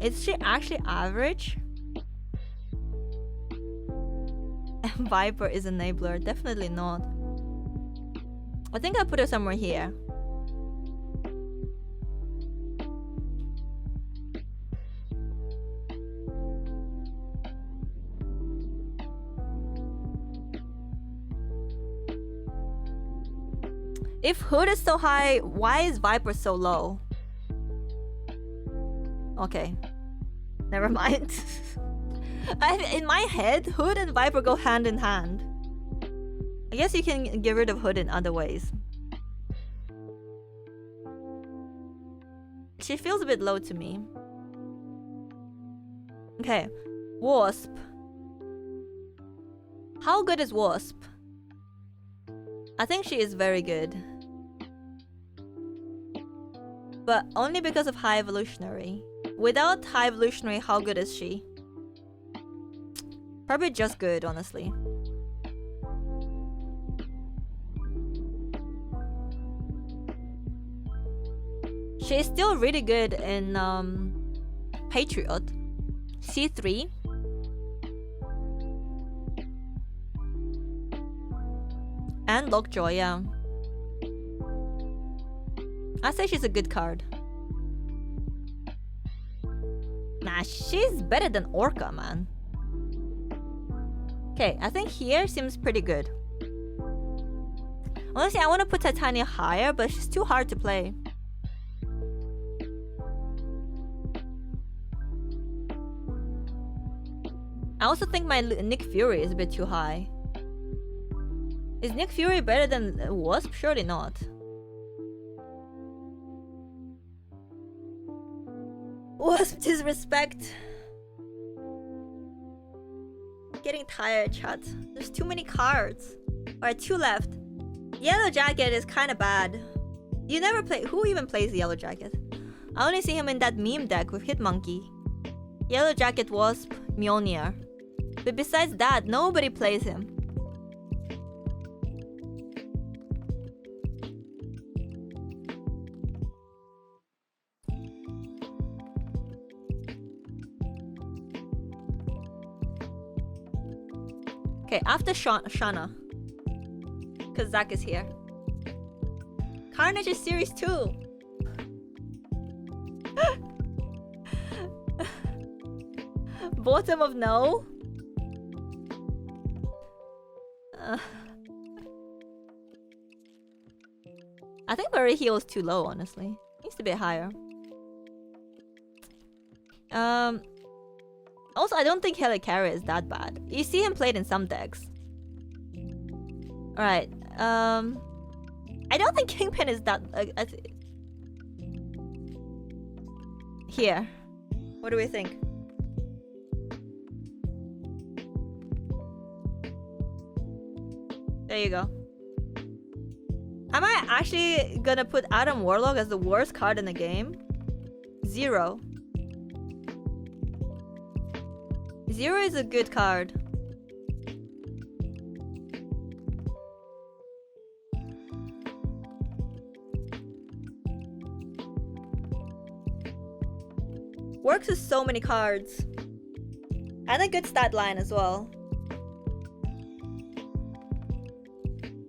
Is she actually average? Viper is enabler. Definitely not. I think I'll put her somewhere here. If Hood is so high, why is Viper so low? Okay. Never mind. In my head, Hood and Viper go hand in hand. I guess you can get rid of Hood in other ways. She feels a bit low to me. Okay. Wasp. How good is Wasp? I think she is very good. But only because of High Evolutionary. Without High Evolutionary, how good is she? Probably just good, honestly. She is still really good in Patriot. C3. And Lockjaw, yeah. I say she's a good card. Nah, she's better than Orca, man. Okay, I think here seems pretty good. Honestly, I want to put Titania higher, but she's too hard to play. I also think my Nick Fury is a bit too high. Is Nick Fury better than Wasp? Surely not. Wasp, disrespect. Getting tired, chat. There's too many cards. Alright, 2 left. Yellow Jacket is kind of bad. You never play. Who even plays the Yellow Jacket? I only see him in that meme deck with Hitmonkey. Yellow Jacket, Wasp, Mjolnir. But besides that, nobody plays him. Okay, after Shana. Because Zach is here. Carnage is series 2. Bottom of no. I think Barry Heal is too low, honestly. Needs to be higher. Also, I don't think Helicarrier is that bad. You see him played in some decks. Alright. I don't think Kingpin is that... Here. What do we think? There you go. Am I actually gonna put Adam Warlock as the worst card in the game? 0. 0 is a good card. Works with so many cards. And a good stat line as well.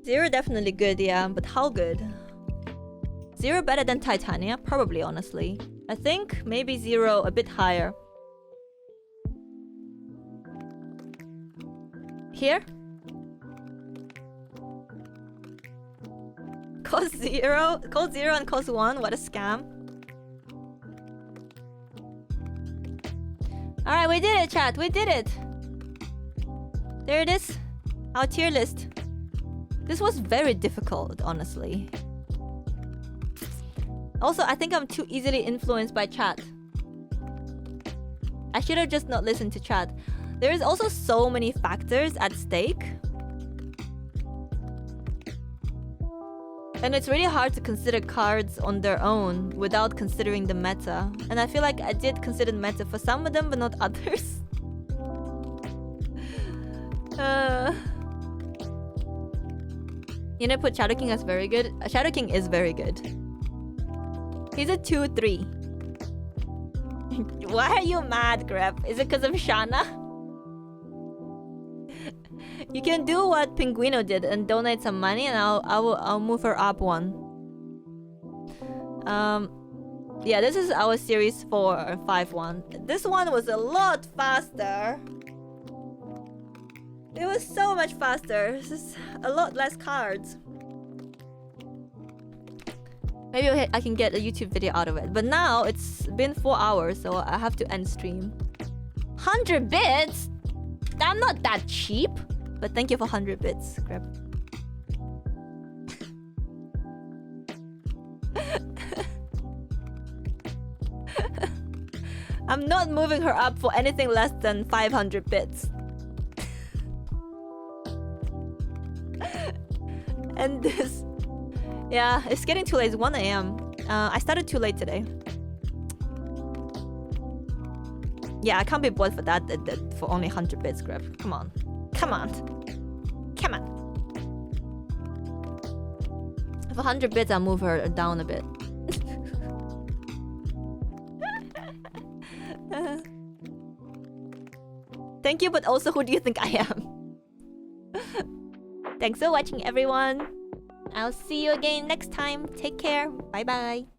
0 definitely good, yeah, but how good? 0 better than Titania? Probably, honestly. I think maybe 0 a bit higher. here? Cost 0? Cost 0 and cost 1? What a scam. Alright, we did it, chat. We did it. There it is. Our tier list. This was very difficult, honestly. Also, I think I'm too easily influenced by chat. I should have just not listened to chat. There is also so many factors at stake. And it's really hard to consider cards on their own without considering the meta. And I feel like I did consider the meta for some of them, but not others. You know, put Shadow King as very good. Shadow King is very good. He's a 2-3. Why are you mad, Grep? Is it because of Shana? You can do what Pinguino did and donate some money, and I'll move her up one. Yeah, this is our series 4 or 5-1. This one was a lot faster. It was so much faster. This is a lot less cards. Maybe I can get a YouTube video out of it. But now it's been 4 hours, so I have to end stream. 100 bits? I'm not that cheap. But thank you for 100 bits, Grab. I'm not moving her up for anything less than 500 bits. And this... Yeah, it's getting too late. It's 1 AM. I started too late today. Yeah, I can't be bought for that for only 100 bits, Grab. Come on. Come on. Come on. For 100 bits, I'll move her down a bit. Thank you, but also who do you think I am? Thanks for watching, everyone. I'll see you again next time. Take care. Bye-bye.